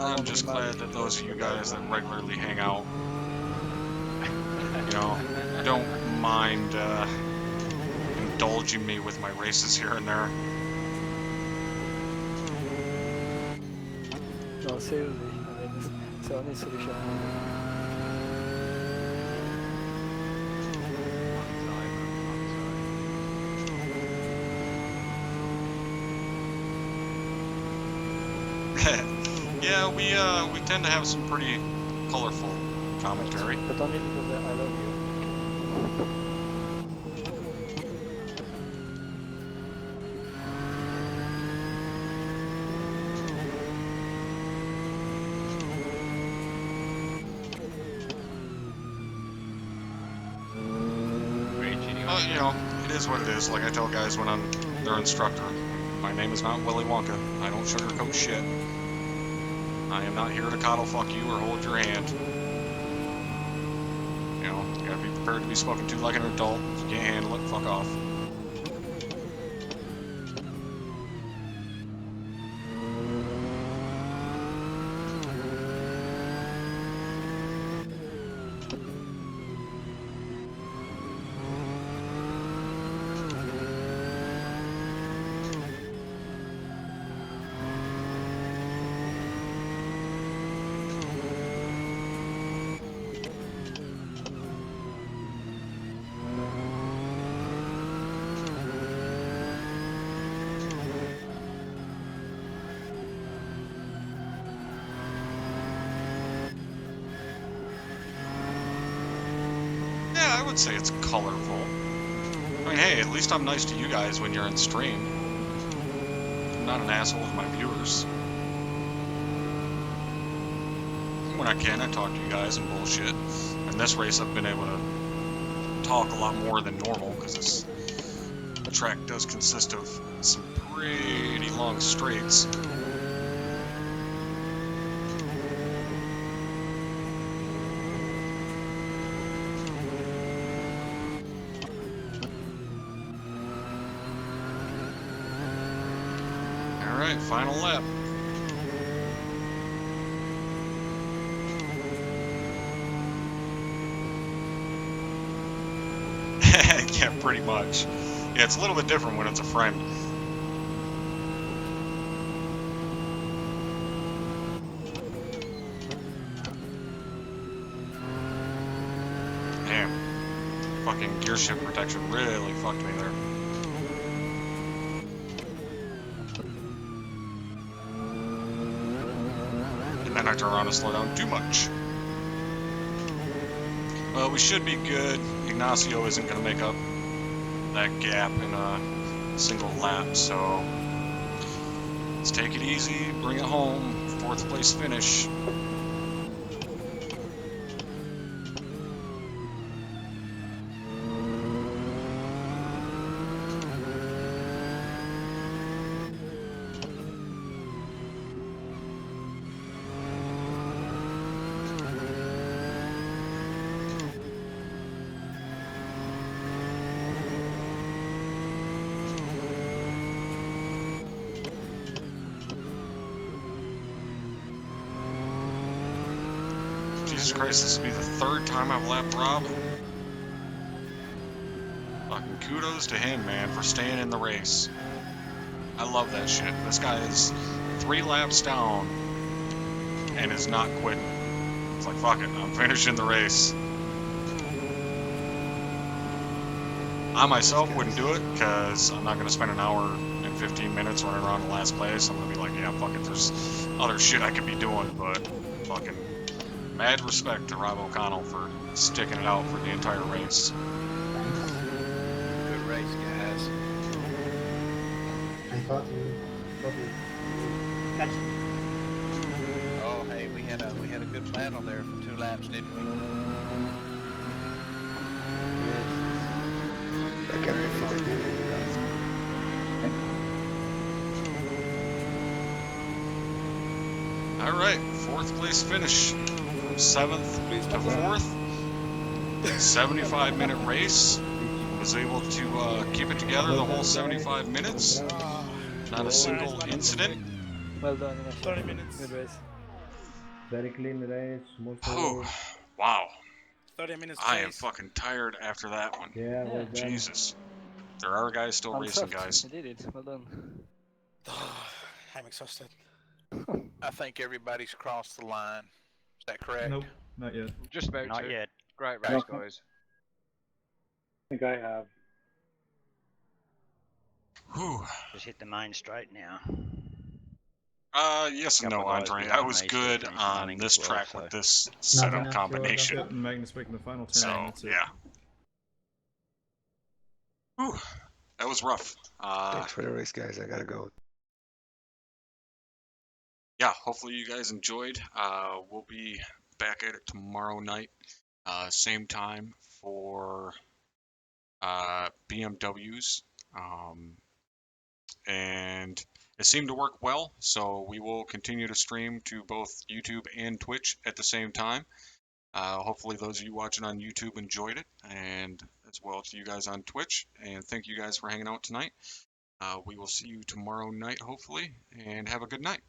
I'm just glad that those of you guys that regularly hang out, you know, don't mind indulging me with my races here and there. No, seriously, I mean, it's the only solution. Yeah, we tend to have some pretty colorful commentary. But only because I love you. You know, it is what it is. Like I tell guys when I'm their instructor, my name is not Willy Wonka. I don't sugarcoat shit. I am not here to coddle fuck you or hold your hand. You know, you gotta be prepared to be spoken to like an adult. If you can't handle it, fuck off. Yeah, I would say it's colorful. I mean, hey, at least I'm nice to you guys when you're in stream. I'm not an asshole to my viewers. When I can, I talk to you guys and bullshit. In this race, I've been able to talk a lot more than normal, because this track does consist of some pretty long straights. Alright, final lap. Yeah, pretty much. Yeah, it's a little bit different when it's a friend. Damn. Fucking gear shift protection really fucked me there. And then I turn around and slow down too much. Well, we should be good. Ignacio isn't going to make up that gap in a single lap, so let's take it easy, bring it home, 4th place finish. Jesus Christ, this will be the 3rd time I've lapped Rob. Fucking kudos to him, man, for staying in the race. I love that shit. This guy is 3 laps down and is not quitting. It's like, fuck it, I'm finishing the race. I myself wouldn't do it because I'm not going to spend an hour and 15 minutes running around the last place. I'm going to be like, yeah, fuck it, there's other shit I could be doing, but fucking mad respect to Rob O'Connell for sticking it out for the entire race. Good race, guys. I thought you catch it. Oh, hey, we had a good battle there for 2 laps, didn't we? Alright, 4th place finish. From 7th to 4th. 75-minute race. Was able to keep it together the whole 75 minutes. Not a single incident. Well done, Ines. 30 minutes. Good race. Very clean race, smooth Oh, road. wow. 30 minutes. I am fucking tired after that one. Yeah, well done. Jesus. There are guys still racing, guys. You did it. Well done. I'm exhausted. I think everybody's crossed the line. Is that correct? Nope, not yet. Just about Not to. yet. Great race, guys. I think I have. Whew. Just hit the main straight now. Yes and Couple no, of guys Andre. I behind was me still good finishing on running this as well, track so- with this setup bad. combination. Yep, and Magnus making the final 10. So, That's it. yeah. Whew. That was rough. Thanks for the race, guys. I gotta go. Yeah, hopefully you guys enjoyed. We'll be back at it tomorrow night, same time for BMWs. And it seemed to work well, so we will continue to stream to both YouTube and Twitch at the same time. Hopefully those of you watching on YouTube enjoyed it, and as well to you guys on Twitch. And thank you guys for hanging out tonight. We will see you tomorrow night, hopefully, and have a good night.